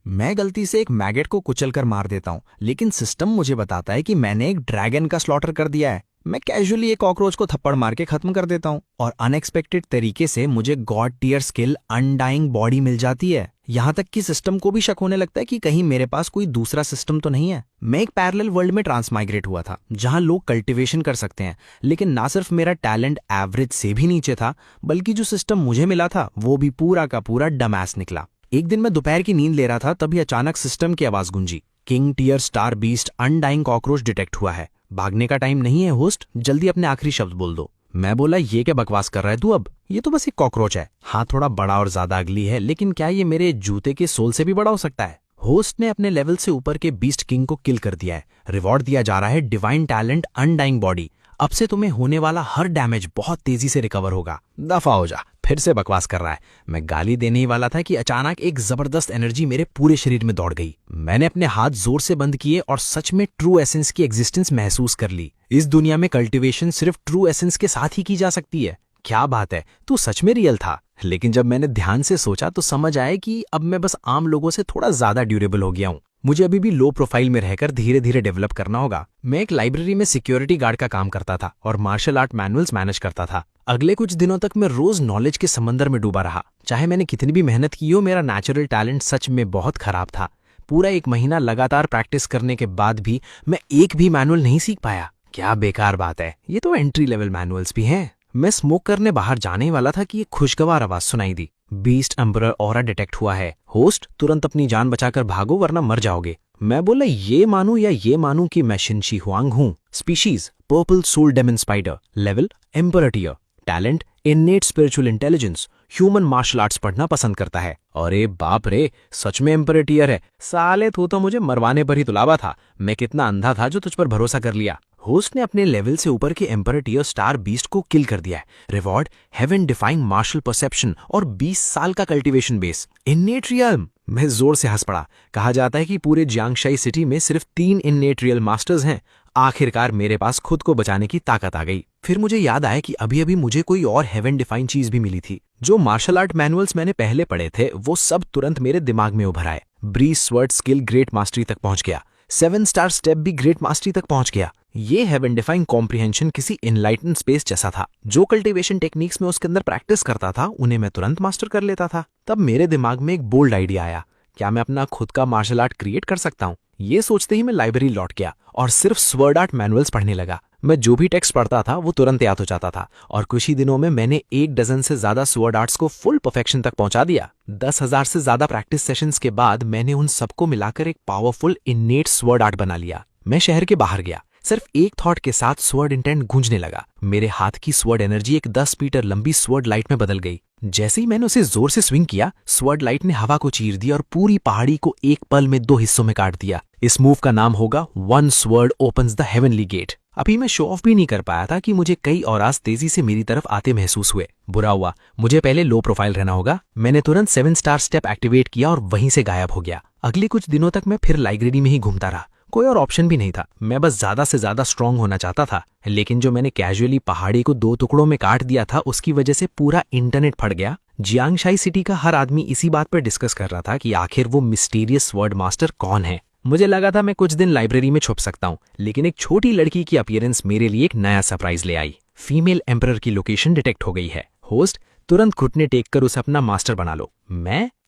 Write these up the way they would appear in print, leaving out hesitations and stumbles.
मैं गलती से एक मैगेट को कुचलकर मार देता हूँ, लेकिन सिस्टम मुझे बताता है कि मैंने एक ड्रैगन का स्लॉटर कर दिया है। मैं कैजुअली एक कॉकरोच को थप्पड़ मार के खत्म कर देता हूँ और अनएक्सपेक्टेड तरीके से मुझे god tier skill undying body मिल जाती है। यहाँ तक कि सिस्टम को भी शक होने लगता है कि कहीं मेरे पास कोई दूसरा सिस्टम तो नहीं है। मैं एक पैरेलल वर्ल्ड में ट्रांसमाइग्रेट हुआ था जहाँ लोग कल्टीवेशन कर सकते हैं, लेकिन ना सिर्फ मेरा टैलेंट एवरेज से भी नीचे था, बल्कि जो सिस्टम मुझे मिला था वो भी पूरा का पूरा डमैस निकला। एक दिन मैं दोपहर की नींद ले रहा था, तभी अचानक सिस्टम की आवाज गूंजी, king tier star beast undying cockroach detect हुआ है। भागने का टाइम नहीं है होस्ट, जल्दी अपने आखिरी शब्द बोल दो। मैं बोला, ये क्या बकवास कर रहा है तू? अब ये तो बस एक कॉकरोच है। हाँ, थोड़ा बड़ा और ज्यादा अगली है, लेकिन क्या ये मेरे जूते के सोल से भी बड़ा हो सकता है? होस्ट ने अपने लेवल से ऊपर के बीस्ट किंग को किल कर दिया है। रिवॉर्ड दिया जा रहा है डिवाइन टैलेंट अनडाइंग बॉडी। अब से तुम्हें होने वाला हर डैमेज बहुत तेजी से रिकवर होगा। दफा हो जा, फिर से बकवास कर रहा है। मैं गाली देने ही वाला था कि अचानक एक जबरदस्त एनर्जी मेरे पूरे शरीर में दौड़ गई। मैंने अपने हाथ जोर से बंद किए और सच में ट्रू एसेंस की एग्जिस्टेंस महसूस कर ली। इस दुनिया में कल्टीवेशन सिर्फ ट्रू एसेंस के साथ ही की जा सकती है। क्या बात है, तू सच में रियल था। लेकिन जब मैंने ध्यान से सोचा तो समझ आया कि अब मैं बस आम लोगों से थोड़ा ज्यादा ड्यूरेबल हो गया हूँ। मुझे अभी भी लो प्रोफाइल में रहकर धीरे धीरे डेवलप करना होगा। मैं एक लाइब्रेरी में सिक्योरिटी गार्ड का काम करता था और मार्शल आर्ट मैनुअल्स मैनेज करता था। अगले कुछ दिनों तक मैं रोज नॉलेज के समंदर में डूबा रहा। चाहे मैंने कितनी भी मेहनत की हो, मेरा नेचुरल टैलेंट सच में बहुत खराब था। पूरा एक महीना लगातार प्रैक्टिस करने के बाद भी मैं एक भी मैनुअल नहीं सीख पाया। क्या बेकार बात है, ये तो एंट्री लेवल मैनुअल्स भी हैं। मैं स्मोक करने बाहर जाने वाला था कि एक खुशगवार आवाज सुनाई दी, बीस्ट एम्परर ऑरा डिटेक्ट हुआ है। होस्ट, तुरंत अपनी जान बचाकर भागो वरना मर जाओगे। मैं बोला, ये मानूं या ये मानूं कि मैं शिनशी हुआंग हूं। Species purple soul demon spider, level emperor tier, talent innate spiritual intelligence, human martial arts पढ़ना पसंद करता है। अरे बाप रे, सच में एम्परर टियर है। साले तू तो मुझे मरवाने पर ही तुलावा था। मैं कितना अंधा था जो तुझ पर भरोसा कर लिया। होस्ट ने अपने लेवल से ऊपर के एम्परर टियर स्टार बीस्ट को किल कर दिया है। Reward heaven defying martial perception और 20 साल का कल्टीवेशन बेस। Innate real. मैं जोर से हंस पड़ा। कहा जाता है कि पूरे जियांगशाई सिटी में सिर्फ 3 इन्नेट रियल मास्टर्स हैं। आखिरकार मेरे पास खुद को बचाने की ताकत आ गई। फिर मुझे याद आया कि अभी अभी मुझे कोई और हेवन डिफाइंड चीज भी मिली थी। जो मार्शल आर्ट मैनुअल्स मैंने पहले पढ़े थे वो सब तुरंत मेरे दिमाग में उभर आए। Breeze sword skill great mastery तक पहुंच गया। 7 स्टार स्टेप भी ग्रेट मास्टरी तक पहुंच गया। ये हेवन डिफाइंग कॉम्प्रिहेंशन किसी इनलाइटन स्पेस जैसा था। जो कल्टीवेशन टेक्निक्स में उसके अंदर प्रैक्टिस करता था उन्हें मैं तुरंत मास्टर कर लेता था। तब मेरे दिमाग में एक बोल्ड आइडिया आया, क्या मैं अपना खुद का मार्शल आर्ट क्रिएट कर सकता हूँ? ये सोचते ही मैं लाइब्रेरी लौट गया और सिर्फ स्वर्ड आर्ट मैनुअल्स पढ़ने लगा। मैं जो भी टेक्स्ट पढ़ता था वो तुरंत याद हो जाता था और कुछ ही दिनों में मैंने 1 डजन से ज्यादा स्वर्ड आर्ट्स को फुल परफेक्शन तक पहुंचा दिया। 10,000 से ज्यादा प्रैक्टिस सेशंस के बाद मैंने उन सबको मिलाकर एक पावरफुल इन्नेट स्वर्ड आर्ट बना लिया। मैं शहर के बाहर गया। सिर्फ एक थॉट के साथ स्वर्ड इंटेंट गूंजने लगा। मेरे हाथ की स्वर्ड एनर्जी एक 10 मीटर लंबी स्वर्ड लाइट में बदल गई। जैसे ही मैंने उसे जोर से स्विंग किया, स्वर्ड लाइट ने हवा को चीर दिया और पूरी पहाड़ी को एक पल में 2 हिस्सों में काट दिया। इस मूव का नाम होगा one sword opens the heavenly gate. अभी मैं शो ऑफ भी नहीं कर पाया था कि मुझे कई औराज तेजी से मेरी तरफ आते महसूस हुए। बुरा हुआ, मुझे पहले लो प्रोफाइल रहना होगा। मैंने तुरंत 7 स्टार स्टेप एक्टिवेट किया और वहीं से गायब हो गया। अगले कुछ दिनों तक मैं फिर लाइब्रेरी में ही घूमता रहा। कोई और ऑप्शन भी नहीं था। मैं बस ज्यादा से ज्यादा स्ट्रांग होना चाहता था। लेकिन जो मैंने कैजुअली पहाड़ी को 2 टुकड़ों में काट दिया था उसकी वजह से पूरा इंटरनेट फट गया। जियांगशाई सिटी का हर आदमी इसी बात पर डिस्कस कर रहा था कि आखिर वो मिस्टीरियस स्वर्ड मास्टर कौन है। मुझे लगा था मैं कुछ दिन लाइब्रेरी में छुप सकता हूँ, लेकिन एक छोटी लड़की की अपीयरेंस मेरे लिए एक नया सरप्राइज ले आई। फीमेल एम्परर की लोकेशन डिटेक्ट हो गई है। होस्ट, तुरंत घुटने टेक कर उसे अपना मास्टर बना लो।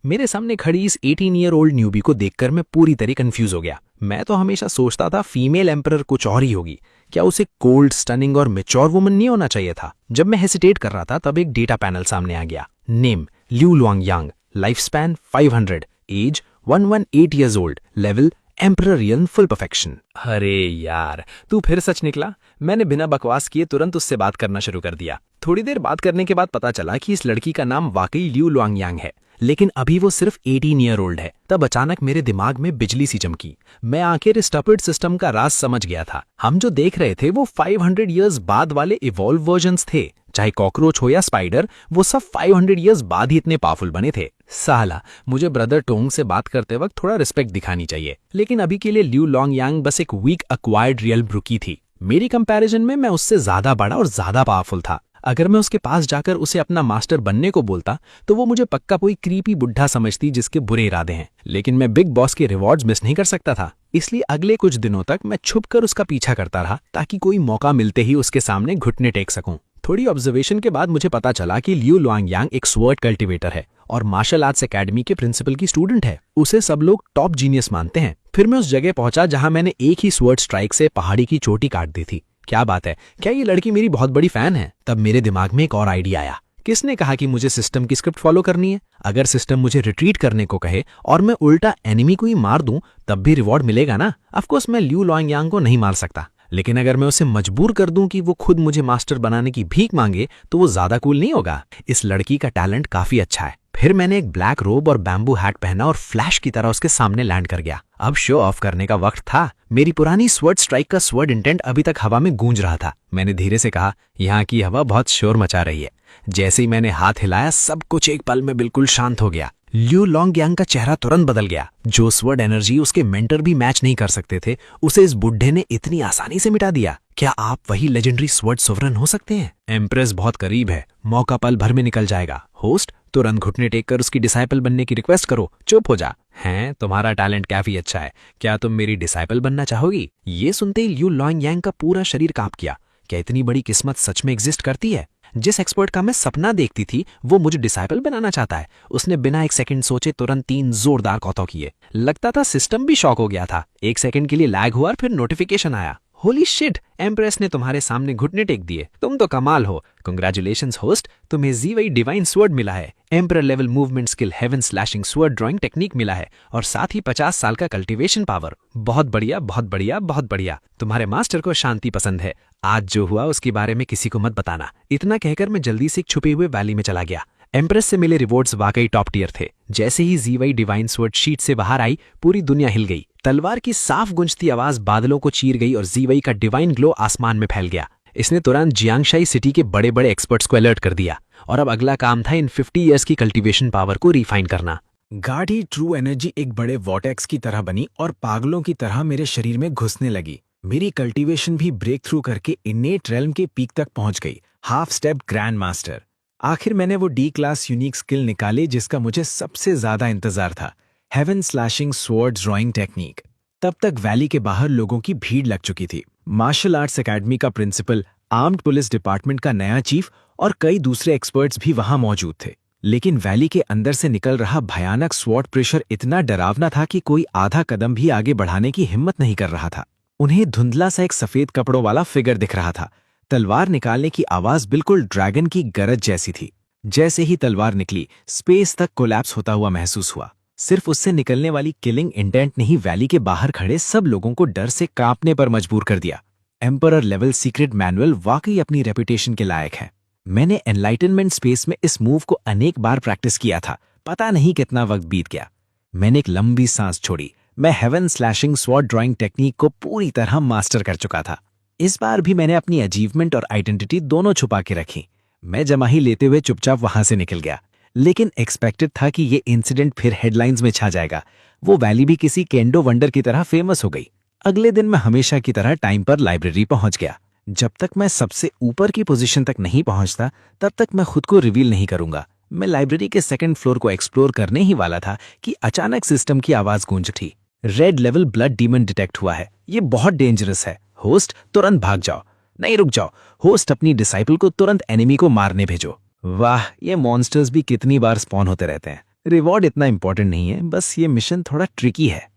मेरे सामने खड़ी इस 18 ईयर ओल्ड न्यूबी को देखकर मैं पूरी तरह कंफ्यूज हो गया। मैं तो हमेशा सोचता था फीमेल एम्परर कुछ और ही होगी। क्या उसे कोल्ड, स्टनिंग और मैच्योर वुमन नहीं होना चाहिए था? जब मैं हेसिटेट कर रहा था तब एक डेटा पैनल सामने आ गया। Name Liu Luang Yang, life span 500, age 118 years old, level emperorian full perfection. अरे यार, तू फिर सच निकला। मैंने बिना बकवास किए तुरंत उससे बात करना शुरू कर दिया। थोड़ी देर बात करने के बाद पता चला कि इस लड़की का नाम वाकई ल्यू लुआंग यांग है, लेकिन अभी वो सिर्फ 18 ईयर ओल्ड है। तब अचानक मेरे दिमाग में बिजली सी चमकी। मैं आखिर इस स्टपिड सिस्टम का राज समझ गया था। हम जो देख रहे थे वो 500 ईयर्स बाद वाले इवॉल्व वर्जन्स थे। चाहे कॉकरोच हो या स्पाइडर, वो सब 500 ईयर्स बाद ही इतने पावरफुल बने थे। साला, मुझे ब्रदर टोंग से बात करते वक्त थोड़ा रिस्पेक्ट दिखानी चाहिए। लेकिन अभी के लिए ल्यू लॉन्ग यांग बस एक वीक अक्वायर्ड रियल ब्रूकी थी। मेरी कंपैरिजन में मैं उससे ज्यादा बड़ा और ज्यादा पावरफुल था। अगर मैं उसके पास जाकर उसे अपना मास्टर बनने को बोलता तो वो मुझे पक्का कोई क्रीपी बुढ़ा समझती जिसके बुरे इरादे हैं। लेकिन मैं बिग बॉस के रिवॉर्ड्स मिस नहीं कर सकता था, इसलिए अगले कुछ दिनों तक मैं छुपकर उसका पीछा करता रहा ताकि कोई मौका मिलते ही उसके सामने घुटने टेक सकूं। थोड़ी ऑब्जर्वेशन के बाद मुझे पता चला कि लियू लुआंगयांग एक स्वर्ड कल्टिवेटर है और मार्शल आर्ट्स एकेडमी के प्रिंसिपल की स्टूडेंट है। उसे सब लोग टॉप जीनियस मानते हैं। फिर मैं उस जगह पहुंचा जहां मैंने एक ही स्वर्ड स्ट्राइक से पहाड़ी की चोटी काट दी थी। क्या बात है, क्या ये लड़की मेरी बहुत बड़ी फैन है? तब मेरे दिमाग में एक और आइडिया आया। किसने कहा कि मुझे सिस्टम की स्क्रिप्ट फॉलो करनी है? अगर सिस्टम मुझे रिट्रीट करने को कहे और मैं उल्टा एनिमी को ही मार दूं तब भी रिवॉर्ड मिलेगा ना। ऑफकोर्स मैं लियू लुआंगयांग को नहीं मार सकता, लेकिन अगर मैं उसे मजबूर कर दूं कि वो खुद मुझे मास्टर बनाने की भीख मांगे तो वो ज्यादा कूल नहीं होगा। इस लड़की का टैलेंट काफी अच्छा है। फिर मैंने एक ब्लैक रोब और बैम्बू हैट पहना और फ्लैश की तरह उसके सामने लैंड कर गया। अब शो ऑफ करने का वक्त था। मेरी पुरानी स्वर्ड स्ट्राइक का स्वर्ड इंटेंट अभी तक हवा में गूंज रहा था। मैंने धीरे से कहा, यहाँ की हवा बहुत शोर मचा रही है। जैसे ही मैंने हाथ हिलाया सब कुछ एक पल में बिल्कुल शांत हो गया। लियू लुआंगयांग का चेहरा तुरंत बदल गया। जो स्वर्ड एनर्जी उसके मेंटर भी मैच नहीं कर सकते थे, उसे इस बुड्ढे ने इतनी आसानी से मिटा दिया। क्या आप वही लेजेंडरी स्वर्ड सोवरन हो सकते हैं? एम्प्रेस बहुत करीब है, मौका पल भर में निकल जाएगा। होस्ट, तुरंत घुटने टेक कर उसकी डिसाइपल बनने की रिक्वेस्ट करो। चुप हो जा। हैं, तुम्हारा टैलेंट काफी अच्छा है, क्या तुम मेरी डिसाइपल बनना चाहोगी? ये सुनते ही लियू लुआंगयांग का पूरा शरीर कांप गया। क्या इतनी बड़ी किस्मत सच में एग्जिस्ट करती है? जिस एक्सपर्ट का मैं सपना देखती थी वो मुझे डिसाइपल बनाना चाहता है। उसने बिना एक सेकंड सोचे तुरंत 3 जोरदार कौतौ किए। लगता था सिस्टम भी शॉक हो गया था। एक सेकंड के लिए लैग हुआ और फिर नोटिफिकेशन आया। होली शिट, एम्प्रेस ने तुम्हारे सामने घुटने टेक दिए। तुम तो कमाल हो। कांग्रेचुलेशंस होस्ट, तुम्हें जीवाई डिवाइन स्वर्ड मिला है, emperor level movement skill, heaven slashing sword drawing technique मिला है और साथ ही 50 साल का कल्टीवेशन पावर। बहुत बढ़िया, बहुत बढ़िया, बहुत बढ़िया। तुम्हारे मास्टर को शांति पसंद है। आज जो हुआ उसके बारे में किसी को मत बताना। इतना कहकर मैं जल्दी से एक छुपे हुए वैली में चला गया। एम्प्रेस से मिले रिवॉर्ड्स वाकई टॉप टियर थे। जैसे ही जीवाई डिवाइन स्वर्ड शीट से बाहर आई, पूरी दुनिया हिल गई। तलवार की साफ गूंजती आवाज बादलों को चीर गई और जीवाई का डिवाइन ग्लो आसमान में फैल गया। इसने तुरंत जियांगशाई सिटी के बड़े बड़े एक्सपर्ट्स को अलर्ट कर दिया और अब अगला काम था इन 50 ईयर्स की कल्टीवेशन पावर को रिफाइन करना। गाढ़ी ट्रू एनर्जी एक बड़े वॉटेक्स की तरह बनी और पागलों की तरह मेरे शरीर में घुसने लगी। मेरी कल्टीवेशन भी ब्रेक थ्रू करके इनेट रेल्म के पीक तक पहुंच गई। Half step grand master. आखिर मैंने वो डी क्लास यूनिक स्किल निकाली जिसका मुझे सबसे ज्यादा इंतजार था, heaven slashing sword drawing technique. तब तक वैली के बाहर लोगों की भीड़ लग चुकी थी। मार्शल आर्ट्स एकेडमी का प्रिंसिपल, आर्म्ड पुलिस डिपार्टमेंट का नया चीफ और कई दूसरे एक्सपर्ट्स भी वहां मौजूद थे। लेकिन वैली के अंदर से निकल रहा भयानक स्वॉर्ड प्रेशर इतना डरावना था कि कोई आधा कदम भी आगे बढ़ाने की हिम्मत नहीं कर रहा था। उन्हें धुंधला सा एक सफेद कपड़ों वाला फिगर दिख रहा था। तलवार निकालने की आवाज बिल्कुल ड्रैगन की गरज जैसी थी। जैसे ही तलवार निकली, स्पेस तक कोलैप्स होता हुआ महसूस हुआ। सिर्फ उससे निकलने वाली किलिंग इंटेंट ने ही वैली के बाहर खड़े सब लोगों को डर से कांपने पर मजबूर कर दिया। एम्परर लेवल सीक्रेट मैनुअल वाकई अपनी रेपुटेशन के लायक है। मैंने एनलाइटनमेंट स्पेस में इस मूव को अनेक बार प्रैक्टिस किया था। पता नहीं कितना वक्त बीत गया। मैंने एक लंबी सांस छोड़ी। मैं heaven slashing sword drawing technique को पूरी तरह मास्टर कर चुका था। इस बार भी मैंने अपनी अचीवमेंट और आइडेंटिटी दोनों छुपा के रखी। मैं जमाही लेते हुए चुपचाप वहां से निकल गया। लेकिन एक्सपेक्टेड था कि ये इंसिडेंट फिर हेडलाइंस में छा जाएगा। वो वैली भी किसी केंडो वंडर की तरह फेमस हो गई। अगले दिन मैं हमेशा की तरह टाइम पर लाइब्रेरी पहुंच गया। जब तक मैं सबसे ऊपर की पोजीशन तक नहीं पहुंचता तब तक मैं खुद को रिवील नहीं करूंगा। मैं लाइब्रेरी के सेकंड फ्लोर को एक्सप्लोर करने ही वाला था कि अचानक सिस्टम की आवाज गूंज उठी। Red level blood demon detect हुआ है, ये बहुत डेंजरस है। होस्ट, तुरंत भाग जाओ। नहीं, रुक जाओ। होस्ट, अपनी डिसाइपल को तुरंत एनिमी को मारने भेजो। वाह, ये मॉन्स्टर्स भी कितनी बार स्पॉन होते रहते हैं। रिवॉर्ड इतना इंपॉर्टेंट नहीं है, बस ये मिशन थोड़ा ट्रिकी है।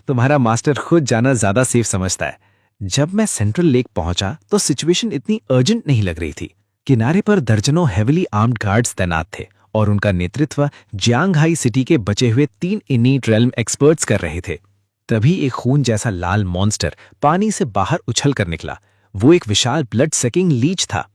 तुम्हारा मास्टर खुद जाना ज्यादा सेफ समझता है। जब मैं सेंट्रल लेक पहुंचा तो सिचुएशन इतनी अर्जेंट नहीं लग रही थी। किनारे पर दर्जनों हेविली आर्म्ड गार्ड्स तैनात थे और उनका नेतृत्व जियांगहाई सिटी के बचे हुए 3 इनीट रेल्म एक्सपर्ट्स कर रहे थे। तभी एक खून जैसा लाल मॉन्स्टर पानी से बाहर उछल कर निकला। वो एक विशाल ब्लड सकिंग लीच था।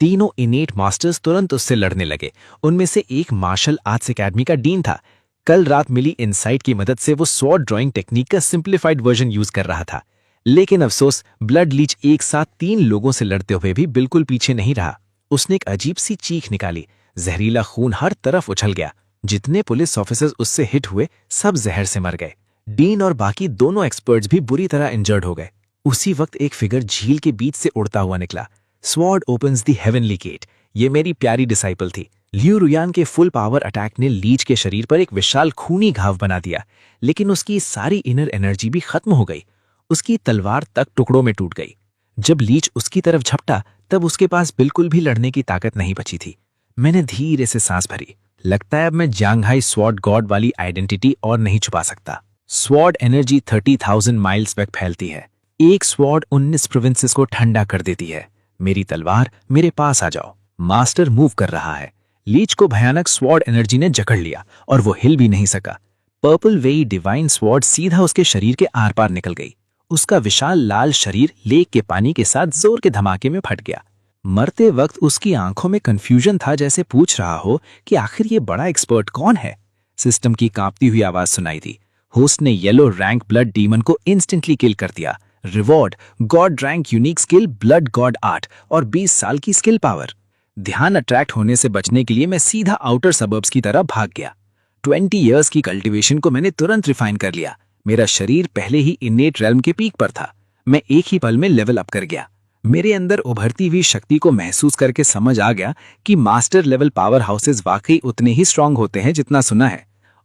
तीनों इनेट मास्टर्स तुरंत उससे लड़ने लगे। उनमें से एक मार्शल आर्ट्स एकेडमी का डीन था। कल रात मिली इनसाइट की मदद से वो स्वॉर्ड ड्राइंग टेक्निक का सिंप्लीफाइड वर्जन यूज कर रहा था। लेकिन अफसोस, ब्लड लीच एक साथ 3 लोगों से लड़ते हुए भी बिल्कुल पीछे नहीं रहा। उसने एक अजीब सी चीख निकाली। जहरीला खून हर तरफ उछल गया। जितने पुलिस ऑफिसर्स उससे हिट हुए सब जहर से मर गए। डीन और बाकी दोनों एक्सपर्ट्स भी बुरी तरह इंजर्ड हो गए। उसी वक्त एक फिगर झील के बीच से उड़ता हुआ निकला। Sword opens the heavenly gate. ये मेरी प्यारी डिसाइपल थी। लियू रुयान के फुल पावर अटैक ने लीच के शरीर पर एक विशाल खूनी घाव बना दिया, लेकिन उसकी सारी इनर एनर्जी भी खत्म हो गई। उसकी तलवार तक टुकड़ों में टूट गई। जब लीच उसकी तरफ झपटा तब उसके पास बिल्कुल भी लड़ने की ताकत नहीं बची थी। मैंने धीरे से सांस भरी। लगता है अब मैं जांघाई स्वॉर्ड गॉड वाली आइडेंटिटी और नहीं छुपा सकता। स्वॉर्ड एनर्जी 30,000 माइल्स तक फैलती है। एक स्वॉर्ड 19 प्रोविंसेस को ठंडा कर देती है। मेरी तलवार, मेरे पास आ जाओ। मास्टर मूव कर रहा है। लीच को भयानक स्वॉर्ड एनर्जी ने जकड़ लिया और वो हिल भी नहीं सका। पर्पल वेई डिवाइन स्वॉर्ड सीधा उसके शरीर के आर पार निकल गई। उसका विशाल लाल शरीर लेक के पानी के साथ जोर के धमाके में फट गया। मरते वक्त उसकी आंखों में कंफ्यूजन था, जैसे पूछ रहा हो कि आखिर ये बड़ा एक्सपर्ट कौन है। सिस्टम की कांपती हुई आवाज सुनाई दी। होस्ट ने येलो रैंक ब्लड डीमन को इंस्टेंटली किल कर दिया। Reward God rank unique skill blood God 8 और 20 साल की स्किल पावर। ध्यान अट्रैक्ट होने से बचने के लिए मैं सीधा आउटर सबर्ब्स की तरफ भाग गया। 20 इयर्स की कल्टीवेशन को मैंने तुरंत रिफाइन कर लिया। मेरा शरीर पहले ही इनेट रेल्म के पीक पर था। मैं एक ही पल में लेवल अप कर गया। मेरे अंदर उभरती हुई शक्ति को महसूस करके समझ आ गया कि मास्टर लेवल पावर हाउसेस वाकई उतने ही स्ट्रांग होते हैं जितना सुना है।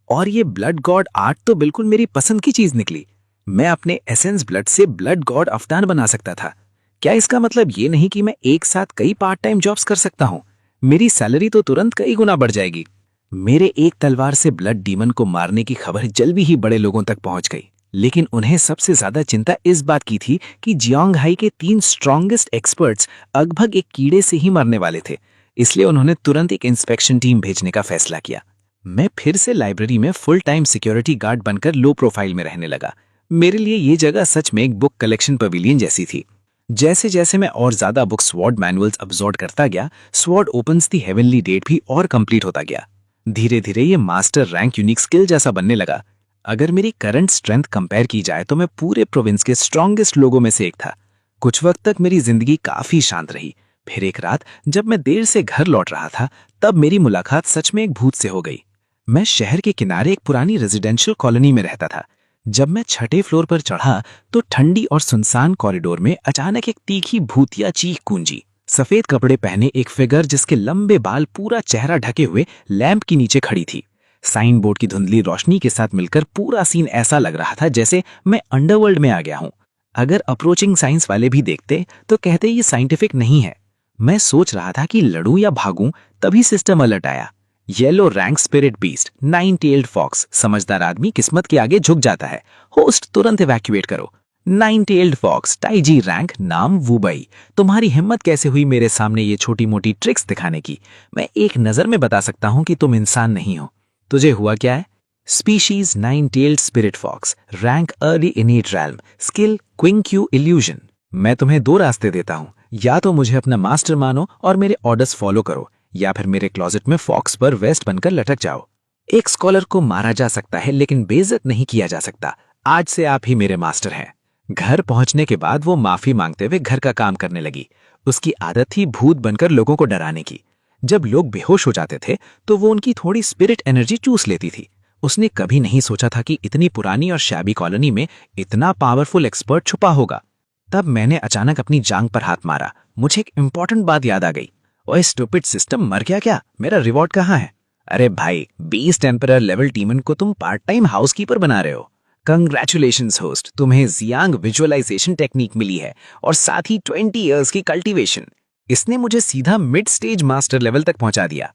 और ये ब्लड गॉड 8 तो बिल्कुल मेरी पसंद की चीज निकली। मैं अपने एसेंस ब्लड से ब्लड गॉड अवतार बना सकता था। क्या इसका मतलब ये नहीं कि मैं एक साथ कई पार्ट टाइम जॉब्स कर सकता हूँ? मेरी सैलरी तो तुरंत कई गुना बढ़ जाएगी। मेरे एक तलवार से ब्लड डीमन को मारने की खबर जल्दी ही बड़े लोगों तक पहुंच गई, लेकिन उन्हें सबसे ज्यादा चिंता इस बात की थी कि जियांग हाई के 3 स्ट्रॉन्गेस्ट एक्सपर्ट्स लगभग एक कीड़े से ही मरने वाले थे। इसलिए उन्होंने तुरंत एक इंस्पेक्शन टीम भेजने का फैसला किया। मैं फिर से लाइब्रेरी में फुल टाइम सिक्योरिटी गार्ड बनकर लो प्रोफाइल में रहने लगा। मेरे लिए ये जगह सच में एक बुक कलेक्शन पवेलियन जैसी थी। जैसे जैसे मैं और ज्यादा बुक स्वॉर्ड मैनुअल्स अब्सॉर्ब करता गया, स्वॉर्ड ओपन्स दी हेवनली डेट भी और कंप्लीट होता गया। धीरे धीरे ये मास्टर रैंक यूनिक स्किल जैसा बनने लगा। अगर मेरी करंट स्ट्रेंथ कंपेयर की जाए तो मैं पूरे प्रोविंस के स्ट्रॉन्गेस्ट लोगों में से एक था। कुछ वक्त तक मेरी जिंदगी काफी शांत रही। फिर एक रात जब मैं देर से घर लौट रहा था, तब मेरी मुलाकात सच में एक भूत से हो गई। मैं शहर के किनारे एक पुरानी रेजिडेंशियल कॉलोनी में रहता था। जब मैं 6ठे फ्लोर पर चढ़ा तो ठंडी और सुनसान कॉरिडोर में अचानक एक तीखी भूतिया चीख गूंजी। सफेद कपड़े पहने एक फिगर जिसके लंबे बाल पूरा चेहरा ढके हुए लैंप के नीचे खड़ी थी। साइन बोर्ड की धुंधली रोशनी के साथ मिलकर पूरा सीन ऐसा लग रहा था जैसे मैं अंडरवर्ल्ड में आ गया हूं। अगर अप्रोचिंग साइंस वाले भी देखते तो कहते ये साइंटिफिक नहीं है। मैं सोच रहा था कि लड़ूं या भागूं, तभी सिस्टम अलर्ट आया। Yellow rank spirit beast 9-tailed fox. समझदार आदमी किस्मत के आगे झुक जाता है। होस्ट तुरंत इवैक्यूएट करो। 9-tailed फॉक्स टाइजी रैंक नाम वुबई। तुम्हारी हिम्मत कैसे हुई मेरे सामने ये छोटी मोटी ट्रिक्स दिखाने की? मैं एक नजर में बता सकता हूं कि तुम इंसान नहीं हो। तुझे हुआ क्या है? Species 9-tailed spirit fox, rank early innate realm, skill quinque illusion. मैं तुम्हें 2 रास्ते देता हूं, या तो मुझे अपना मास्टर मानो और मेरे ऑर्डर्स फॉलो करो, या फिर मेरे क्लोजेट में फॉक्स पर वेस्ट बनकर लटक जाओ। एक स्कॉलर को मारा जा सकता है लेकिन बेइज्जत नहीं किया जा सकता। आज से आप ही मेरे मास्टर हैं। घर पहुंचने के बाद वो माफी मांगते हुए घर का काम करने लगी। उसकी आदत थी भूत बनकर लोगों को डराने की। जब लोग बेहोश हो जाते थे तो वो उनकी थोड़ी स्पिरिट एनर्जी चूस लेती थी। उसने कभी नहीं सोचा था कि इतनी पुरानी और शैबी कॉलोनी में इतना पावरफुल एक्सपर्ट छुपा होगा। तब मैंने अचानक अपनी जांग पर हाथ मारा। मुझे एक इंपॉर्टेंट बात याद आ गई। ओए स्टूपिड सिस्टम, मर गया क्या? मेरा रिवॉर्ड कहाँ है? अरे भाई, 20 टेम्परर लेवल टीमन को तुम पार्ट टाइम हाउसकीपर बना रहे हो। कंग्रेचुलेशंस होस्ट, तुम्हें जियांग विजुअलाइजेशन टेक्निक मिली है और साथ ही 20 इयर्स की कल्टीवेशन। इसने मुझे सीधा मिड स्टेज मास्टर लेवल तक पहुंचा दिया।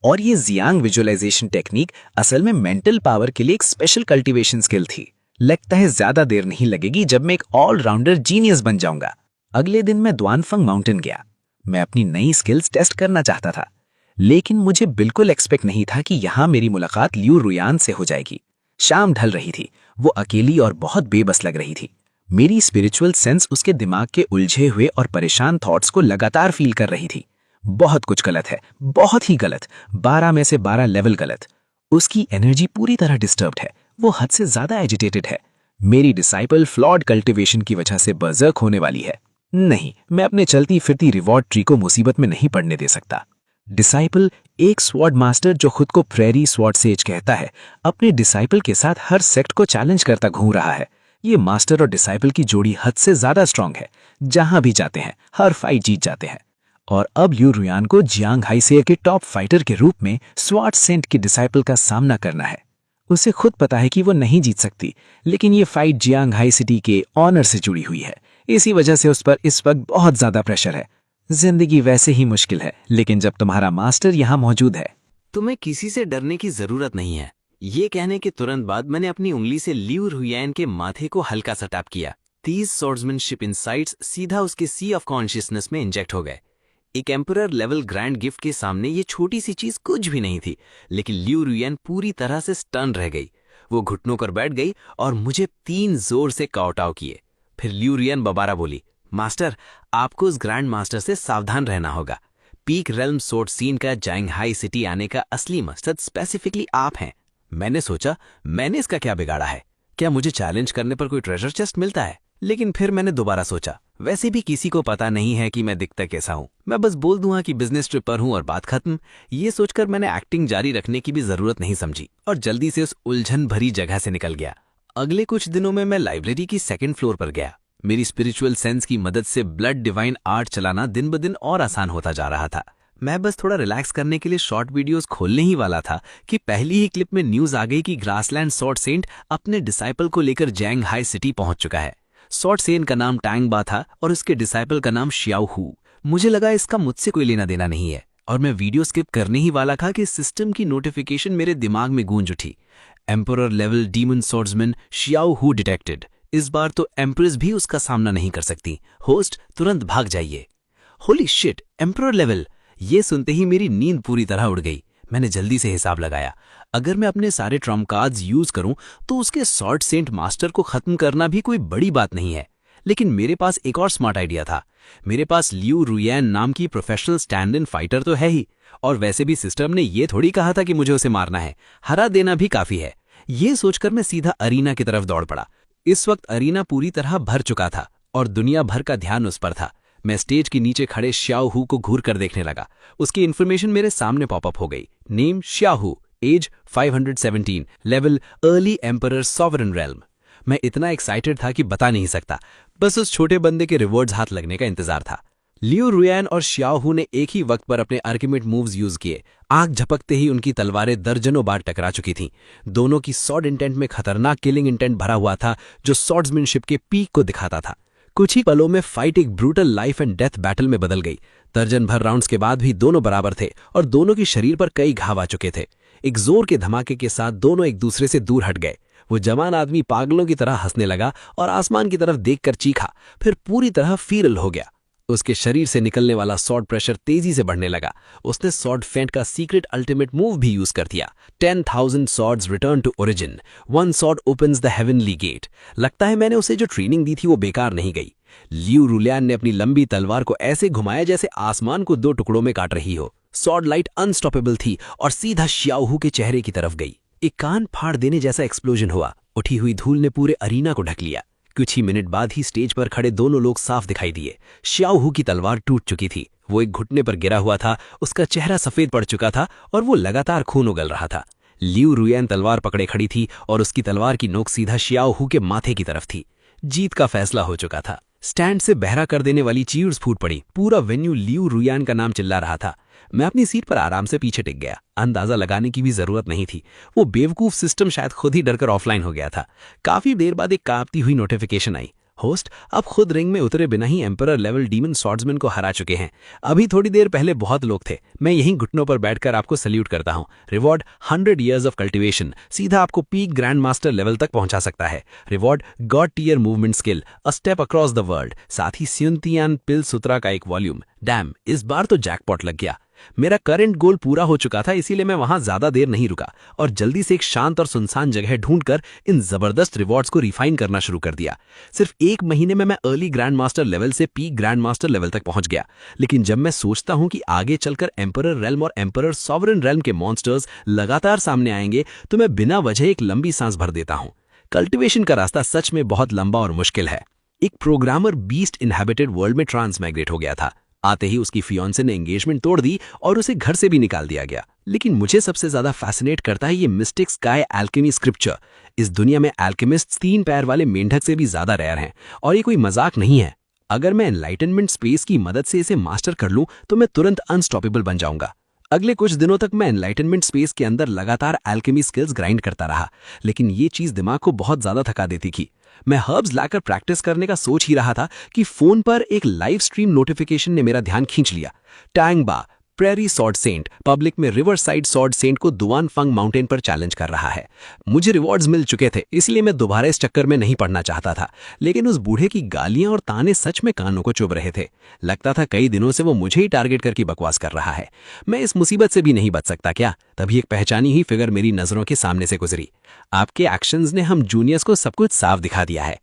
और ये जियांग विजुअलाइजेशन टेक्निक असल में मेंटल पावर के लिए एक स्पेशल कल्टीवेशन स्किल थी। लगता है ज्यादा देर नहीं लगेगी जब मैं एक ऑलराउंडर जीनियस बन जाऊंगा। अगले दिन मैं द्वानफंग माउंटेन गया। मैं अपनी नई स्किल्स टेस्ट करना चाहता था, लेकिन मुझे बिल्कुल एक्सपेक्ट नहीं था कि यहाँ मेरी मुलाकात लियू रुयान से हो जाएगी। शाम ढल रही थी। वो अकेली और बहुत बेबस लग रही थी। मेरी स्पिरिचुअल सेंस उसके दिमाग के उलझे हुए और परेशान थॉट्स को लगातार फील कर रही थी। बहुत कुछ गलत है, बहुत ही गलत। 12 में से 12 लेवल गलत। उसकी एनर्जी पूरी तरह डिस्टर्ब्ड है। वो हद से ज्यादा एजिटेटेड है। मेरी डिसाइपल फ्लॉड कल्टीवेशन की वजह से बर्जर्क होने वाली है। नहीं, मैं अपने चलती फिरती रिवॉर्ड ट्री को मुसीबत में नहीं पड़ने दे सकता। डिसाइपल, एक स्वॉर्ड मास्टर जो खुद को प्रेरी स्वॉर्ड सेज कहता है, अपने डिसाइपल के साथ हर सेक्ट को चैलेंज करता घूम रहा है। ये मास्टर और डिसाइपल की जोड़ी हद से ज्यादा स्ट्रांग है। जहां भी जाते हैं हर फाइट जीत जाते हैं। और अब लियू रुयान को जियांग हाईसेयर के टॉप फाइटर के रूप में स्वाट सेंट के डिसाइपल का सामना करना है। उसे खुद पता है कि वो नहीं जीत सकती, लेकिन ये फाइट जियांग हाई सिटी के ऑनर से जुड़ी हुई है। इसी वजह से उस पर इस वक्त बहुत ज्यादा प्रेशर है। जिंदगी वैसे ही मुश्किल है, लेकिन जब तुम्हारा मास्टर यहाँ मौजूद है। तुम्हें किसी से डरने की जरूरत नहीं है। ये कहने के तुरंत बाद मैंने अपनी उंगली से लियू रुयान के माथे को हल्का सा टैप किया। 30 स्वॉर्ड्समैनशिप इनसाइट्स सीधा उसके सी ऑफ कॉन्शियसनेस में इंजेक्ट हो गए। एक एम्परर लेवल ग्रैंड गिफ्ट के सामने ये छोटी सी चीज कुछ भी नहीं थी, लेकिन लियू रुयान पूरी तरह से स्टन रह गई। वो घुटनों पर बैठ गई और मुझे 3 जोर से काउटाव किए। फिर लियू रुयान दोबारा बोली, मास्टर, आपको उस ग्रैंड मास्टर से सावधान रहना होगा। पीक रेल्म सोर्ड सीन का जियांग हाई सिटी आने का असली मकसद स्पेसिफिकली आप हैं। मैंने सोचा, मैंने इसका क्या बिगाड़ा है? क्या मुझे चैलेंज करने पर कोई ट्रेजर चेस्ट मिलता है? लेकिन फिर मैंने दोबारा सोचा, वैसे भी किसी को पता नहीं है कि मैं दिखता कैसा हूं। मैं बस बोल दूंगा कि बिजनेस ट्रिप पर हूं और बात खत्म। ये सोचकर मैंने एक्टिंग जारी रखने की भी जरूरत नहीं समझी और जल्दी से उस उलझन भरी जगह से निकल गया। अगले कुछ दिनों में मैं लाइब्रेरी की 2nd फ्लोर पर गया। मेरी स्पिरिचुअल सेंस की मदद से ब्लड डिवाइन आर्ट चलाना दिन ब दिन और आसान होता जा रहा था। मैं बस थोड़ा रिलैक्स करने के लिए शॉर्ट वीडियोस खोलने ही वाला था कि पहली ही क्लिप में न्यूज आ गई कि ग्रासलैंड स्वॉर्ड सेंट अपने डिसाइपल को लेकर जियांग हाई सिटी पहुंच चुका है। स्वॉर्ड सेंट का नाम टैंग बा था और उसके डिसाइपल का नाम शियाओ हू। मुझे लगा इसका मुझसे कोई लेना देना नहीं है और मैं वीडियो स्किप करने ही वाला था कि सिस्टम की नोटिफिकेशन मेरे दिमाग में गूंज उठी। Emperor level demon swordsman Xiao Hu detected. इस बार तो एम्प्रेस भी उसका सामना नहीं कर सकती। होस्ट, तुरंत भाग जाइए। Holy shit, emperor level! ये सुनते ही मेरी नींद पूरी तरह उड़ गई। मैंने जल्दी से हिसाब लगाया, अगर मैं अपने सारे ट्रम्प कार्ड्स यूज करूं तो उसके स्वॉर्ड सेंट मास्टर को खत्म करना भी कोई बड़ी बात नहीं है। लेकिन मेरे पास एक और स्मार्ट आइडिया था। मेरे पास लियू रुयान नाम की प्रोफेशनल स्टैंड इन फाइटर तो है ही, और वैसे भी सिस्टम ने ये थोड़ी कहा था कि मुझे उसे मारना है, हरा देना भी काफी है। ये सोचकर मैं सीधा अरीना की तरफ दौड़ पड़ा। इस वक्त अरीना पूरी तरह भर चुका था और दुनिया भर का ध्यान उस पर था। मैं स्टेज के नीचे खड़े शियाओ हू को घूर कर देखने लगा। उसकी इन्फॉर्मेशन मेरे सामने पॉपअप हो गई। Name Xiao Hu, age 517, level early emperor sovereign realm. मैं इतना एक्साइटेड था कि बता नहीं सकता। बस उस छोटे बंदे के रिवॉर्ड्स हाथ लगने का इंतजार था। लियू रुयान और शियाओ हू ने एक ही वक्त पर अपने आर्ग्यूमेंट मूव्स यूज किए। आंख झपकते ही उनकी तलवारें दर्जनों बार टकरा चुकी थीं। दोनों की स्वॉर्ड इंटेंट में खतरनाक किलिंग इंटेंट भरा हुआ था, जो स्वॉर्ड्समैनशिप के पीक को दिखाता था। कुछ ही पलों में फाइट एक brutal life and death battle में बदल गई। दर्जन भर राउंड्स के बाद भी दोनों बराबर थे और दोनों की शरीर पर कई घाव आ चुके थे। एक जोर के धमाके के साथ दोनों एक दूसरे से दूर हट गए। वो जवान आदमी पागलों की तरह हंसने लगा और आसमान की तरफ देखकर चीखा, फिर पूरी तरह फीरल हो गया। उसके शरीर से निकलने वाला स्वॉर्ड प्रेशर तेजी से बढ़ने लगा। उसने स्वॉर्ड फेंट का सीक्रेट अल्टीमेट मूव भी यूज कर दिया। 10,000 swords return to origin. One sword opens the heavenly gate. लगता है मैंने उसे जो ट्रेनिंग दी थी वो बेकार नहीं गई। लियू रुयान ने अपनी लंबी तलवार को ऐसे घुमाया जैसे आसमान को 2 टुकड़ों में काट रही हो। स्वॉर्ड लाइट अनस्टॉपेबल थी और सीधा शियाओ हू के चेहरे की तरफ गई। एक कान फाड़ देने जैसा एक्सप्लोजन हुआ। उठी हुई धूल ने पूरे अरीना को ढक लिया। कुछ ही मिनट बाद ही स्टेज पर खड़े दोनों लोग साफ दिखाई दिए। शियाओ हू की तलवार टूट चुकी थी। वो एक घुटने पर गिरा हुआ था, उसका चेहरा सफेद पड़ चुका था और वो लगातार खून उगल रहा था। लियू रुयान तलवार पकड़े खड़ी थी और उसकी तलवार की नोक सीधा शियाओ हू के माथे की तरफ थी। जीत का फैसला हो चुका था। स्टैंड से बहरा कर देने वाली चीयर्स फूट पड़ी। पूरा वेन्यू लियू रुयान का नाम चिल्ला रहा था। मैं अपनी सीट पर आराम से पीछे टिक गया। अंदाजा लगाने की भी जरूरत नहीं थी। वो बेवकूफ सिस्टम शायद खुद ही डरकर ऑफलाइन हो गया था। काफी देर बाद एक कांपती हुई नोटिफिकेशन आई। होस्ट, आप खुद रिंग में उतरे बिना ही एम्परर लेवल डीमन स्वॉर्ड्समैन को हरा चुके हैं। अभी थोड़ी देर पहले बहुत लोग थे। मैं यहीं घुटनों पर बैठकर आपको सल्यूट करता हूं। रिवॉर्ड 100 years ऑफ कल्टिवेशन, सीधा आपको पीक ग्रैंड मास्टर लेवल तक पहुंचा सकता है। Reward god tier movement skill, a step across the world, साथ ही स्युनतियान पिल सुत्रा का एक वॉल्यूम। डैम, इस बार तो जैकपॉट लग गया। मेरा करंट गोल पूरा हो चुका था, इसीलिए मैं वहां ज्यादा देर नहीं रुका और जल्दी से एक शांत और सुनसान जगह ढूंढकर इन जबरदस्त रिवॉर्ड्स को रिफाइन करना शुरू कर दिया। सिर्फ 1 महीने में मैं अर्ली ग्रैंड मास्टर लेवल से पीक ग्रैंड मास्टर लेवल तक पहुंच गया। लेकिन जब मैं सोचता हूं कि आगे चलकर एम्परर रेल्म और एम्परर सॉवरन रेल्म के मॉन्स्टर्स लगातार सामने आएंगे, तो मैं बिना वजह एक लंबी सांस भर देता हूं। कल्टिवेशन का रास्ता सच में बहुत लंबा और मुश्किल है। एक प्रोग्रामर बीस्ट इनहैबिटेड वर्ल्ड में ट्रांसमाइग्रेट हो गया था। आते ही उसकी फियोन्से ने एंगेजमेंट तोड़ दी और उसे घर से भी निकाल दिया गया। लेकिन मुझे सबसे ज्यादा फैसिनेट करता है ये मिस्टिक स्काई एल्केमी स्क्रिप्चर। इस दुनिया में एल्केमिस्ट्स 3 पैर वाले मेंढक से भी ज्यादा रेयर हैं और ये कोई मजाक नहीं है। अगर मैं एनलाइटनमेंट स्पेस की मदद से इसे मास्टर कर लूं तो मैं तुरंत अनस्टॉपेबल बन जाऊंगा। अगले कुछ दिनों तक मैं एनलाइटनमेंट स्पेस के अंदर लगातार एल्केमी स्किल्स ग्राइंड करता रहा, लेकिन ये चीज दिमाग को बहुत ज्यादा थका देती थी। मैं हर्ब्स लाकर प्रैक्टिस करने का सोच ही रहा था कि फोन पर एक लाइव स्ट्रीम नोटिफिकेशन ने मेरा ध्यान खींच लिया। टैंगबा प्रेरी सॉर्ड सेंट पब्लिक में रिवर साइड सॉर्ड सेंट को दुआन फंग माउंटेन पर चैलेंज कर रहा है। मुझे रिवॉर्ड्स मिल चुके थे, इसलिए मैं दोबारा इस चक्कर में नहीं पड़ना चाहता था, लेकिन उस बूढ़े की गालियां और ताने सच में कानों को चुभ रहे थे। लगता था कई दिनों से वो मुझे ही टारगेट करके बकवास कर रहा है। मैं इस मुसीबत से भी नहीं बच सकता क्या? तभी एक पहचानी ही फिगर मेरी नजरों के सामने से गुजरी। आपके एक्शंस ने हम जूनियर्स को सब कुछ साफ दिखा दिया है।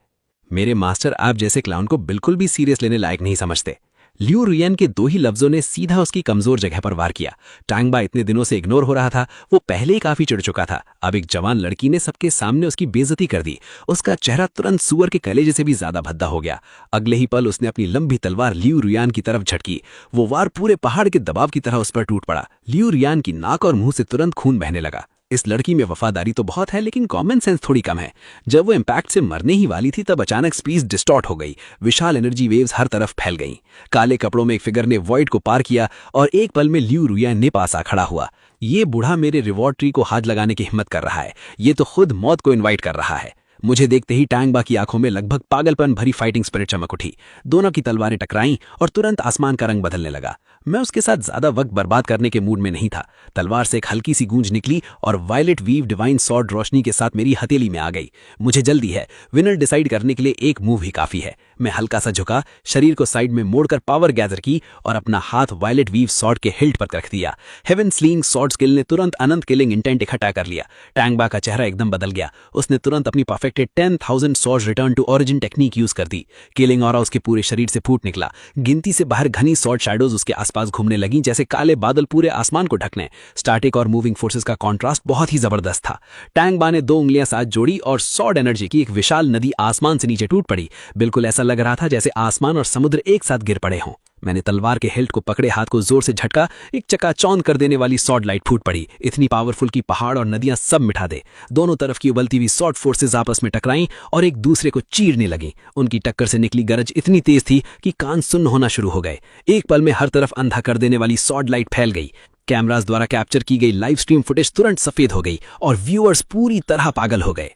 मेरे मास्टर आप जैसे क्लाउन को बिल्कुल भी सीरियस लेने लायक नहीं समझते। लियू रुयन के 2 ही लफ्जों ने सीधा उसकी कमजोर जगह पर वार किया। टैंगबा इतने दिनों से इग्नोर हो रहा था, वो पहले ही काफी चिढ़ चुका था। अब एक जवान लड़की ने सबके सामने उसकी बेइज्जती कर दी। उसका चेहरा तुरंत सुअर के कलेजे से भी ज्यादा भद्दा हो गया। अगले ही पल उसने अपनी लंबी तलवार लियू रुयन की तरफ झटकी। वो वार पूरे पहाड़ के दबाव की तरह उस पर टूट पड़ा। लियू रुयन की नाक और मुंह से तुरंत खून बहने लगा। इस लड़की में वफादारी तो बहुत है, लेकिन कॉमन सेंस थोड़ी कम है। जब वो इम्पैक्ट से मरने ही वाली थी तब अचानक स्पेस डिस्टॉर्ट हो गई। विशाल एनर्जी वेव्स हर तरफ फैल गईं। काले कपड़ों में एक फिगर ने वॉइड को पार किया और एक पल में लियू रुयन ने पास आ खड़ा हुआ। ये बूढ़ा मेरे रिवॉर्ड ट्री को हाथ लगाने की हिम्मत कर रहा है। ये तो खुद मौत को इन्वाइट कर रहा है। मुझे देखते ही टैंगबा की आंखों में लगभग पागलपन भरी फाइटिंग स्पिरिट चमक उठी। दोनों की तलवारें टकराईं और तुरंत आसमान का रंग बदलने लगा। मैं उसके साथ ज्यादा वक्त बर्बाद करने के मूड में नहीं था। तलवार से एक हल्की सी गूंज निकली और वायलेट वीव डिवाइन सॉर्ड रोशनी के साथ मेरी हथेली में आ गई। मुझे जल्दी है, विनर डिसाइड करने के लिए एक मूव ही काफी है। मैं हल्का सा झुका, शरीर को साइड में मोड़कर पावर गैदर की और अपना हाथ वायलेट वीव सॉर्ड के हिल्ट पर रख दिया। हेवन स्लिंग सॉर्ड स्किल ने तुरंत अनंत किलिंग इंटेंट इकट्ठा कर लिया। टैंगबा का चेहरा एकदम बदल गया। उसने तुरंत अपनी perfected 10,000 sword return to origin technique use कर दी। किलिंग ऑरा उसके पूरे शरीर से फूट निकला। गिनती से बाहर घनी सॉर्ड शैडोज उसके आसपास घूमने लगी, जैसे काले बादल पूरे आसमान को ढकने। स्टैटिक और मूविंग फोर्सेस का कॉन्ट्रास्ट बहुत ही जबरदस्त था। टैंगबा ने 2 उंगलियां साथ जोड़ी और सॉर्ड एनर्जी की एक विशाल नदी आसमान से नीचे टूट पड़ी। बिल्कुल ऐसा लग रहा था जैसे आसमान और समुद्र एक साथ गिर पड़े हों। मैंने तलवार के हिल्ट को पकड़े हाथ को जोर से झटका। एक चकाचौंध कर देने वाली सॉर्ड लाइट फूट पड़ी, इतनी पावरफुल कि पहाड़ और नदियां सब मिटा दे। दोनों तरफ की उबलती हुई सॉर्ड फोर्सेस आपस में टकराईं और एक दूसरे को चीरने लगीं। उनकी टक्कर से निकली गरज इतनी तेज थी कि कान सुन्न होना शुरू हो गए। एक पल में हर तरफ अंधा कर देने वाली सॉर्ड लाइट फैल गई। कैमरास द्वारा कैप्चर की गई लाइव स्ट्रीम फुटेज तुरंत सफेद हो गई और व्यूअर्स पूरी तरह पागल हो गए।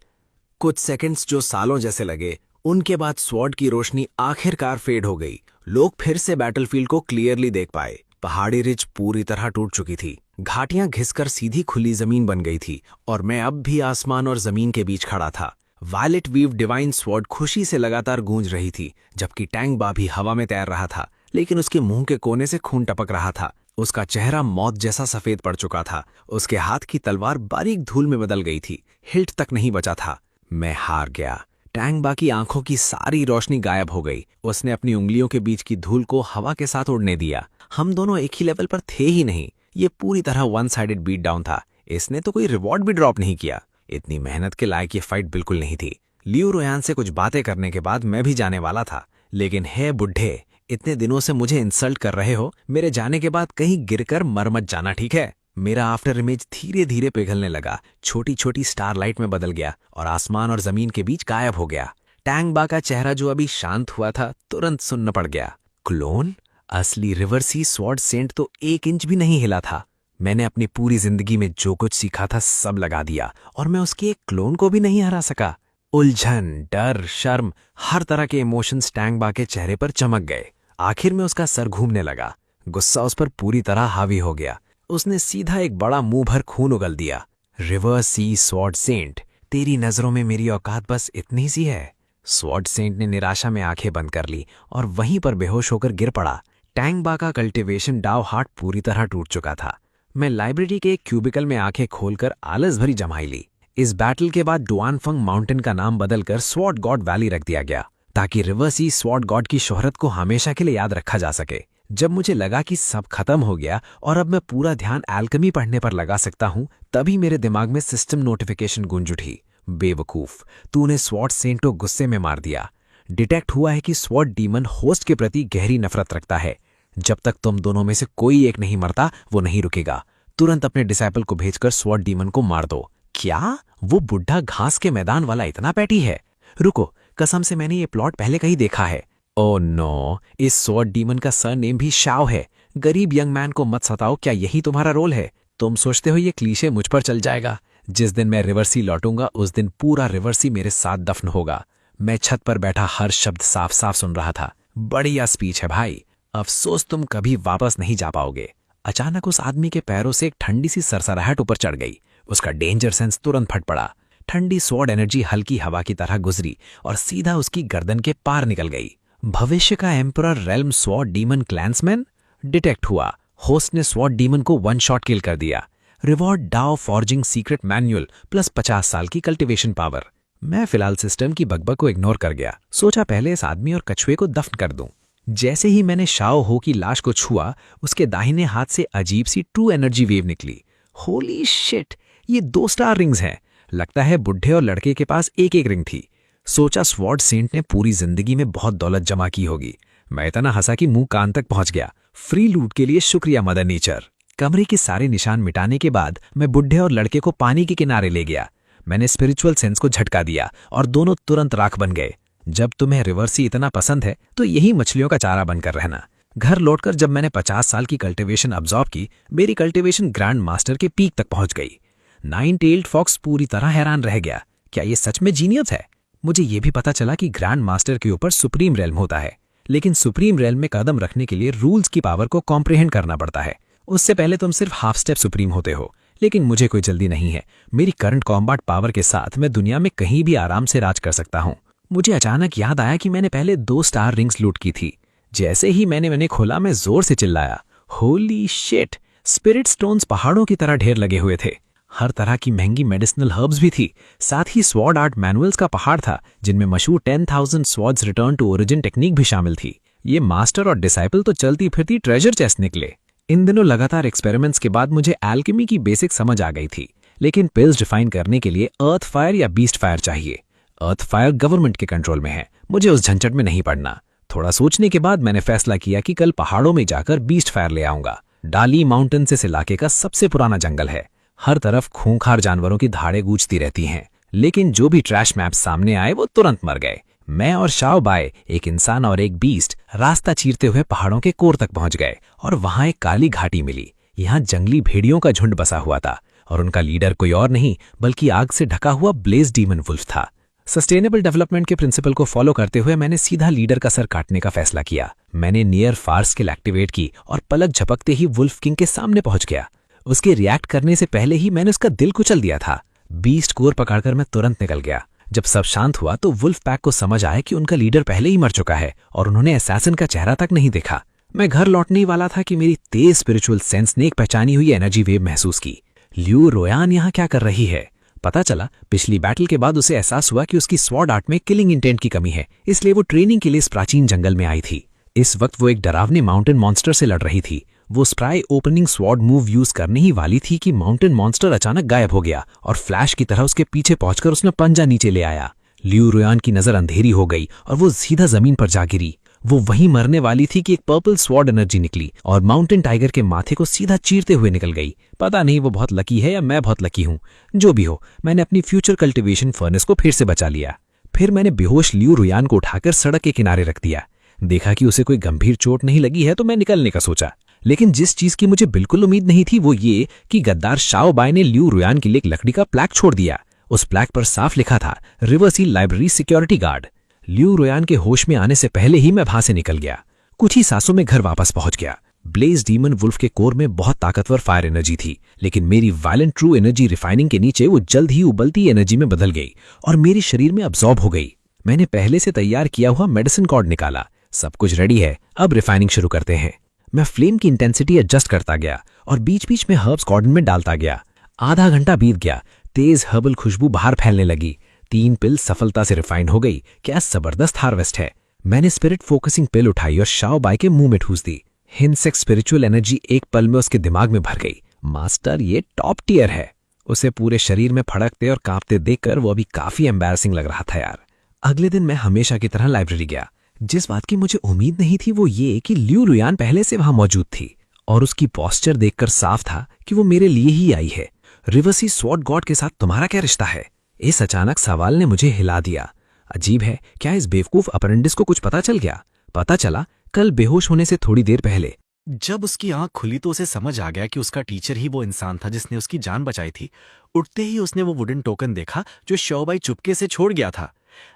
कुछ सेकंड्स जो सालों जैसे लगे, उनके बाद स्वॉर्ड की रोशनी आखिरकार फेड हो गई। लोग फिर से बैटलफील्ड को क्लियरली देख पाए। पहाड़ी रिज पूरी तरह टूट चुकी थी। घाटियां घिसकर सीधी खुली जमीन बन गई थी और मैं अब भी आसमान और जमीन के बीच खड़ा था। वायलेट वीव डिवाइन स्वॉर्ड खुशी से लगातार गूंज रही थी, जबकि टैंगबा भी हवा में तैर रहा था, लेकिन उसके मुंह के कोने से खून टपक रहा था। उसका चेहरा मौत जैसा सफेद पड़ चुका था। उसके हाथ की तलवार बारीक धूल में बदल गई थी। हिल्ट तक नहीं बचा था। मैं हार गया। टैंगबा की आंखों की सारी रोशनी गायब हो गई। उसने अपनी उंगलियों के बीच की धूल को हवा के साथ उड़ने दिया। हम दोनों एक ही लेवल पर थे ही नहीं। ये पूरी तरह वन साइडेड बीट डाउन था। इसने तो कोई रिवॉर्ड भी ड्रॉप नहीं किया। इतनी मेहनत के लायक ये फाइट बिल्कुल नहीं थी। लियू रुयन से कुछ बातें करने के बाद मैं भी जाने वाला था, लेकिन हे बुढ़े, इतने दिनों से मुझे इंसल्ट कर रहे हो। मेरे जाने के बाद कहीं गिरकर मर मत जाना, ठीक है? मेरा आफ्टर इमेज धीरे धीरे पिघलने लगा, छोटी छोटी स्टारलाइट में बदल गया और आसमान और जमीन के बीच गायब हो गया। टैंगबा का चेहरा जो अभी शांत हुआ था तुरंत सुन्न पड़ गया। क्लोन? असली रिवर सी स्वॉर्ड सेंट तो 1 इंच भी नहीं हिला था। मैंने अपनी पूरी जिंदगी में जो कुछ सीखा था सब लगा दिया और मैं उसके एक क्लोन को भी नहीं हरा सका। उलझन, डर, शर्म, हर तरह के इमोशंस टैंगबा के चेहरे पर चमक गए। आखिर में उसका सर घूमने लगा। गुस्सा उस पर पूरी तरह हावी हो गया। उसने सीधा एक बड़ा मुंह भर खून उगल दिया। रिवर सी स्वॉर्ड सेंट, तेरी नजरों में मेरी औकात बस इतनी सी है। स्वॉर्ड सेंट ने निराशा में आंखें बंद कर ली और वहीं पर बेहोश होकर गिर पड़ा। टैंगबा का कल्टीवेशन डाव हार्ट पूरी तरह टूट चुका था। मैं लाइब्रेरी के एक क्यूबिकल में आंखें खोलकर आलस भरी जमाई ली। इस बैटल के बाद डुआनफंग माउंटेन का नाम बदलकर स्वॉर्ड गॉड वैली रख दिया गया, ताकि रिवर सी स्वॉर्ड गॉड की शोहरत को हमेशा के लिए याद रखा जा सके। जब मुझे लगा कि सब खत्म हो गया और अब मैं पूरा ध्यान एल्केमी पढ़ने पर लगा सकता हूं, तभी मेरे दिमाग में सिस्टम नोटिफिकेशन गूंज उठी। बेवकूफ, तूने स्वॉर्ड सेंट को गुस्से में मार दिया। डिटेक्ट हुआ है कि स्वॉर्ड डीमन होस्ट के प्रति गहरी नफरत रखता है। जब तक तुम दोनों में से कोई एक नहीं मरता, वो नहीं रुकेगा। तुरंत अपने डिसाइपल को भेजकर स्वॉर्ड डीमन को मार दो। क्या वो बुढ़ा घास के मैदान वाला इतना पैटी है? रुको, कसम से मैंने ये प्लॉट पहले कहीं देखा है। ओ नो, इस स्वॉर्ड डीमन का सरनेम भी शाओ है। गरीब यंग मैन को मत सताओ, क्या यही तुम्हारा रोल है? तुम सोचते हो ये क्लीशे मुझ पर चल जाएगा? जिस दिन मैं रिवर्सी लौटूंगा उस दिन पूरा रिवर्सी मेरे साथ दफन होगा। मैं छत पर बैठा हर शब्द साफ साफ सुन रहा था। बढ़िया स्पीच है भाई, अफसोस तुम कभी वापस नहीं जा पाओगे। अचानक उस आदमी के पैरों से एक ठंडी सी सरसराहट ऊपर चढ़ गई। उसका डेंजर सेंस तुरंत फट पड़ा। ठंडी स्वॉर्ड एनर्जी हल्की हवा की तरह गुजरी और सीधा उसकी गर्दन के पार निकल गई। भविष्य का emperor realm sword demon clansman detect हुआ। होस्ट ने स्वॉर्ड डीमन को 1 शॉट किल कर दिया। Reward Dao forging secret manual plus 50 साल की कल्टीवेशन पावर। मैं फिलहाल सिस्टम की बकबक को इग्नोर कर गया। सोचा पहले इस आदमी और कछुए को दफन कर दूं। जैसे ही मैंने शाओ हो की लाश को छुआ, उसके दाहिने हाथ से अजीब सी ट्रू एनर्जी वेव निकली। होली शिट, ये 2 स्टार रिंग्स हैं। लगता है बुढ़े और लड़के के पास एक एक रिंग थी। सोचा स्वॉर्ड सेंट ने पूरी जिंदगी में बहुत दौलत जमा की होगी। मैं इतना हंसा कि मुंह कान तक पहुंच गया। फ्री लूट के लिए शुक्रिया मदर नेचर। कमरे के सारे निशान मिटाने के बाद मैं बुढ़े और लड़के को पानी के किनारे ले गया। मैंने स्पिरिचुअल सेंस को झटका दिया और दोनों तुरंत राख बन गए। जब तुम्हें रिवर्सी इतना पसंद है तो यही मछलियों का चारा बनकर रहना। घर लौटकर जब मैंने 50 साल की कल्टीवेशन अब्जॉर्ब की, मेरी कल्टीवेशन ग्रैंड मास्टर के पीक तक पहुंच गई। 9-टेल्ड फॉक्स पूरी तरह हैरान रह गया। क्या ये सच में जीनियस है? मुझे ये भी पता चला कि ग्रैंड मास्टर के ऊपर सुप्रीम रेल्म होता है, लेकिन सुप्रीम रेल्म में कदम रखने के लिए रूल्स की पावर को कॉम्प्रिहेंड करना पड़ता है। उससे पहले तुम सिर्फ हाफ स्टेप सुप्रीम होते हो। लेकिन मुझे कोई जल्दी नहीं है। मेरी करंट कॉम्बैट पावर के साथ मैं दुनिया में कहीं भी आराम से राज कर सकता हूं। मुझे अचानक याद आया कि मैंने पहले 2 स्टार रिंग्स लूट की थी। जैसे ही मैंने खोला, मैं जोर से चिल्लाया, होली शिट! स्पिरिट स्टोन्स पहाड़ों की तरह ढेर लगे हुए थे। हर तरह की महंगी मेडिसिनल हर्ब्स भी थी। साथ ही स्वॉर्ड आर्ट मैनुअल्स का पहाड़ था, जिनमें मशहूर 10,000 swords return to origin technique भी शामिल थी। ये मास्टर और डिसाइपल तो चलती फिरती ट्रेजर चेस्ट निकले। इन दिनों लगातार एक्सपेरिमेंट्स के बाद मुझे एल्केमी की बेसिक समझ आ गई थी, लेकिन पिल्स डिफाइन करने के लिए अर्थ फायर या बीस्ट फायर चाहिए। अर्थ फायर गवर्नमेंट के कंट्रोल में है, मुझे उस झंझट में नहीं पड़ना। थोड़ा सोचने के बाद मैंने फैसला किया कि कल पहाड़ों में जाकर बीस्ट फायर ले आऊंगा। डाली माउंटेन्स इस इलाके का सबसे पुराना जंगल है। हर तरफ खूंखार जानवरों की धाड़ें गूंजती रहती हैं, लेकिन जो भी ट्रैश मैप सामने आए वो तुरंत मर गए। मैं और शाओ बाय, एक इंसान और एक बीस्ट, रास्ता चीरते हुए पहाड़ों के कोर तक पहुंच गए और वहां एक काली घाटी मिली। यहाँ जंगली भेड़ियों का झुंड बसा हुआ था और उनका लीडर कोई और नहीं बल्कि आग से ढका हुआ ब्लेज डीमन वुल्फ था। सस्टेनेबल डेवलपमेंट के प्रिंसिपल को फॉलो करते हुए मैंने सीधा लीडर का सर काटने का फैसला किया। मैंने नियर फार स्किल एक्टिवेट की और पलक झपकते ही वुल्फ किंग के सामने पहुंच गया। उसके रिएक्ट करने से पहले ही मैंने उसका दिल कुचल दिया था। बीस्ट कोर पकड़कर मैं तुरंत निकल गया। जब सब शांत हुआ तो वुल्फ पैक को समझ आया कि उनका लीडर पहले ही मर चुका है और उन्होंने असैसिन का चेहरा तक नहीं देखा। मैं घर लौटने ही वाला था कि मेरी तेज स्पिरिचुअल सेंस ने एक पहचानी हुई एनर्जी वेव महसूस की। ल्यू रोयान यहाँ क्या कर रही है? पता चला पिछली बैटल के बाद उसे एहसास हुआ कि उसकी स्वॉर्ड आर्ट में किलिंग इंटेंट की कमी है, इसलिए वो ट्रेनिंग के लिए इस प्राचीन जंगल में आई थी। इस वक्त वो एक डरावने माउंटेन मॉन्स्टर से लड़ रही थी। वो spry opening sword move use करने ही वाली थी कि माउंटेन मॉन्स्टर अचानक गायब हो गया और फ्लैश की तरह उसके पीछे पहुंचकर उसने पंजा नीचे ले आया। ल्यू रोयान की नजर अंधेरी हो गई और वो सीधा जमीन पर जा गिरी। वो वहीं मरने वाली थी कि एक पर्पल स्वॉर्ड एनर्जी निकली और माउंटेन टाइगर के माथे को सीधा चीरते हुए निकल गई। पता नहीं वो बहुत लकी है या मैं बहुत लकी हूं। जो भी हो, मैंने अपनी फ्यूचर कल्टीवेशन फर्नेस को फिर से बचा लिया। फिर मैंने बेहोश ल्यू रोयान को उठाकर सड़क के किनारे रख दिया। देखा कि उसे कोई गंभीर चोट नहीं लगी है तो मैं निकलने का सोचा। लेकिन जिस चीज की मुझे बिल्कुल उम्मीद नहीं थी वो ये कि गद्दार शाओ बाय ने ल्यू रोयान के लिए एक लकड़ी का प्लैक छोड़ दिया। उस प्लैक पर साफ लिखा था, रिवर्सी लाइब्रेरी सिक्योरिटी गार्ड। ल्यू रोयान के होश में आने से पहले ही मैं वहां से निकल गया। कुछ ही सांसों में घर वापस पहुंच गया। ब्लेज डीमन वुल्फ के कोर में बहुत ताकतवर फायर एनर्जी थी, लेकिन मेरी वायलेंट ट्रू एनर्जी रिफाइनिंग के नीचे वो जल्द ही उबलती एनर्जी में बदल गई और मेरे शरीर में अब्सॉर्ब हो गई। मैंने पहले से तैयार किया हुआ मेडिसिन कॉर्ड निकाला। सब कुछ रेडी है, अब रिफाइनिंग शुरू करते हैं। मैं फ्लेम की इंटेंसिटी एडजस्ट करता गया और बीच बीच में हर्ब्स कॉर्डन में डालता गया। आधा घंटा बीत गया। तेज हर्बल खुशबू बाहर फैलने लगी। 3 पिल सफलता से रिफाइंड हो गई। क्या जबरदस्त हार्वेस्ट है। मैंने स्पिरिट फोकसिंग पिल उठाई और शाओ बाय के मुंह में ठूस दी। हिंसेक स्पिरिचुअल एनर्जी एक पल में उसके दिमाग में भर गई। मास्टर, ये टॉप टियर है। उसे पूरे शरीर में फड़कते और कांपते देखकर वो अभी काफी एम्बैरसिंग लग रहा था यार। अगले दिन मैं हमेशा की तरह लाइब्रेरी गया। जिस बात की मुझे उम्मीद नहीं थी वो ये कि ल्यू रोयान पहले से वहां मौजूद थी और उसकी पोस्चर देखकर साफ था कि वो मेरे लिए ही आई है। रिवर्सी स्वॉर्ड गॉड के साथ तुम्हारा क्या रिश्ता है? इस अचानक सवाल ने मुझे हिला दिया। अजीब है, क्या इस बेवकूफ अप्रेंटिस को कुछ पता चल गया? पता चला कल बेहोश होने से थोड़ी देर पहले जब उसकी आंख खुली तो उसे समझ आ गया कि उसका टीचर ही वो इंसान था जिसने उसकी जान बचाई थी। उठते ही उसने वो वुडन टोकन देखा जो श्योबाई चुपके से छोड़ गया था।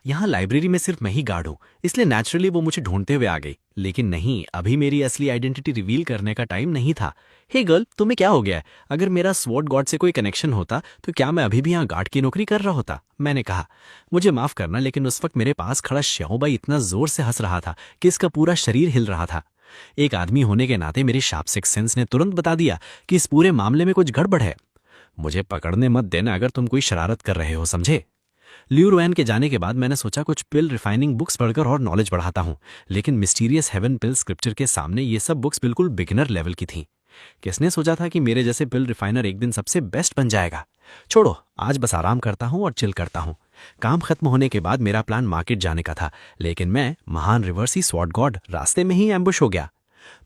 यहाँ लाइब्रेरी में सिर्फ मैं ही गार्ड हूँ, इसलिए नेचुरली वो मुझे ढूंढते हुए आ गई। लेकिन नहीं, अभी मेरी असली आइडेंटिटी रिवील करने का टाइम नहीं था। हे गर्ल, तुम्हें क्या हो गया है? अगर मेरा स्वॉर्ड गॉड से कोई कनेक्शन होता तो क्या मैं अभी भी यहाँ गार्ड की नौकरी कर रहा होता? मैंने कहा। मुझे माफ करना, लेकिन उस वक्त मेरे पास खड़ा श्योबाई इतना जोर से हंस रहा था कि इसका पूरा शरीर हिल रहा था। एक आदमी होने के नाते मेरी शार्प सिक्स सेंस ने तुरंत बता दिया कि इस पूरे मामले में कुछ गड़बड़ है। मुझे पकड़ने मत देना अगर तुम कोई शरारत कर रहे हो, समझे? ल्यू रुएन के जाने के बाद मैंने सोचा कुछ पिल रिफाइनिंग बुक्स पढ़कर और नॉलेज बढ़ाता हूं, लेकिन मिस्टीरियस हेवन पिल स्क्रिप्चर के सामने ये सब बुक्स बिल्कुल बिगिनर लेवल की थीं। किसने सोचा था कि मेरे जैसे पिल रिफाइनर एक दिन सबसे बेस्ट बन जाएगा? छोड़ो, आज बस आराम करता हूं और चिल करता हूं। काम खत्म होने के बाद मेरा प्लान मार्केट जाने का था, लेकिन मैं महान रिवर्सी स्वॉर्ड गॉड रास्ते में ही एम्बुश हो गया।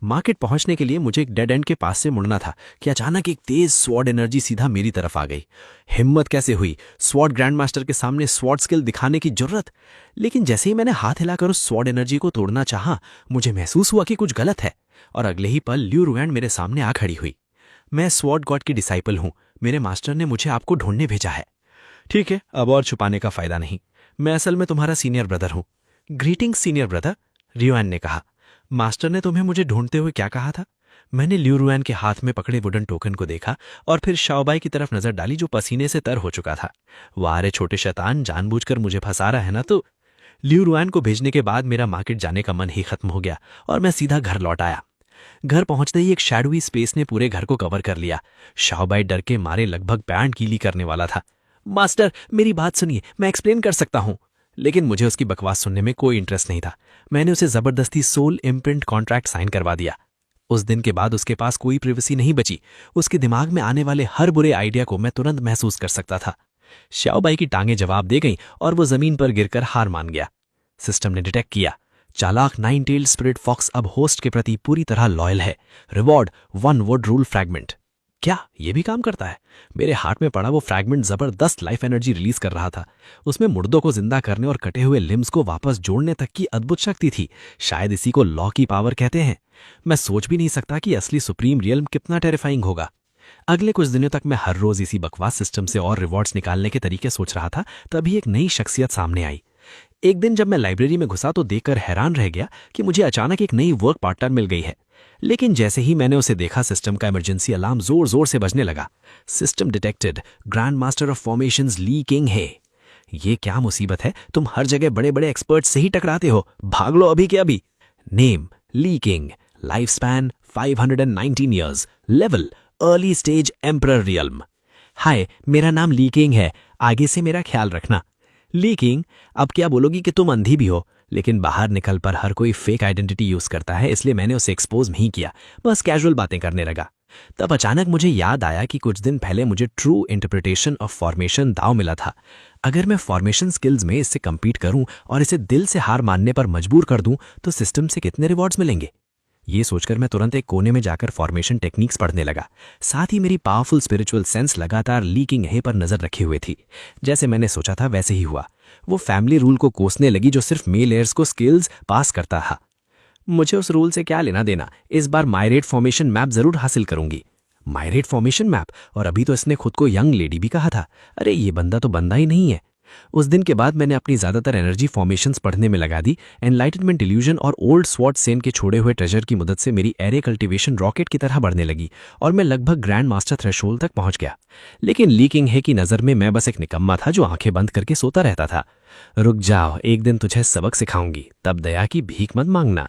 मार्केट पहुंचने के लिए मुझे एक डेड एंड के पास से मुड़ना था कि अचानक एक तेज स्वॉर्ड एनर्जी सीधा मेरी तरफ आ गई। हिम्मत कैसे हुई स्वॉर्ड ग्रैंड मास्टर के सामने स्वॉर्ड स्किल दिखाने की जरूरत? लेकिन जैसे ही मैंने हाथ हिलाकर उस स्वॉर्ड एनर्जी को तोड़ना चाहा, मुझे महसूस हुआ कि कुछ गलत है, और अगले ही पल ल्यू रुएन मेरे सामने आ खड़ी हुई। मैं स्वॉर्ड गॉड की डिसाइपल हूं, मेरे मास्टर ने मुझे आपको ढूंढने भेजा है। ठीक है, अब और छुपाने का फायदा नहीं, मैं असल में तुम्हारा सीनियर ब्रदर हूं। ग्रीटिंग सीनियर ब्रदर, रियोएन ने कहा। मास्टर ने तुम्हें मुझे ढूंढते हुए क्या कहा था? मैंने ल्यू रुएन के हाथ में पकड़े वुडन टोकन को देखा और फिर शाओबाई की तरफ नजर डाली जो पसीने से तर हो चुका था। वारे छोटे शैतान, जानबूझकर मुझे फंसा रहा है ना तू? ल्यू रुएन को भेजने के बाद मेरा मार्केट जाने का मन ही खत्म हो गया और मैं सीधा घर लौट आया। घर पहुंचते ही एक शैडोवी स्पेस ने पूरे घर को कवर कर लिया। शाओबाई डर के मारे लगभग पैंट गीली करने वाला था। मास्टर, मेरी बात सुनिए, मैं एक्सप्लेन कर सकता हूं। लेकिन मुझे उसकी बकवास सुनने में कोई इंटरेस्ट नहीं था। मैंने उसे जबरदस्ती सोल इम्प्रिंट कॉन्ट्रैक्ट साइन करवा दिया। उस दिन के बाद उसके पास कोई प्रिवेसी नहीं बची। उसके दिमाग में आने वाले हर बुरे आइडिया को मैं तुरंत महसूस कर सकता था। श्याओबाई की टांगें जवाब दे गईं और वो जमीन पर गिरकर हार मान गया। सिस्टम ने डिटेक्ट किया, चालाक नाइन टेल्ड स्पिरिट फॉक्स अब होस्ट के प्रति पूरी तरह लॉयल है। Reward 1 would rule fragment. क्या ये भी काम करता है? मेरे हाथ में पड़ा वो फ्रैगमेंट जबरदस्त लाइफ एनर्जी रिलीज कर रहा था। उसमें मुर्दों को जिंदा करने और कटे हुए लिम्स को वापस जोड़ने तक की अद्भुत शक्ति थी। शायद इसी को लॉ की पावर कहते हैं। मैं सोच भी नहीं सकता कि असली सुप्रीम रियल्म कितना टेरिफाइंग होगा। अगले कुछ दिनों तक मैं हर रोज इसी बकवास सिस्टम से और रिवॉर्ड्स निकालने के तरीके सोच रहा था, तभी एक नई शख्सियत सामने आई। एक दिन जब मैं लाइब्रेरी में घुसा तो देखकर हैरान रह गया कि मुझे अचानक एक नई वर्क पार्टनर मिल गई है। लेकिन जैसे ही मैंने उसे देखा, सिस्टम का इमरजेंसी अलार्म जोर जोर से बजने लगा। System detected, grand master of formations Li Qing है। ये क्या मुसीबत है? तुम हर जगह बड़े बड़े एक्सपर्ट से ही टकराते हो, भाग लो अभी के अभी। Name Li Qing, life span 519 years, level early stage emperor realm. Hi, मेरा नाम ली किंग है, आगे से मेरा ख्याल रखना। ली किंग, अब क्या बोलोगी कि तुम अंधी भी हो? लेकिन बाहर निकल पर हर कोई फेक आइडेंटिटी यूज करता है, इसलिए मैंने उसे एक्सपोज नहीं किया, बस कैजुअल बातें करने लगा। तब अचानक मुझे याद आया कि कुछ दिन पहले मुझे ट्रू इंटरप्रिटेशन ऑफ फॉर्मेशन दाव मिला था। अगर मैं फॉर्मेशन स्किल्स में इससे कम्पीट करूं और इसे दिल से हार मानने पर मजबूर कर दूं तो सिस्टम से कितने रिवॉर्ड्स मिलेंगे? ये सोचकर मैं तुरंत एक कोने में जाकर फॉर्मेशन टेक्निक्स पढ़ने लगा। साथ ही मेरी पावरफुल स्पिरिचुअल सेंस लगातार ली किंग हे पर नजर रखे हुए थी। जैसे मैंने सोचा था वैसे ही हुआ। वो फैमिली रूल को कोसने लगी जो सिर्फ मेल एयर्स को स्किल्स पास करता था। मुझे उस रूल से क्या लेना देना, इस बार मायरेट फॉर्मेशन मैप जरूर हासिल करूंगी। मायरेट फॉर्मेशन मैप, और अभी तो इसने खुद को यंग लेडी भी कहा था। अरे ये बंदा तो बंदा ही नहीं है। उस दिन के बाद मैंने अपनी ज्यादातर एनर्जी फॉर्मेशंस पढ़ने में लगा दी। एनलाइटनमेंट इल्यूजन और ओल्ड स्वॉर्ड सेन के छोड़े हुए ट्रेजर की मदद से मेरी एरे कल्टीवेशन रॉकेट की तरह बढ़ने लगी और मैं लगभग ग्रैंड मास्टर थ्रेशोल्ड तक पहुंच गया। लेकिन ली किंग हे की नजर में मैं बस एक निकम्मा था जो आंखें बंद करके सोता रहता था। रुक जाओ, एक दिन तुझे सबक सिखाऊंगी, तब दया की भीख मत मांगना।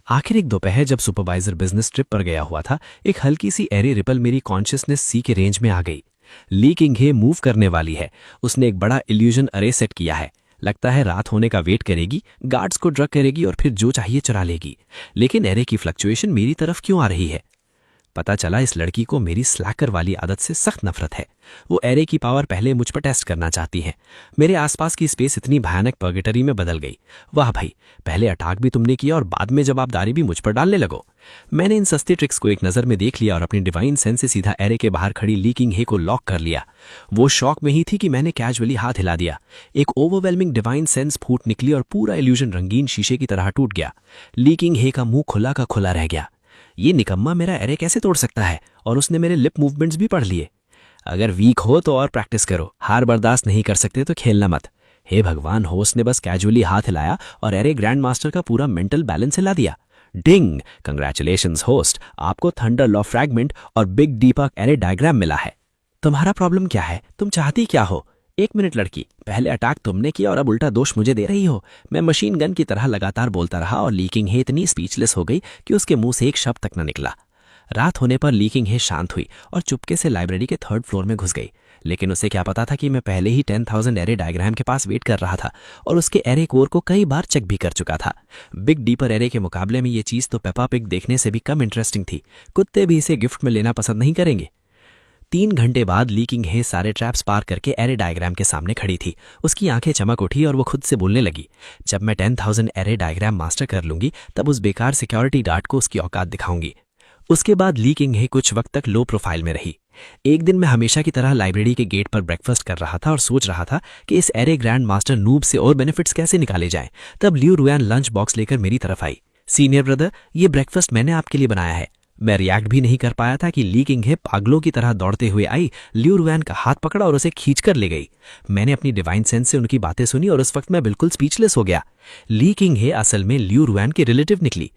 आखिर एक दोपहर जब सुपरवाइजर बिजनेस ट्रिप पर गया हुआ था, एक हल्की सी एरे रिपल मेरी कॉन्शियसनेस सी के रेंज में आ गई। ली किंग हे मूव करने वाली है। उसने एक बड़ा इल्यूजन अरे सेट किया है। लगता है रात होने का वेट करेगी, गार्ड्स को ड्रग करेगी और फिर जो चाहिए चुरा लेगी। लेकिन एरे की फ्लक्चुएशन मेरी तरफ क्यों आ रही है? पता चला इस लड़की को मेरी स्लैकर वाली आदत से सख्त नफरत है। वो एरे की पावर पहले मुझ पर टेस्ट करना चाहती है। मेरे आसपास की स्पेस इतनी भयानक पर्गेटरी में बदल गई। वाह भाई, पहले अटैक भी तुमने किया और बाद में जवाबदारी भी मुझ पर डालने लगो। मैंने इन सस्ती ट्रिक्स को एक नज़र में देख लिया और अपनी डिवाइन सेंस से सीधा एरे के बाहर खड़ी लीकिंग हे को लॉक कर लिया। वो शॉक में ही थी कि मैंने कैजुअली हाथ हिला दिया। एक ओवरवेलमिंग डिवाइन सेंस फूट निकली और पूरा इल्यूजन रंगीन शीशे की तरह टूट गया। लीकिंग हे का मुंह खुला का खुला रह गया। ये निकम्मा मेरा एरे कैसे तोड़ सकता है? और उसने मेरे लिप मूवमेंट्स भी पढ़ लिए। अगर वीक हो तो और प्रैक्टिस करो, हार बर्दाश्त नहीं कर सकते तो खेलना मत। हे भगवान, होस्ट ने बस कैजुअली हाथ हिलाया और एरे ग्रैंड मास्टर का पूरा मेंटल बैलेंस हिला दिया। डिंग! कंग्रेचुलेशंस होस्ट, आपको थंडर लॉ फ्रैगमेंट और बिग डीपक एरे डायग्राम मिला है। तुम्हारा प्रॉब्लम क्या है? तुम चाहती क्या हो? 1 मिनट लड़की, पहले अटैक तुमने किया और अब उल्टा दोष मुझे दे रही हो। मैं मशीन गन की तरह लगातार बोलता रहा और लीकिंग हे इतनी स्पीचलेस हो गई कि उसके मुंह से एक शब्द तक न निकला। रात होने पर लीकिंग हे शांत हुई और चुपके से लाइब्रेरी के 3rd फ्लोर में घुस गई। लेकिन उसे क्या पता था कि मैं पहले ही 10,000 एरे डायग्राम के पास वेट कर रहा था और उसके एरे कोर को कई बार चेक भी कर चुका था। बिग डीपर एरे के मुकाबले में ये चीज़ तो पेपा पिग देखने से भी कम इंटरेस्टिंग थी। कुत्ते भी इसे गिफ्ट में लेना पसंद नहीं करेंगे। 3 घंटे बाद लीकिंग हे सारे ट्रैप्स पार करके एरे डायग्राम के सामने खड़ी थी। उसकी आंखें चमक उठी और वो खुद से बोलने लगी, जब मैं 10,000 एरे डायग्राम मास्टर कर लूंगी तब उस बेकार सिक्योरिटी गार्ड को उसकी औकात दिखाऊंगी। उसके बाद लीकिंग हे कुछ वक्त तक लो प्रोफाइल में रही। एक दिन मैं हमेशा की तरह लाइब्रेरी के गेट पर ब्रेकफास्ट कर रहा था और सोच रहा था कि इस एरे ग्रैंड मास्टर नूब से और बेनिफिट्स कैसे निकाले जाएं। तब लियू रुआन लंच बॉक्स लेकर मेरी तरफ आई। सीनियर ब्रदर, ये ब्रेकफास्ट मैंने आपके लिए बनाया है। मैं रिएक्ट भी नहीं कर पाया था कि लीकिंग हे पागलों की तरह दौड़ते हुए आई, लियू रुआन का हाथ पकड़ा और उसे खींचकर ले गई। मैंने अपनी डिवाइन सेंस से उनकी बातें सुनी और उस वक्त मैं बिल्कुल स्पीचलेस हो गया। लीकिंग हे असल में लियू रुआन की रिलेटिव निकली।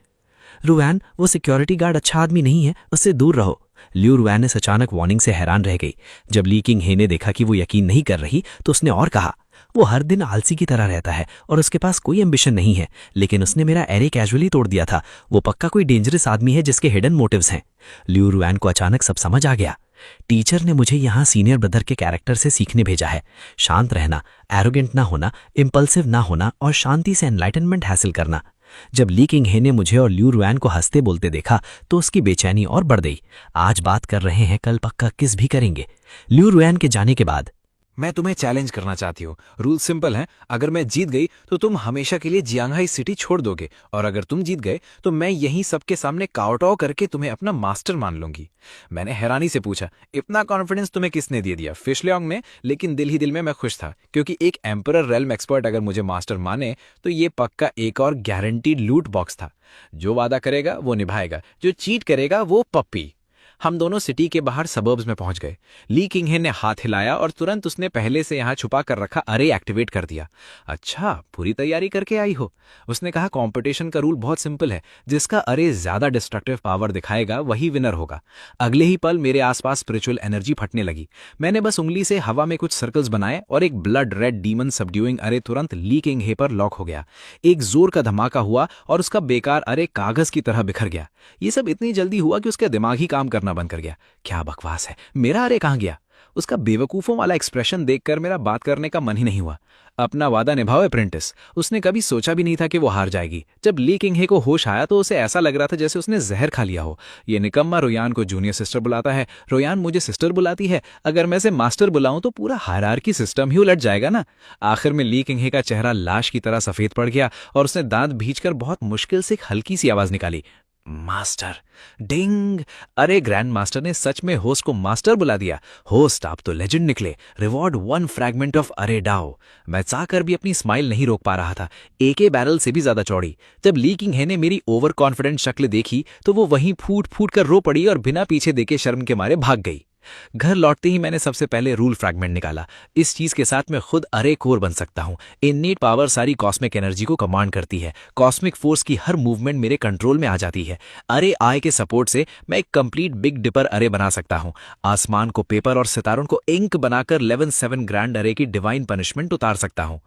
रुआन, वो सिक्योरिटी गार्ड अच्छा आदमी नहीं है, उससे दूर रहो। लियू रुआन ने अचानक वार्निंग से हैरान रह गई। जब लीकिंग हे ने देखा कि वो यकीन नहीं कर रही तो उसने और कहा, वो हर दिन आलसी की तरह रहता है और उसके पास कोई एम्बिशन नहीं है, लेकिन उसने मेरा एरे कैजुअली तोड़ दिया था। वो पक्का कोई डेंजरस आदमी है जिसके हिडन मोटिव्स हैं। लियू रुआन को अचानक सब समझ आ गया। टीचर ने मुझे यहाँ सीनियर ब्रदर के कैरेक्टर से सीखने भेजा है। शांत रहना, एरोगेंट ना होना, इम्पल्सिव ना होना और शांति से एनलाइटनमेंट हासिल करना। जब लीकिंग हे ने मुझे और लियू रुआन को हंसते बोलते देखा तो उसकी बेचैनी और बढ़ गई। आज बात कर रहे हैं, कल पक्का किस भी करेंगे। लियू रुआन के जाने के बाद, मैं तुम्हें चैलेंज करना चाहती हूँ। रूल सिंपल है, अगर मैं जीत गई तो तुम हमेशा के लिए जियांगहाई सिटी छोड़ दोगे और अगर तुम जीत गए तो मैं यहीं सबके सामने काउटॉ करके तुम्हें अपना मास्टर मान लूंगी। मैंने हैरानी से पूछा, इतना कॉन्फिडेंस तुम्हें किसने दे दिया? फिशलियांग ने। लेकिन दिल ही दिल में मैं खुश था, क्योंकि एक एम्परर रेल्म एक्सपर्ट अगर मुझे मास्टर माने तो ये पक्का एक और गारंटीड लूट बॉक्स था। जो वादा करेगा वो निभाएगा, जो चीट करेगा वो पप्पी। हम दोनों सिटी के बाहर सबर्ब्स में पहुंच गए। लीकिंग हे ने हाथ हिलाया और तुरंत उसने पहले से यहां छुपा कर रखा अरे एक्टिवेट कर दिया। अच्छा, पूरी तैयारी करके आई हो। उसने कहा, कंपटीशन का रूल बहुत सिंपल है, जिसका अरे ज्यादा डिस्ट्रक्टिव पावर दिखाएगा वही विनर होगा। अगले ही पल मेरे आसपास स्पिरिचुअल एनर्जी फटने लगी। मैंने बस उंगली से हवा में कुछ सर्कल्स बनाए और एक ब्लड रेड डीमन सबड्यूइंग अरे तुरंत लीकिंग हे पर लॉक हो गया। एक जोर का धमाका हुआ और उसका बेकार अरे कागज की तरह बिखर गया। ये सब इतनी जल्दी हुआ कि उसका दिमाग ही काम करना बंद कर गया। क्या बकवास है, मेरा अरे कहां गया? उसका बेवकूफों वाला एक्सप्रेशन देखकर मेरा बात करने का मन ही नहीं हुआ। अपना वादा निभाओ अप्रेंटिस। उसने कभी सोचा भी नहीं था कि वो हार जाएगी। जब लीकिंग हे को होश आया तो उसे ऐसा लग रहा था जैसे उसने जहर खा लिया हो। ये निकम्मा रोयान को जूनियर सिस्टर बुलाता है, रोयान मुझे सिस्टर बुलाती है। अगर मैं इसे मास्टर बुलाऊं तो पूरा हायरार्की सिस्टम ही उलट जाएगा ना। आखिर में लीकिंग हे का चेहरा लाश की तरह सफेद पड़ गया और उसने दांत भींचकर बहुत मुश्किल से एक हल्की सी आवाज निकाली, मास्टर। डिंग! अरे ग्रैंड मास्टर ने सच में होस्ट को मास्टर बुला दिया। होस्ट, आप तो लेजेंड निकले। रिवॉर्ड 1 फ्रैगमेंट ऑफ अरे डाओ। मैं चाहकर भी अपनी स्माइल नहीं रोक पा रहा था, AK बैरल से भी ज्यादा चौड़ी। जब लीकिंग हे ने मेरी ओवर कॉन्फिडेंट शक्ल देखी तो वो वहीं फूट फूट कर रो पड़ी और बिना पीछे देखे शर्म के मारे भाग गई। घर लौटते ही मैंने सबसे पहले रूल फ्रैगमेंट निकाला। इस चीज के साथ मैं खुद अरे कोर बन सकता हूं। इननेट पावर सारी कॉस्मिक एनर्जी को कमांड करती है। कॉस्मिक फोर्स की हर मूवमेंट मेरे कंट्रोल में आ जाती है। अरे आई के सपोर्ट से मैं एक कंप्लीट बिग डिपर अरे बना सकता हूं। आसमान को पेपर और सितारों को इंक बनाकर 11/7 ग्रैंड अरे की डिवाइन पनिशमेंट उतार सकता हूं।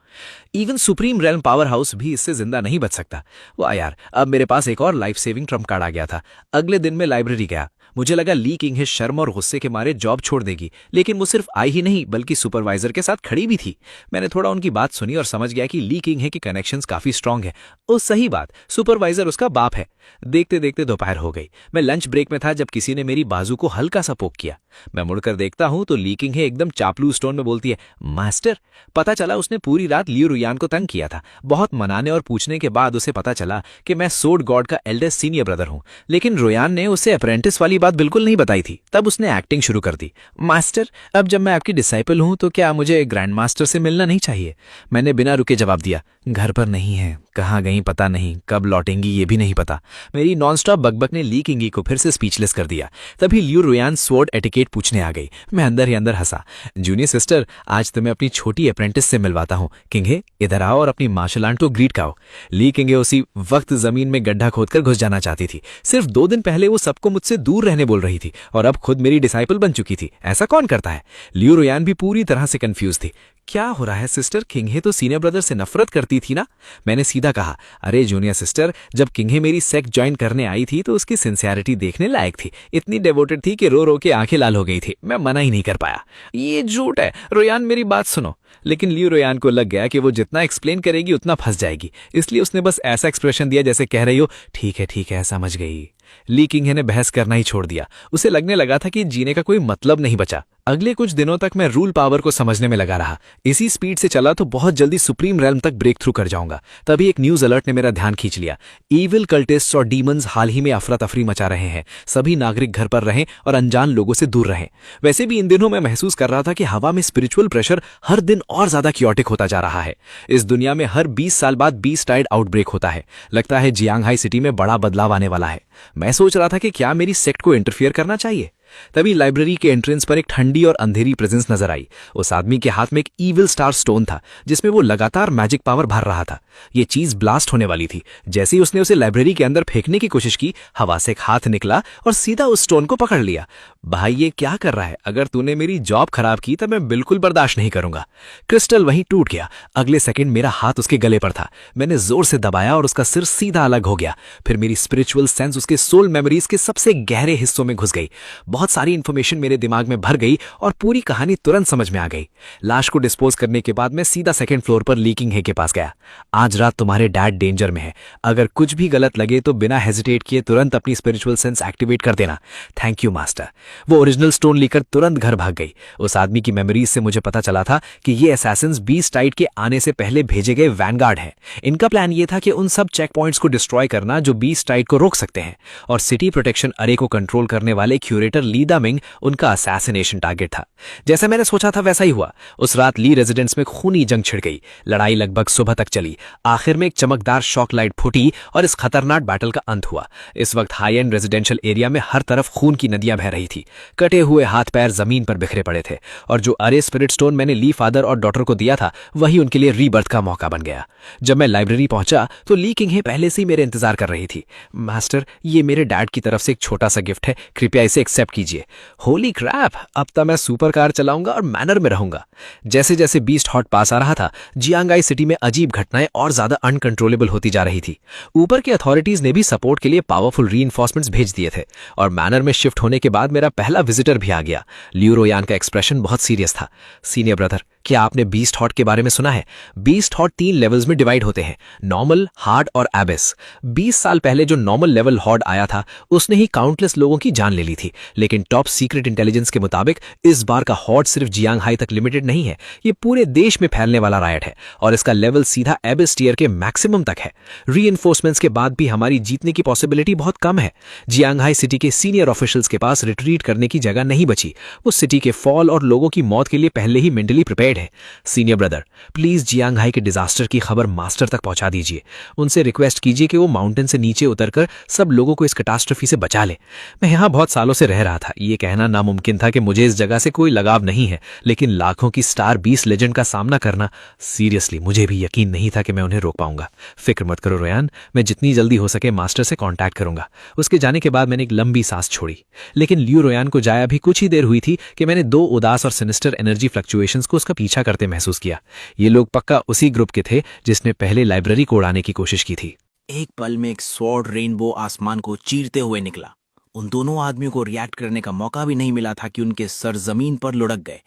Even supreme realm power house भी इससे जिंदा नहीं बच सकता। वाह यार, अब मेरे पास एक और लाइफ सेविंग ट्रम्प कार्ड आ गया था। अगले दिन मैं लाइब्रेरी गया। मुझे लगा लीकिंग हे शर्म और गुस्से के मारे जॉब छोड़ देगी, लेकिन वो सिर्फ आई ही नहीं बल्कि सुपरवाइजर के साथ खड़ी भी थी। मैंने थोड़ा उनकी बात सुनी और समझ गया कि लीकिंग हे की कनेक्शंस काफी स्ट्रांग है। ओ सही बात, सुपरवाइजर उसका बाप है। देखते देखते दोपहर हो गई। मैं लंच ब्रेक में था जब किसी ने मेरी बाजू को हल्का सा पोक किया। मैं मुड़कर देखता हूं तो ली किंग हे एकदम चापलूस टोन में बोलती है, मास्टर। पता चला उसने पूरी रात लियू रुयान को तंग किया था। बहुत मनाने और पूछने के बाद उसे पता चला कि मैं सोड गॉड का एल्डेस्ट सीनियर ब्रदर हूं, लेकिन रुयान ने उसे अप्रेंटिस वाली बात बिल्कुल नहीं बताई थी। तब उसने एक्टिंग शुरू कर दी। मास्टर, अब जब मैं आपकी डिसाइपल हूं तो क्या मुझे ग्रैंड मास्टर से मिलना नहीं चाहिए? मैंने बिना रुके जवाब दिया, घर पर नहीं है, कहाँ गई पता नहीं, कब लौटेंगी ये भी नहीं पता। मेरी नॉनस्टॉप बकबक ने ली किंगी को फिर से स्पीचलेस कर दिया। तभी लियू रुयान स्वॉर्ड एटिकेट पूछने आ गई। मैं अंदर ही अंदर हंसा। जूनियर सिस्टर, आज तुम्हें अपनी छोटी अप्रेंटिस से मिलवाता हूँ। किंगे, इधर आओ और अपनी मार्शल आर्ट को ग्रीट कराओ। ली किंगे उसी वक्त जमीन में गड्ढा खोदकर घुस जाना चाहती थी। सिर्फ 2 दिन पहले वो सबको मुझसे दूर रहने बोल रही थी और अब खुद मेरी डिसाइपल बन चुकी थी। ऐसा कौन करता है? लियू रुयान भी पूरी तरह से कंफ्यूज थी। क्या हो रहा है सिस्टर? किंगे तो सीनियर ब्रदर से नफरत करती थी ना? मैंने सीधा कहा, अरे जूनियर सिस्टर, जब किंगे मेरी सेक्ट ज्वाइन करने आई थी तो उसकी सिंसियरिटी देखने लायक थी। इतनी डेवोटेड थी कि रो रो के आंखें लाल हो गई थी। मैं मना ही नहीं कर पाया। ये झूठ है रुयान, मेरी बात सुनो। लेकिन लियू रुयान को लग गया कि वो जितना एक्सप्लेन करेगी उतना फंस जाएगी, इसलिए उसने बस ऐसा एक्सप्रेशन दिया जैसे कह रही हो, ठीक है समझ गई। ली किंगे ने बहस करना ही छोड़ दिया। उसे लगने लगा था कि जीने का कोई मतलब नहीं बचा। अगले कुछ दिनों तक मैं रूल पावर को समझने में लगा रहा। इसी स्पीड से चला तो बहुत जल्दी सुप्रीम रेल्म तक ब्रेक थ्रू कर जाऊंगा। तभी एक न्यूज अलर्ट ने मेरा ध्यान खींच लिया। ईविल कल्टिस्ट्स और डीमंस हाल ही में अफरा तफरी मचा रहे हैं। सभी नागरिक घर पर रहें और अनजान लोगों से दूर रहें। वैसे भी इन दिनों मैं महसूस कर रहा था कि हवा में स्पिरिचुअल प्रेशर हर दिन और ज्यादा क्योटिक होता जा रहा है। इस दुनिया में हर 20 साल बाद बीस्ट टाइड आउटब्रेक होता है। लगता है जियांगहाई सिटी में बड़ा बदलाव आने वाला है। मैं सोच रहा था कि क्या मेरी सेक्ट को इंटरफियर करना चाहिए। तभी लाइब्रेरी के एंट्रेंस पर एक ठंडी और अंधेरी प्रेजेंस नजर आई। उस आदमी के हाथ में एक ईविल स्टार स्टोन था जिसमें वो लगातार मैजिक पावर भर रहा था। ये चीज ब्लास्ट होने वाली थी। जैसे ही उसने उसे लाइब्रेरी के अंदर फेंकने की कोशिश की, हवा से एक हाथ निकला और सीधा उस स्टोन को पकड़ लिया। भाई ये क्या कर रहा है? अगर तूने मेरी जॉब खराब की तो मैं बिल्कुल बर्दाश्त नहीं करूंगा। क्रिस्टल वहीं टूट गया। अगले सेकंड मेरा हाथ उसके गले पर था। मैंने जोर से दबाया और उसका सिर सीधा अलग हो गया। फिर मेरी स्पिरिचुअल सेंस उसके सोल मेमोरीज के सबसे गहरे हिस्सों में घुस गई। बहुत सारी इंफॉर्मेशन मेरे दिमाग में भर गई और पूरी कहानी तुरंत समझ में आ गई। लाश को डिस्पोज करने के बाद मैं सीधा सेकंड फ्लोर पर ली किंगे के पास गया। आज रात तुम्हारे डैड डेंजर में है। अगर कुछ भी गलत लगे तो बिना हेजिटेट किए तुरंत अपनी स्पिरिचुअल सेंस एक्टिवेट कर देना। Thank you master. वो ओरिजिनल स्टोन लेकर तुरंत घर भाग गई। उस आदमी की मेमोरीज से मुझे पता चला था कि ये असैसिन्स बीस्ट टाइड के आने से पहले भेजे गए वैनगार्ड हैं। इनका प्लान ये था कि उन सब चेक पॉइंट्स को डिस्ट्रॉय करना जो बीस्ट टाइड को रोक सकते हैं, और सिटी प्रोटेक्शन अरे को कंट्रोल करने वाले क्यूरेटर लीदा मिंग उनका असैसिनेशन टारगेट था। जैसा मैंने सोचा था वैसा ही हुआ। उस रात ली रेजिडेंस में खूनी जंग छिड़ गई। लड़ाई लगभग सुबह तक चली। आखिर में एक चमकदार शॉक लाइट फूटी और इस खतरनाक बैटल का अंत हुआ। इस वक्त हाई एंड रेजिडेंशियल एरिया में हर तरफ खून की नदियां बह रही थी। कटे हुए हाथ पैर जमीन पर बिखरे पड़े थे, और जो अरे स्पिरिट स्टोन मैंने ली फादर और डॉटर को दिया था वही उनके लिए रीबर्थ का मौका बन गया। जब मैं लाइब्रेरी पहुंचा तो ली किंगे पहले से ही मेरे इंतजार कर रही थी। मास्टर, ये मेरे डैड की तरफ से एक छोटा सा गिफ्ट है, कृपया इसे एक्सेप्ट कीजिए। होली क्रैप, अब तो मैं सुपर कार चलाऊंगा और मैनर में रहूंगा। जैसे जैसे बीस्ट हॉट पास आ रहा था, जियांगाई सिटी में अजीब घटनाएं और ज्यादा अनकंट्रोलेबल होती जा रही थी। ऊपर की अथॉरिटीज ने भी सपोर्ट के लिए पावरफुल रीइंफोर्समेंट्स भेज दिए थे, और मैनर में शिफ्ट होने के बाद मेरा पहला विजिटर भी आ गया। लियू रुयान का एक्सप्रेशन बहुत सीरियस था। सीनियर ब्रदर, क्या आपने बीस्ट हॉट के बारे में सुना है? बीस्ट हॉट 3 लेवल्स में डिवाइड होते हैं, नॉर्मल, हार्ड और एबिस। 20 साल पहले जो नॉर्मल लेवल हॉट आया था उसने ही काउंटलेस लोगों की जान ले ली थी, लेकिन टॉप सीक्रेट इंटेलिजेंस के मुताबिक इस बार का हॉट सिर्फ जियांगहाई तक लिमिटेड नहीं है। ये पूरे देश में फैलने वाला रायट है, और इसका लेवल सीधा एबिस टियर के मैक्सिमम तक है। रीइंफोर्समेंट्स के बाद भी हमारी जीतने की पॉसिबिलिटी बहुत कम है। जियांगहाई सिटी के सीनियर ऑफिशियल्स के पास रिट्रीट करने की जगह नहीं बची। वो सिटी के फॉल और लोगों की मौत के लिए पहले ही मेंटली प्रिपेयर्ड है। सीनियर ब्रदर, प्लीज जियांगहाई के डिजास्टर की खबर मास्टर तक पहुंचा दीजिए। उनसे रिक्वेस्ट कीजिए कि वो माउंटेन से नीचे उतरकर सब लोगों को इस कैटास्ट्रोफी से बचा ले। मैं यहां बहुत सालों से रह रहा था। ये कहना नामुमकिन था कि मुझे इस जगह से कोई लगाव नहीं है, लेकिन लाखों की स्टार 20 लेजेंड का सामना करना, सीरियसली मुझे भी यकीन नहीं था कि मैं उन्हें रोक पाऊंगा। फिक्र मत करो रोयान, मैं जितनी जल्दी हो सके मास्टर से कांटेक्ट करूंगा। उसके जाने के बाद मैंने एक लंबी सांस छोड़ी, लेकिन लियू रोयान को जाया भी कुछ ही देर हुई थी कि मैंने 2 उदास और सिनिस्टर एनर्जी फ्लक्चुएशंस को उसका पीछा करते महसूस किया। ये लोग पक्का उसी ग्रुप के थे जिसने पहले लाइब्रेरी को उड़ाने की कोशिश की थी। एक पल में एक स्वॉर्ड रेनबो आसमान को चीरते हुए निकला। उन दोनों आदमियों को रिएक्ट करने का मौका भी नहीं मिला था कि उनके सर जमीन पर लुढ़क गए।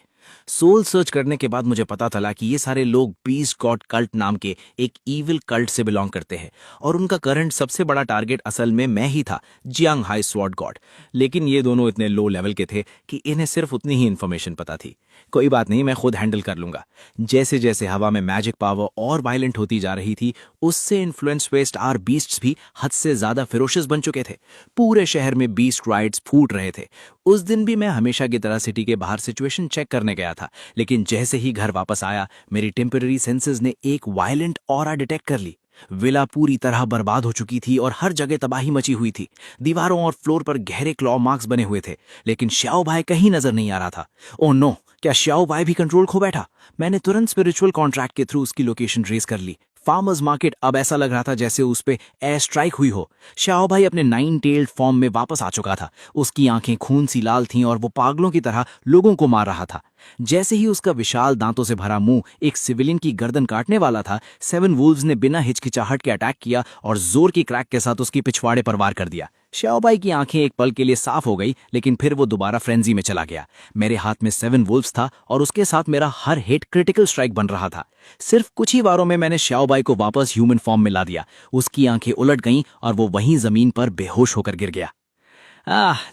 सोल सर्च करने के बाद मुझे पता चला कि ये सारे लोग बीस्ट गॉड कल्ट नाम के एक ईविल कल्ट से बिलोंग करते हैं और उनका करंट सबसे बड़ा टारगेट असल में मैं ही था, जियांग हाई स्वॉर्ड गॉड। लेकिन ये दोनों इतने लो लेवल के थे कि इन्हें सिर्फ उतनी ही इन्फॉर्मेशन पता थी। कोई बात नहीं, मैं खुद हैंडल कर लूंगा। जैसे जैसे हवा में मैजिक पावर और वायलेंट होती जा रही थी, उससे इन्फ्लुएंस हुए स्टार बीस्ट्स भी हद से ज्यादा फिरोशियस बन चुके थे। पूरे शहर में बीस्ट राइड्स फूट रहे थे। उस दिन भी मैं हमेशा की तरह सिटी के बाहर सिचुएशन चेक करने गया था, लेकिन जैसे ही घर वापस आया, मेरी टेम्पररी सेंसेस ने एक वायलेंट ऑरा डिटेक्ट कर ली। विला पूरी तरह बर्बाद हो चुकी थी और हर जगह तबाही मची हुई थी। दीवारों और फ्लोर पर गहरे क्लॉ मार्क्स बने हुए थे, लेकिन श्याओ भाई कहीं नजर नहीं आ रहा था। ओह नो, क्या श्याओ भाई भी कंट्रोल खो बैठा? मैंने तुरंत स्पिरिचुअल कॉन्ट्रैक्ट के थ्रू उसकी लोकेशन ट्रेस कर ली। फार्मर्स मार्केट अब ऐसा लग रहा था जैसे उस पे एयर स्ट्राइक हुई हो। श्याओ भाई अपने 9 टेल्ड फॉर्म में वापस आ चुका था। उसकी आंखें खून सी लाल थीं और वो पागलों की तरह लोगों को मार रहा था। जैसे ही उसका विशाल दांतों से भरा मुंह एक सिविलियन की गर्दन काटने वाला था, 7 वुल्व्स ने बिना हिचकिचाहट के अटैक किया और जोर की क्रैक के साथ उसकी पिछवाड़े पर वार कर दिया। श्याओ भाई की आंखें एक पल के लिए साफ हो गई, लेकिन फिर वो दोबारा फ्रेंजी में चला गया। मेरे हाथ में 7 वुल्व्स था और उसके साथ मेरा हर हिट क्रिटिकल स्ट्राइक बन रहा था। सिर्फ कुछ ही वारों में मैंने श्याओ भाई को वापस ह्यूमन फॉर्म में ला दिया। उसकी आंखें उलट गईं और वो वहीं जमीन पर बेहोश होकर गिर गया।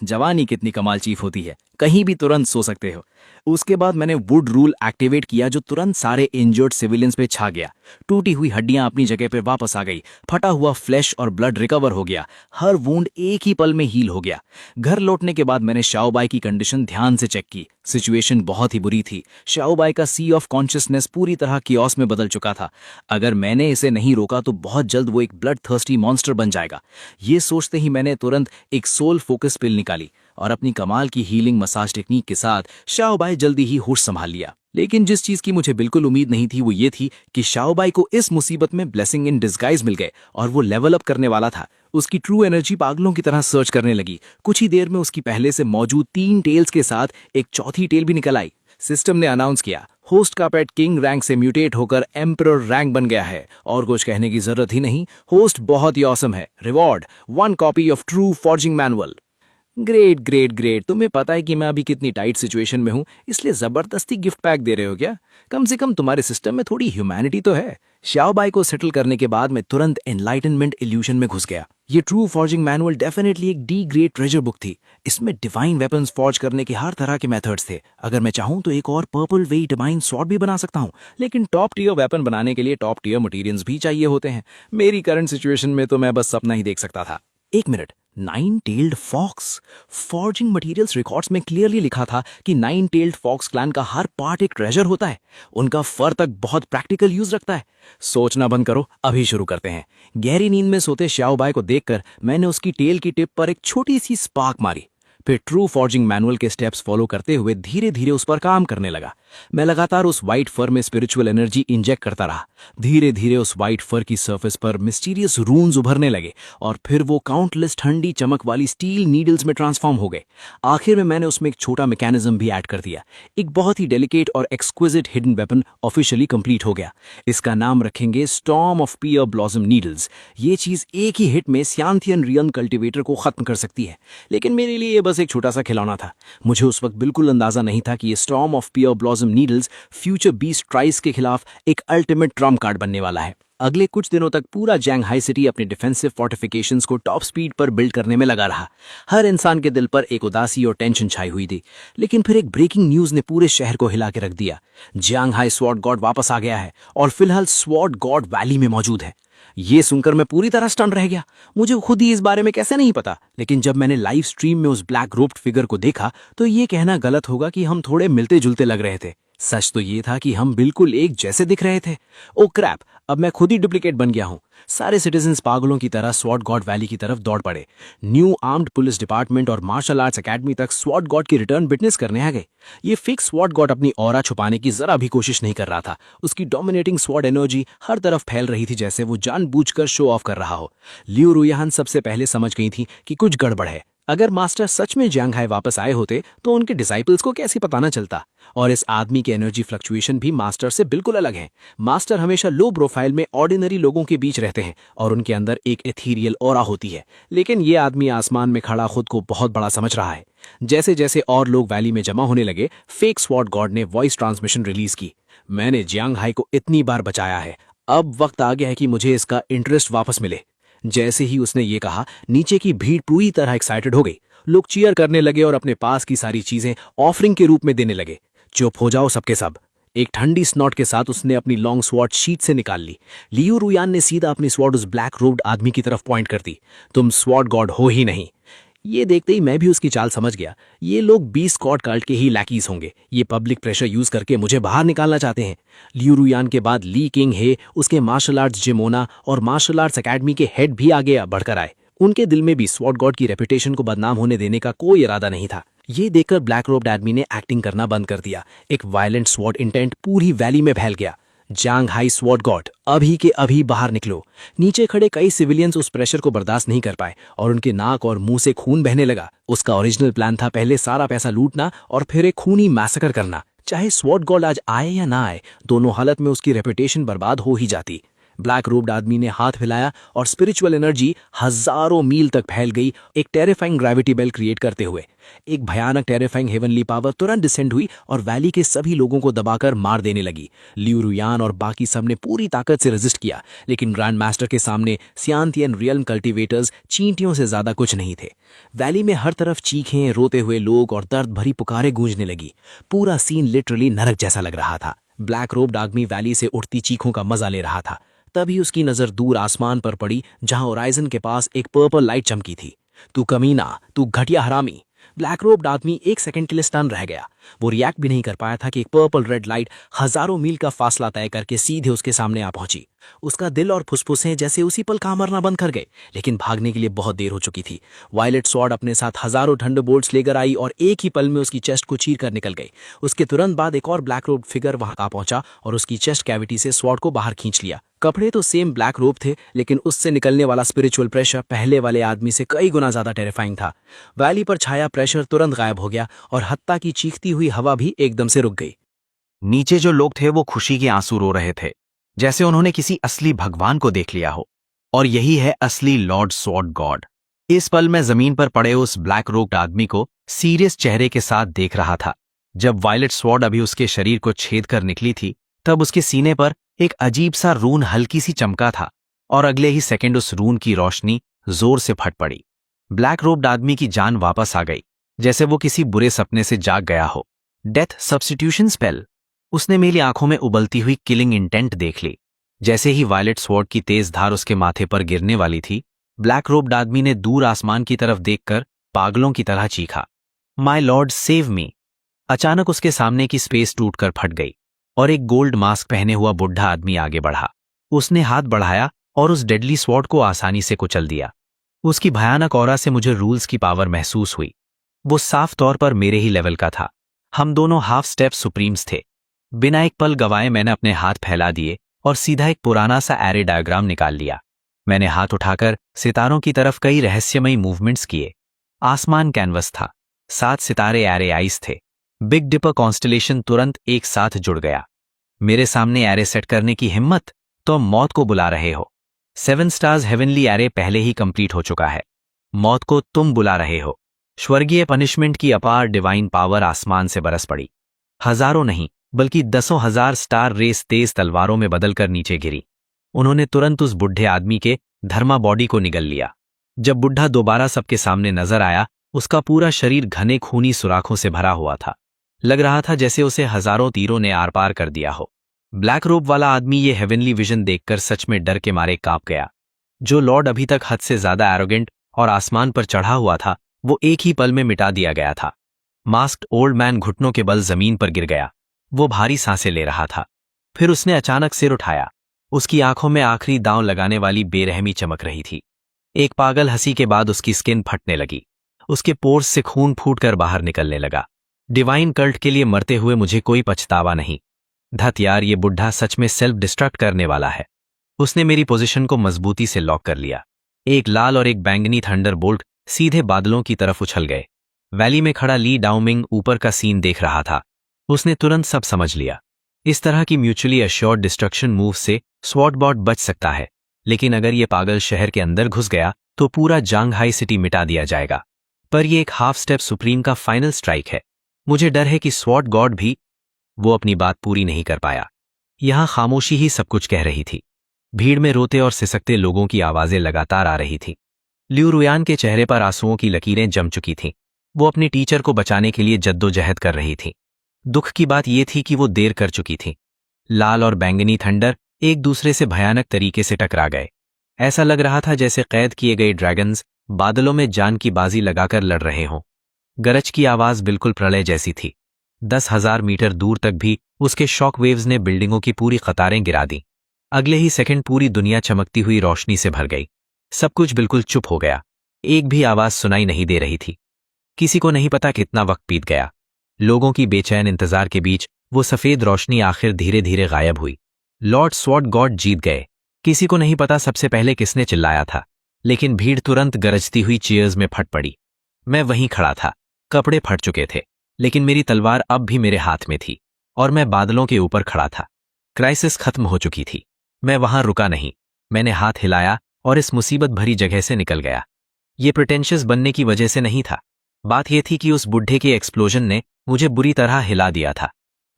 जवानी कितनी कमाल चीफ होती है, कहीं भी तुरंत सो सकते हो। उसके बाद मैंने वुड रूल एक्टिवेट किया, जो तुरंत सारे इंजर्ड सिविलियंस पे छा गया। टूटी हुई हड्डियां अपनी जगह पे वापस आ गई, फटा हुआ फ्लैश और ब्लड रिकवर हो गया, हर वुंड एक ही पल में हील हो गया। घर लौटने के बाद मैंने श्याओ बाई की कंडीशन ध्यान से चेक की। सिचुएशन बहुत ही बुरी थी। श्याओ बाई का सी ऑफ कॉन्शियसनेस पूरी तरह कियोस में बदल चुका था। अगर मैंने इसे नहीं रोका तो बहुत जल्द वो एक ब्लड थर्स्टी मॉन्स्टर बन जाएगा। ये सोचते ही मैंने तुरंत एक सोल फोकस पिल निकाली और अपनी कमाल की हीलिंग मसाज टेक्निक के साथ श्याओ बाई जल्दी ही होश संभाल लिया। लेकिन जिस चीज की मुझे बिल्कुल उम्मीद नहीं थी वो ये थी कि श्याओ बाई को इस मुसीबत में ब्लेसिंग इन डिस्गाइज मिल गए और वो लेवल अप करने वाला था। उसकी ट्रू एनर्जी पागलों की तरह सर्च करने लगी। कुछ ही देर में उसकी पहले से मौजूद 3 टेल्स के साथ एक चौथी टेल भी निकल आई। सिस्टम ने अनाउंस किया, होस्ट का पेट किंग रैंक से म्यूटेट होकर एम्परर रैंक बन गया है। और कुछ कहने की जरूरत ही नहीं, होस्ट बहुत ही ऑसम है। Reward 1 copy of true forging manual. Great great great. तुम्हें पता है कि मैं अभी कितनी टाइट सिचुएशन में हूं, इसलिए जबरदस्ती गिफ्ट पैक दे रहे हो क्या? कम से कम तुम्हारे सिस्टम में थोड़ी ह्यूमैनिटी तो है। श्याओ बाई को सेटल करने के बाद मैं तुरंत एनलाइटनमेंट इल्यूशन में घुस गया। ये ट्रू फॉर्जिंग मैनुअल डेफिनेटली एक डी ग्रेड ट्रेजर बुक थी। इसमें डिवाइन वेपन्स फॉर्ज करने के हर तरह के मेथड्स थे। अगर मैं चाहूं तो एक और पर्पल वेई डिवाइन स्वॉर्ड भी बना सकता हूं, लेकिन टॉप टियर वेपन बनाने के लिए टॉप टियर मटेरियल्स भी चाहिए होते हैं। मेरी करंट सिचुएशन में तो मैं बस सपना ही देख सकता था। एक minute, 9 tailed fox. Forging materials records में क्लियरली लिखा था कि 9 टेल्ड फॉक्स क्लैन का हर पार्ट एक ट्रेजर होता है। उनका फर तक बहुत प्रैक्टिकल यूज रखता है। सोचना बंद करो, अभी शुरू करते हैं। गहरी नींद में सोते श्याओ बाई को देखकर मैंने उसकी टेल की टिप पर एक छोटी सी स्पार्क मारी। फिर ट्रू फॉर्जिंग मैनुअल के स्टेप्स फॉलो करते हुए धीरे धीरे उस पर काम करने लगा। मैं लगातार उस व्हाइट फर में स्पिरिचुअल एनर्जी इंजेक्ट करता रहा। धीरे धीरे उस व्हाइट फर की सरफेस पर मिस्टीरियस रून्स उभरने लगे और फिर वो काउंटलेस ठंडी चमक वाली स्टील नीडल्स में ट्रांसफॉर्म हो गए। आखिर में मैंने उसमें एक छोटा मैकेनिज्म भी ऐड कर दिया। एक बहुत ही डेलिकेट और exquisite hidden weapon officially complete हो गया। इसका नाम रखेंगे storm of pear blossom needles. ये चीज एक ही हिट में स्यांथियन रियन कल्टिवेटर को खत्म कर सकती है, लेकिन मेरे लिए बस एक छोटा सा खिलौना था। मुझे उस वक्त बिल्कुल अंदाजा नहीं था कि ये storm of pear blossom needles future beast ट्राइस के खिलाफ एक अल्टीमेट ट्रम्प कार्ड बनने वाला है। अगले कुछ दिनों तक पूरा जैंग हाई सिटी अपने डिफेंसिव फोर्टिफिकेशंस को टॉप स्पीड पर बिल्ड करने में लगा रहा। हर इंसान के दिल पर एक उदासी और टेंशन छाई हुई थी। लेकिन फिर एक ब्रेकिंग न्यूज ने पूरे शहर को हिला के रख दिया। जियांग हाई स्वॉर्ड गॉड वापस आ गया है और फिलहाल स्वॉर्ड गॉड वैली में मौजूद है। ये सुनकर मैं पूरी तरह स्टन रह गया। मुझे खुद ही इस बारे में कैसे नहीं पता, लेकिन जब मैंने लाइव स्ट्रीम में उस ब्लैक रोब्ड फिगर को देखा तो ये कहना गलत होगा कि हम थोड़े मिलते जुलते लग रहे थे। सच तो ये था कि हम बिल्कुल एक जैसे दिख रहे थे। ओ क्रैप, अब मैं खुद ही डुप्लीकेट बन गया हूं। सारे सिटीजन्स पागलों की तरह स्वॉर्ड गॉड वैली की तरफ दौड़ पड़े। न्यू आर्म्ड पुलिस डिपार्टमेंट और मार्शल आर्ट्स एकेडमी तक स्वॉर्ड गॉड की रिटर्न विटनेस करने आ गए। ये फिक्स स्वॉर्ड गॉड अपनी ऑरा छुपाने की जरा भी कोशिश नहीं कर रहा था। उसकी डोमिनेटिंग स्वॉर्ड एनर्जी हर तरफ फैल रही थी, जैसे वो जानबूझकर शो ऑफ कर रहा हो। लियू रुयान सबसे पहले समझ गई थी कि कुछ गड़बड़ है। अगर मास्टर सच में जियांग हाई वापस आए होते तो उनके डिसाइपल्स को कैसे पता न चलता। और इस आदमी के एनर्जी फ्लक्चुएशन भी मास्टर से बिल्कुल अलग हैं। मास्टर हमेशा लो प्रोफाइल में ऑर्डिनरी लोगों के बीच रहते हैं और उनके अंदर एक एथीरियल ऑरा होती है, लेकिन ये आदमी आसमान में खड़ा खुद को बहुत बड़ा समझ रहा है। जैसे जैसे और लोग वैली में जमा होने लगे, फेक स्वॉर्ड गॉड ने वॉइस ट्रांसमिशन रिलीज की। मैंने जियांग हाई को इतनी बार बचाया है, अब वक्त आ गया है कि मुझे इसका इंटरेस्ट वापस मिले। जैसे ही उसने ये कहा, नीचे की भीड़ पूरी तरह एक्साइटेड हो गई। लोग चीयर करने लगे और अपने पास की सारी चीजें ऑफरिंग के रूप में देने लगे। चुप हो जाओ सबके सब। एक ठंडी स्नॉट के साथ उसने अपनी लॉन्ग स्वॉर्ड शीट से निकाल ली। लियू रुयान ने सीधा अपनी स्वॉर्ड उस ब्लैक रोब्ड आदमी की तरफ पॉइंट कर दी। तुम स्वॉर्ड गॉड हो ही नहीं। ये देखते ही मैं भी उसकी चाल समझ गया। ये लोग 20 स्कॉट कल्ट के ही लैकीज होंगे। ये पब्लिक प्रेशर यूज करके मुझे बाहर निकालना चाहते हैं। लियू रुयान के बाद ली किंग हे, उसके मार्शल आर्ट्स जिमोना और मार्शल आर्ट्स एकेडमी के हेड भी आगे बढ़कर आए। उनके दिल में भी स्वॉर्ड गॉड की रेपुटेशन को बदनाम होने देने का कोई इरादा नहीं था। ये देखकर ब्लैक रोब्ड आदमी ने एक्टिंग करना बंद कर दिया। एक वायलेंट स्वॉर्ड इंटेंट पूरी वैली में फैल गया। जियांग हाई स्वॉर्ड गॉड, अभी के अभी बाहर निकलो। नीचे खड़े कई सिविलियंस उस प्रेशर को बर्दाश्त नहीं कर पाए और उनके नाक और मुंह से खून बहने लगा। उसका ओरिजिनल प्लान था पहले सारा पैसा लूटना और फिर एक खूनी मैसेकर करना। चाहे स्वॉर्ड गॉड आज आए या ना आए, दोनों हालत में उसकी रेपुटेशन बर्बाद हो ही जाती। ब्लैक रोब्ड आदमी ने हाथ हिलाया और स्पिरिचुअल एनर्जी हजारों मील तक फैल गई, एक टेरिफाइंग ग्रेविटी बेल्ट क्रिएट करते हुए। एक भयानक टेरिफाइंग हेवनली पावर तुरंत डिसेंड हुई और वैली के सभी लोगों को दबाकर मार देने लगी। लियू रुयान और बाकी सब ने पूरी ताकत से रेजिस्ट किया, लेकिन ग्रैंड मास्टर के सामने सियांतियन रियल्म कल्टिवेटर्स चींटियों से ज्यादा कुछ नहीं थे। वैली में हर तरफ चीखें, रोते हुए लोग और दर्द भरी पुकारें गूंजने लगी। पूरा सीन लिटरली नरक जैसा लग रहा था। ब्लैक रोब्ड आदमी वैली से उठती चीखों का मजा ले रहा था। तभी उसकी नजर दूर आसमान पर पड़ी, जहां होराइजन के पास एक पर्पल लाइट चमकी थी। तू कमीना, तू घटिया हरामी। ब्लैक रोब्ड आदमी एक सेकंड के लिए स्टन रह गया। वो रिएक्ट भी नहीं कर पाया था कि एक पर्पल रेड लाइट हजारों मील का फासला तय करके सीधे उसके सामने आ पहुंची। उसका दिल और फुसफुसें जैसे उसी पल काम मरना बंद कर गए, लेकिन भागने के लिए बहुत देर हो चुकी थी। वायलेट स्वॉर्ड अपने साथ हजारों थंडरबोल्ट्स लेकर आई और एक ही पल में उसकी चेस्ट को चीर कर निकल गई। उसके तुरंत बाद एक और ब्लैक रोब्ड फिगर वहां आ पहुंचा और उसकी चेस्ट कैविटी से स्वॉर्ड को बाहर खींच लिया। कपड़े तो सेम ब्लैक रोब थे, लेकिन उससे निकलने वाला स्पिरिचुअल प्रेशर पहले वाले आदमी से कई गुना ज्यादा टेरिफाइंग था। वैली पर छाया प्रेशर तुरंत गायब हो गया और हत्ता की चीखती हुई हवा भी एकदम से रुक गई। नीचे जो लोग थे वो खुशी के आंसू रो रहे थे, जैसे उन्होंने किसी असली भगवान को देख लिया हो। और यही है असली लॉर्ड स्वॉर्ड गॉड। इस पल मैं जमीन पर पड़े उस ब्लैक रोब्ड आदमी को सीरियस चेहरे के साथ देख रहा था। जब वायलेट स्वॉर्ड अभी उसके शरीर को छेद कर निकली थी, तब उसके सीने पर एक अजीब सा रून हल्की सी चमका था और अगले ही सेकंड उस रून की रोशनी जोर से फट पड़ी। ब्लैक रोब्ड आदमी की जान वापस आ गई, जैसे वो किसी बुरे सपने से जाग गया हो। Death substitution spell. उसने मेरी आंखों में उबलती हुई किलिंग इंटेंट देख ली। जैसे ही वायलेट स्वॉर्ड की तेज धार उसके माथे पर गिरने वाली थी, ब्लैक रोब्ड आदमी ने दूर आसमान की तरफ देखकर पागलों की तरह चीखा, माय लॉर्ड सेव मी। अचानक उसके सामने की स्पेस टूटकर फट गई और एक गोल्ड मास्क पहने हुआ बुढ़ा आदमी आगे बढ़ा। उसने हाथ बढ़ाया और उस डेडली स्वॉर्ड को आसानी से कुचल दिया। उसकी भयानक ऑरा से मुझे रूल्स की पावर महसूस हुई। वो साफ तौर पर मेरे ही लेवल का था। हम दोनों हाफ स्टेप सुप्रीम्स थे। बिना एक पल गवाए मैंने अपने हाथ फैला दिए और सीधा एक पुराना सा एरे डायग्राम निकाल लिया। मैंने हाथ उठाकर सितारों की तरफ कई रहस्यमयी मूवमेंट्स किए। आसमान कैनवस था, 7 सितारे एरे आइस थे। बिग डिपर कॉन्स्टलेशन तुरंत एक साथ जुड़ गया। मेरे सामने एरे सेट करने की हिम्मत? तो मौत को बुला रहे हो। 7 स्टार्स हेवनली एरे पहले ही कंप्लीट हो चुका है। मौत को तुम बुला रहे हो। स्वर्गीय पनिशमेंट की अपार डिवाइन पावर आसमान से बरस पड़ी। हजारों नहीं बल्कि 10,000 स्टार रेस तेज तलवारों में बदलकर नीचे गिरी। उन्होंने तुरंत उस बुढ़े आदमी के धर्मा बॉडी को निगल लिया। जब बुढ़ा दोबारा सबके सामने नजर आया, उसका पूरा शरीर घने खूनी सुराखों से भरा हुआ था। लग रहा था जैसे उसे हजारों तीरों ने आर पार कर दिया हो। ब्लैक रोब वाला आदमी ये हेवनली विजन देखकर सच में डर के मारे कांप गया। जो लॉर्ड अभी तक हद से ज्यादा एरोगेंट और आसमान पर चढ़ा हुआ था, वो एक ही पल में मिटा दिया गया था। मास्क्ड ओल्ड मैन घुटनों के बल जमीन पर गिर गया। वो भारी सांसें ले रहा था। फिर उसने अचानक सिर उठाया। उसकी आंखों में आखिरी दांव लगाने वाली बेरहमी चमक रही थी। एक पागल हंसी के बाद उसकी स्किन फटने लगी। उसके पोर्स से खून फूटकर बाहर निकलने लगा। डिवाइन कल्ट के लिए मरते हुए मुझे कोई पछतावा नहीं। धत यार, ये बुढ़ा सच में सेल्फ डिस्ट्रक्ट करने वाला है। उसने मेरी पोजीशन को मजबूती से लॉक कर लिया। एक लाल और एक बैंगनी थंडर बोल्ट सीधे बादलों की तरफ उछल गए। वैली में खड़ा ली डाउमिंग ऊपर का सीन देख रहा था। उसने तुरंत सब समझ लिया। इस तरह की म्यूचुअली अश्योर्ड डिस्ट्रक्शन मूव से स्वॉर्डबॉट बच सकता है, लेकिन अगर ये पागल शहर के अंदर घुस गया तो पूरा जांगहाई सिटी मिटा दिया जाएगा। पर यह एक हाफ स्टेप सुप्रीम का फाइनल स्ट्राइक है। मुझे डर है कि स्वॉर्ड गॉड भी वो अपनी बात पूरी नहीं कर पाया। यहां खामोशी ही सब कुछ कह रही थी। भीड़ में रोते और सिसकते लोगों की आवाजें लगातार आ रही थी। लियू रुयान के चेहरे पर आंसुओं की लकीरें जम चुकी थीं। वो अपनी टीचर को बचाने के लिए जद्दोजहद कर रही थी। दुख की बात यह थी कि वो देर कर चुकी थी। लाल और बैंगनी थंडर एक दूसरे से भयानक तरीके से टकरा गए। ऐसा लग रहा था जैसे कैद किए गए ड्रैगन्स बादलों में जान की बाजी लगाकर लड़ रहे हों। गरज की आवाज बिल्कुल प्रलय जैसी थी। 10,000 मीटर दूर तक भी उसके शॉक वेव्स ने बिल्डिंगों की पूरी कतारें गिरा दी। अगले ही सेकंड पूरी दुनिया चमकती हुई रोशनी से भर गई। सब कुछ बिल्कुल चुप हो गया। एक भी आवाज सुनाई नहीं दे रही थी। किसी को नहीं पता कितना वक्त बीत गया। लोगों की बेचैन इंतजार के बीच वो सफेद रोशनी आखिर धीरे धीरे गायब हुई। लॉर्ड स्वॉर्ड गॉड जीत गए। किसी को नहीं पता सबसे पहले किसने चिल्लाया था, लेकिन भीड़ तुरंत गरजती हुई चीयर्स में फट पड़ी। मैं वहीं खड़ा था। कपड़े फट चुके थे, लेकिन मेरी तलवार अब भी मेरे हाथ में थी और मैं बादलों के ऊपर खड़ा था। क्राइसिस खत्म हो चुकी थी। मैं वहां रुका नहीं। मैंने हाथ हिलाया और इस मुसीबत भरी जगह से निकल गया। ये प्रिटेंशियस बनने की वजह से नहीं था। बात यह थी कि उस बुढ़े के एक्सप्लोजन ने मुझे बुरी तरह हिला दिया था।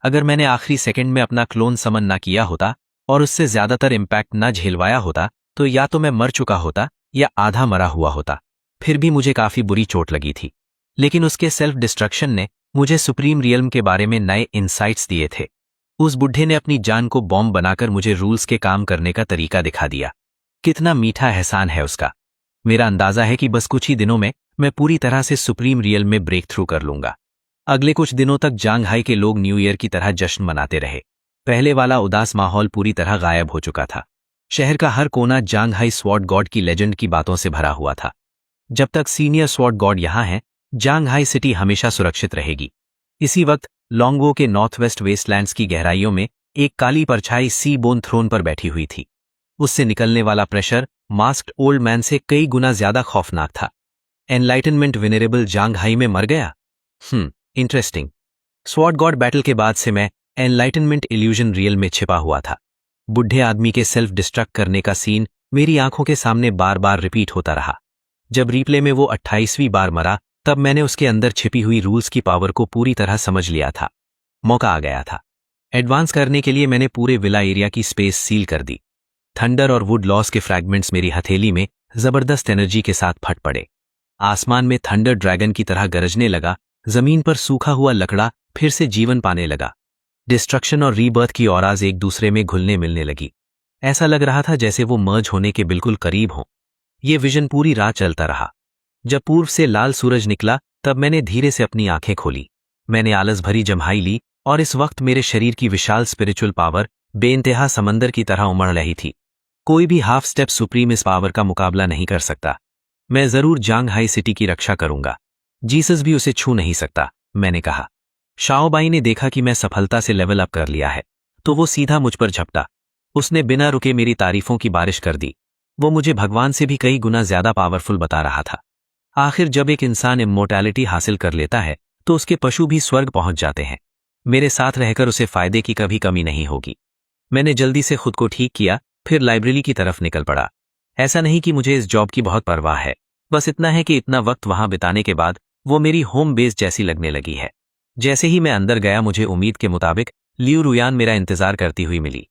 अगर मैंने आखिरी सेकंड में अपना क्लोन समन ना किया होता और उससे ज्यादातर इम्पैक्ट न झेलवाया होता तो या तो मैं मर चुका होता या आधा मरा हुआ होता। फिर भी मुझे काफी बुरी चोट लगी थी, लेकिन उसके सेल्फ डिस्ट्रक्शन ने मुझे सुप्रीम रियल्म के बारे में नए इंसाइट्स दिए थे। उस बुढ़े ने अपनी जान को बॉम्ब बनाकर मुझे रूल्स के काम करने का तरीका दिखा दिया। कितना मीठा एहसान है उसका। मेरा अंदाजा है कि बस कुछ ही दिनों में मैं पूरी तरह से सुप्रीम रियल में ब्रेक थ्रू कर लूंगा। अगले कुछ दिनों तक जांगहाई के लोग न्यू ईयर की तरह जश्न मनाते रहे। पहले वाला उदास माहौल पूरी तरह गायब हो चुका था। शहर का हर कोना जांगहाई स्वॉर्ड गॉड की लेजेंड की बातों से भरा हुआ था। जब तक सीनियर स्वॉर्ड गॉड यहां है, जांगहाई सिटी हमेशा सुरक्षित रहेगी। इसी वक्त लॉन्गवो के नॉर्थ वेस्ट वेस्टलैंड्स की गहराइयों में एक काली परछाई सी बोन थ्रोन पर बैठी हुई थी। उससे निकलने वाला प्रेशर मास्क्ड ओल्ड मैन से कई गुना ज्यादा खौफनाक था। एनलाइटनमेंट विनरेबल जांगहाई में मर गया। इंटरेस्टिंग। स्वॉर्ड गॉड बैटल के बाद से मैं एनलाइटनमेंट इल्यूजन रियल में छिपा हुआ था। बुढ़े आदमी के सेल्फ डिस्ट्रक्ट करने का सीन मेरी आंखों के सामने बार बार रिपीट होता रहा। जब रिप्ले में वो 28वीं बार मरा, तब मैंने उसके अंदर छिपी हुई रूल्स की पावर को पूरी तरह समझ लिया था। मौका आ गया था। एडवांस करने के लिए मैंने पूरे विला एरिया की स्पेस सील कर दी। थंडर और वुड लॉस के फ्रैगमेंट्स मेरी हथेली में जबरदस्त एनर्जी के साथ फट पड़े। आसमान में थंडर ड्रैगन की तरह गरजने लगा। जमीन पर सूखा हुआ लकड़ा फिर से जीवन पाने लगा। डिस्ट्रक्शन और रीबर्थ की औराज एक दूसरे में घुलने मिलने लगी। ऐसा लग रहा था जैसे वो मर्ज होने के बिल्कुल करीब हों। ये विजन पूरी रात चलता रहा। जब पूर्व से लाल सूरज निकला, तब मैंने धीरे से अपनी आंखें खोली। मैंने आलस भरी जम्हाई ली और इस वक्त मेरे शरीर की विशाल स्पिरिचुअल पावर बेइंतहा समंदर की तरह उमड़ रही थी। कोई भी हाफ स्टेप सुप्रीम इस पावर का मुकाबला नहीं कर सकता। मैं जरूर जांगहाई सिटी की रक्षा करूंगा। जीसस भी उसे छू नहीं सकता, मैंने कहा। शाओबाई ने देखा कि मैं सफलता से लेवल अप कर लिया है, तो वो सीधा मुझ पर झपटा। उसने बिना रुके मेरी तारीफों की बारिश कर दी। वो मुझे भगवान से भी कई गुना ज्यादा पावरफुल बता रहा था। आखिर जब एक इंसान इमोर्टैलिटी हासिल कर लेता है तो उसके पशु भी स्वर्ग पहुंच जाते हैं। मेरे साथ रहकर उसे फायदे की कभी कमी नहीं होगी। मैंने जल्दी से खुद को ठीक किया, फिर लाइब्रेरी की तरफ निकल पड़ा। ऐसा नहीं कि मुझे इस जॉब की बहुत परवाह है, बस इतना है कि इतना वक्त वहां बिताने के बाद वो मेरी होम बेस जैसी लगने लगी है। जैसे ही मैं अंदर गया, मुझे उम्मीद के मुताबिक लियू रुयान मेरा इंतजार करती हुई मिली।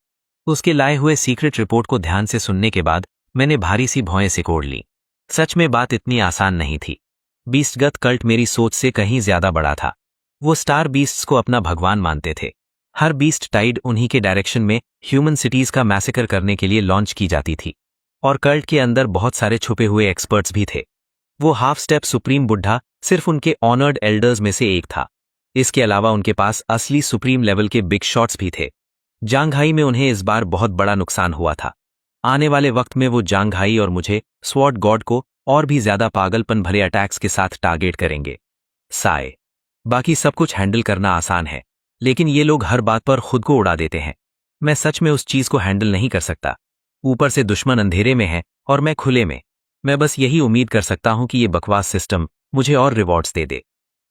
उसके लाए हुए सीक्रेट रिपोर्ट को ध्यान से सुनने के बाद मैंने भारी सी भौएं सिकोड़ ली। सच में बात इतनी आसान नहीं थी। बीस्टगत कल्ट मेरी सोच से कहीं ज्यादा बड़ा था। वो स्टार बीस्ट्स को अपना भगवान मानते थे। हर बीस्ट टाइड उन्हीं के डायरेक्शन में ह्यूमन सिटीज का मैसेकर करने के लिए लॉन्च की जाती थी। और कल्ट के अंदर बहुत सारे छुपे हुए एक्सपर्ट्स भी थे। वो हाफ स्टेप सुप्रीम बुढ़ा सिर्फ उनके ऑनर्ड एल्डर्स में से एक था। इसके अलावा उनके पास असली सुप्रीम लेवल के बिग शॉट्स भी थे। जांगहाई में उन्हें इस बार बहुत बड़ा नुकसान हुआ था। आने वाले वक्त में वो जांगहाई और मुझे स्वॉर्ड गॉड को और भी ज्यादा पागलपन भरे अटैक्स के साथ टारगेट करेंगे। साए। बाकी सब कुछ हैंडल करना आसान है, लेकिन ये लोग हर बात पर खुद को उड़ा देते हैं। मैं सच में उस चीज को हैंडल नहीं कर सकता। ऊपर से दुश्मन अंधेरे में है और मैं खुले में। मैं बस यही उम्मीद कर सकता हूं कि ये बकवास सिस्टम मुझे और रिवॉर्ड्स दे दे।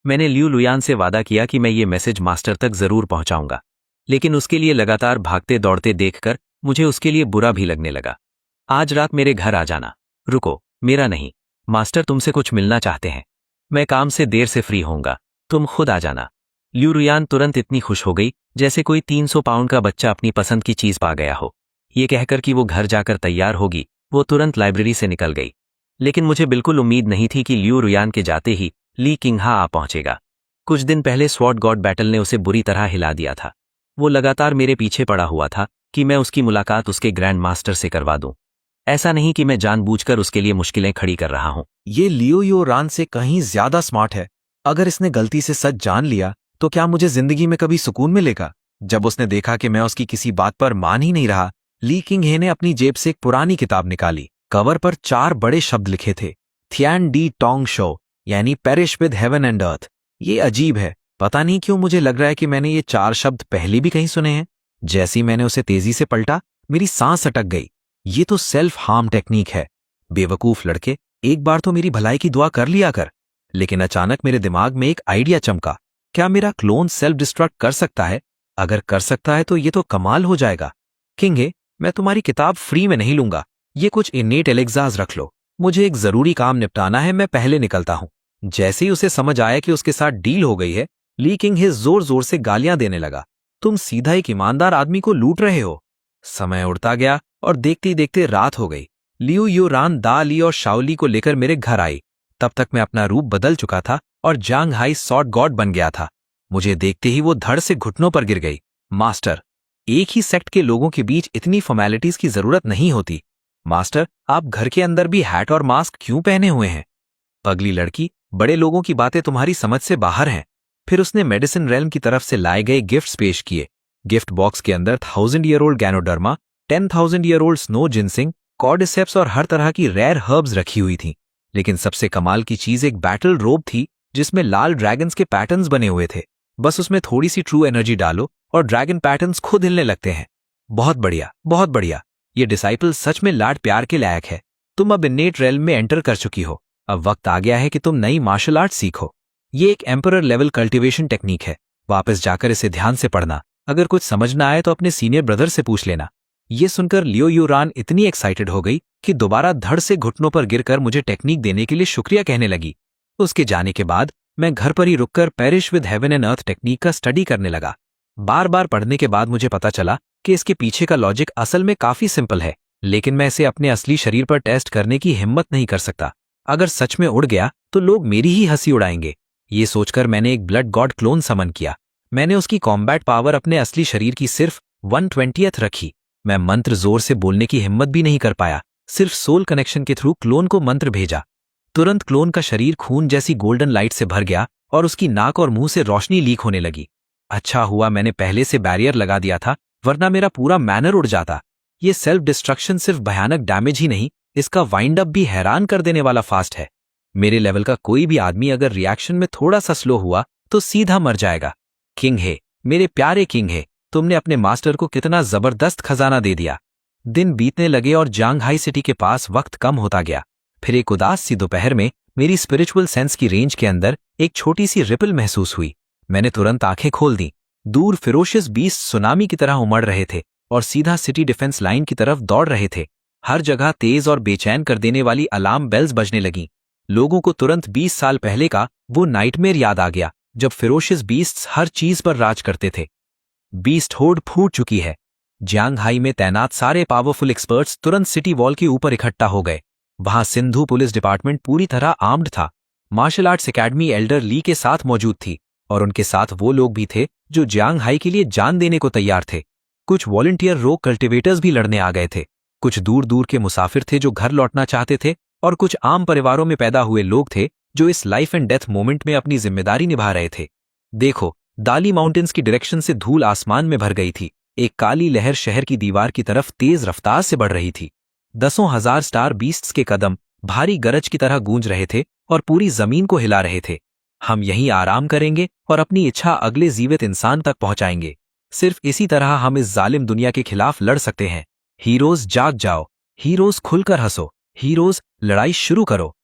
मैंने लियू लुयान से वादा किया कि मैं ये मैसेज मास्टर तक जरूर पहुंचाऊंगा, लेकिन उसके लिए लगातार भागते दौड़ते देखकर मुझे उसके लिए बुरा भी लगने लगा। आज रात मेरे घर आ जाना। रुको, मेरा नहीं, मास्टर तुमसे कुछ मिलना चाहते हैं। मैं काम से देर से फ्री होऊंगा, तुम खुद आ जाना। लियू लुयान तुरंत इतनी खुश हो गई जैसे कोई 300 पाउंड का बच्चा अपनी पसंद की चीज पा गया हो। ये कहकर कि वो घर जाकर तैयार होगी, वो तुरंत लाइब्रेरी से निकल गई। लेकिन मुझे बिल्कुल उम्मीद नहीं थी कि लियू लुयान के जाते ही ली किंगहा आ पहुंचेगा। कुछ दिन पहले स्वॉर्ड गॉड बैटल ने उसे बुरी तरह हिला दिया था। वो लगातार मेरे पीछे पड़ा हुआ था कि मैं उसकी मुलाकात उसके ग्रैंड मास्टर से करवा दूं। ऐसा नहीं कि मैं जानबूझकर उसके लिए मुश्किलें खड़ी कर रहा हूं। ये लियो यो रान से कहीं ज्यादा स्मार्ट है। अगर इसने गलती से सच जान लिया तो क्या मुझे जिंदगी में कभी सुकून मिलेगा? जब उसने देखा कि मैं उसकी किसी बात पर मान ही नहीं रहा, ली किंगहे ने अपनी जेब से एक पुरानी किताब निकाली। कवर पर 4 बड़े शब्द लिखे थे, थियान डी टोंग शो, यानी perish with heaven and earth. ये अजीब है, पता नहीं क्यों मुझे लग रहा है कि मैंने ये 4 शब्द पहले भी कहीं सुने हैं। जैसे ही मैंने उसे तेजी से पलटा, मेरी सांस अटक गई। ये तो सेल्फ हार्म टेक्निक है। बेवकूफ लड़के, एक बार तो मेरी भलाई की दुआ कर लिया कर। लेकिन अचानक मेरे दिमाग में एक आइडिया चमका। क्या मेरा क्लोन सेल्फ डिस्ट्रक्ट कर सकता है? अगर कर सकता है तो ये तो कमाल हो जाएगा। किंगे, मैं तुम्हारी किताब फ्री में नहीं लूंगा। ये कुछ इनेट एलेक्सास रख लो, मुझे एक जरूरी काम निपटाना है, मैं पहले निकलता हूं। जैसे ही उसे समझ आया कि उसके साथ डील हो गई है, ली किंगहे जोर जोर से गालियां देने लगा। तुम सीधा एक ईमानदार आदमी को लूट रहे हो। समय उड़ता गया और देखते ही देखते रात हो गई। लियू यो रान दा ली और शाओली को लेकर मेरे घर आई। तब तक मैं अपना रूप बदल चुका था और जांग हाई सॉर्ड गॉड बन गया था। मुझे देखते ही वो धड़ से घुटनों पर गिर गई। मास्टर, एक ही सेक्ट के लोगों के बीच इतनी फॉर्मेलिटीज की जरूरत नहीं होती। मास्टर, आप घर के अंदर भी हैट और मास्क क्यों पहने हुए हैं? पगली लड़की, बड़े लोगों की बातें तुम्हारी समझ से बाहर हैं। फिर उसने मेडिसिन रेल्म की तरफ से लाए गए गिफ्ट्स पेश किए। गिफ्ट बॉक्स के अंदर 1000 year old ganoderma, 10,000 year old snow ginseng, cordyceps और हर तरह की रेयर हर्ब्स रखी हुई थी। लेकिन सबसे कमाल की चीज एक बैटल रोब थी जिसमें लाल ड्रैगन्स के पैटर्न्स बने हुए थे। बस उसमें थोड़ी सी ट्रू एनर्जी डालो और ड्रैगन पैटर्न्स खुद हिलने लगते हैं। बहुत बढ़िया, बहुत बढ़िया। ये डिसाइपल सच में लाड प्यार के लायक है। तुम अब इनेट रेल्म में एंटर कर चुकी हो। अब वक्त आ गया है कि तुम नई मार्शल आर्ट सीखो। ये एक एम्परर लेवल कल्टीवेशन टेक्निक है। वापस जाकर इसे ध्यान से पढ़ना। अगर कुछ समझ ना आए तो अपने सीनियर ब्रदर से पूछ लेना। ये सुनकर लियो यो रान इतनी एक्साइटेड हो गई कि दोबारा धड़ से घुटनों पर गिरकर मुझे टेक्निक देने के लिए शुक्रिया कहने लगी। उसके जाने के बाद मैं घर पर ही रुककर perish with heaven and earth technique का स्टडी करने लगा। बार बार पढ़ने के बाद मुझे पता चला कि इसके पीछे का लॉजिक असल में काफी सिंपल है, लेकिन मैं इसे अपने असली शरीर पर टेस्ट करने की हिम्मत नहीं कर सकता। अगर सच में उड़ गया तो लोग मेरी ही हंसी उड़ाएंगे। ये सोचकर मैंने एक ब्लड गॉड क्लोन समन किया। मैंने उसकी कॉम्बैट पावर अपने असली शरीर की सिर्फ 1/20 रखी। मैं मंत्र जोर से बोलने की हिम्मत भी नहीं कर पाया। सिर्फ सोल कनेक्शन के थ्रू क्लोन को मंत्र भेजा। तुरंत क्लोन का शरीर खून जैसी गोल्डन लाइट से भर गया और उसकी नाक और मुंह से रोशनी लीक होने लगी। अच्छा हुआ मैंने पहले से बैरियर लगा दिया था, वरना मेरा पूरा मैनर उड़ जाता। ये सेल्फ डिस्ट्रक्शन सिर्फ भयानक डैमेज ही नहीं, इसका वाइंड अप भी हैरान कर देने वाला फास्ट है। मेरे लेवल का कोई भी आदमी अगर रिएक्शन में थोड़ा सा स्लो हुआ तो सीधा मर जाएगा। किंगहे, मेरे प्यारे किंगहे, तुमने अपने मास्टर को कितना जबरदस्त खजाना दे दिया। दिन बीतने लगे और जांगहाई सिटी के पास वक्त कम होता गया। फिर एक उदास सी दोपहर में मेरी स्पिरिचुअल सेंस की रेंज के अंदर एक छोटी सी रिपल महसूस हुई। मैंने तुरंत आंखें खोल दी। दूर फिरोशियस बीस्ट सुनामी की तरह उमड़ रहे थे और सीधा सिटी डिफेंस लाइन की तरफ दौड़ रहे थे। हर जगह तेज और बेचैन कर देने वाली अलार्म बेल्स बजने लगीं। लोगों को तुरंत 20 साल पहले का वो नाइटमेयर याद आ गया जब फिरोशियस बीस्ट्स हर चीज पर राज करते थे। बीस्ट होड फूट चुकी है। जांगहाई में तैनात सारे पावरफुल एक्सपर्ट्स तुरंत सिटी वॉल के ऊपर इकट्ठा हो गए। वहां सिंधु पुलिस डिपार्टमेंट पूरी तरह आर्म्ड था। मार्शल आर्ट्स एकेडमी एल्डर ली के साथ मौजूद थी और उनके साथ वो लोग भी थे जो जांगहाई के लिए जान देने को तैयार थे। कुछ वॉलंटियर रोग कल्टिवेटर्स भी लड़ने आ गए थे। कुछ दूर दूर के मुसाफिर थे जो घर लौटना चाहते थे और कुछ आम परिवारों में पैदा हुए लोग थे जो इस लाइफ एंड डेथ मोमेंट में अपनी जिम्मेदारी निभा रहे थे। देखो, दाली माउंटेन्स की डायरेक्शन से धूल आसमान में भर गई थी। एक काली लहर शहर की दीवार की तरफ तेज रफ्तार से बढ़ रही थी। दसों हजार स्टार बीस्ट्स के कदम भारी गरज की तरह गूंज रहे थे और पूरी जमीन को हिला रहे थे। हम यहीं आराम करेंगे और अपनी इच्छा अगले जीवित इंसान तक पहुंचाएंगे। सिर्फ इसी तरह हम इस जालिम दुनिया के खिलाफ लड़ सकते हैं। हीरोज जाग जाओ, हीरोज खुलकर हंसो। हीरोज, लड़ाई शुरू करो।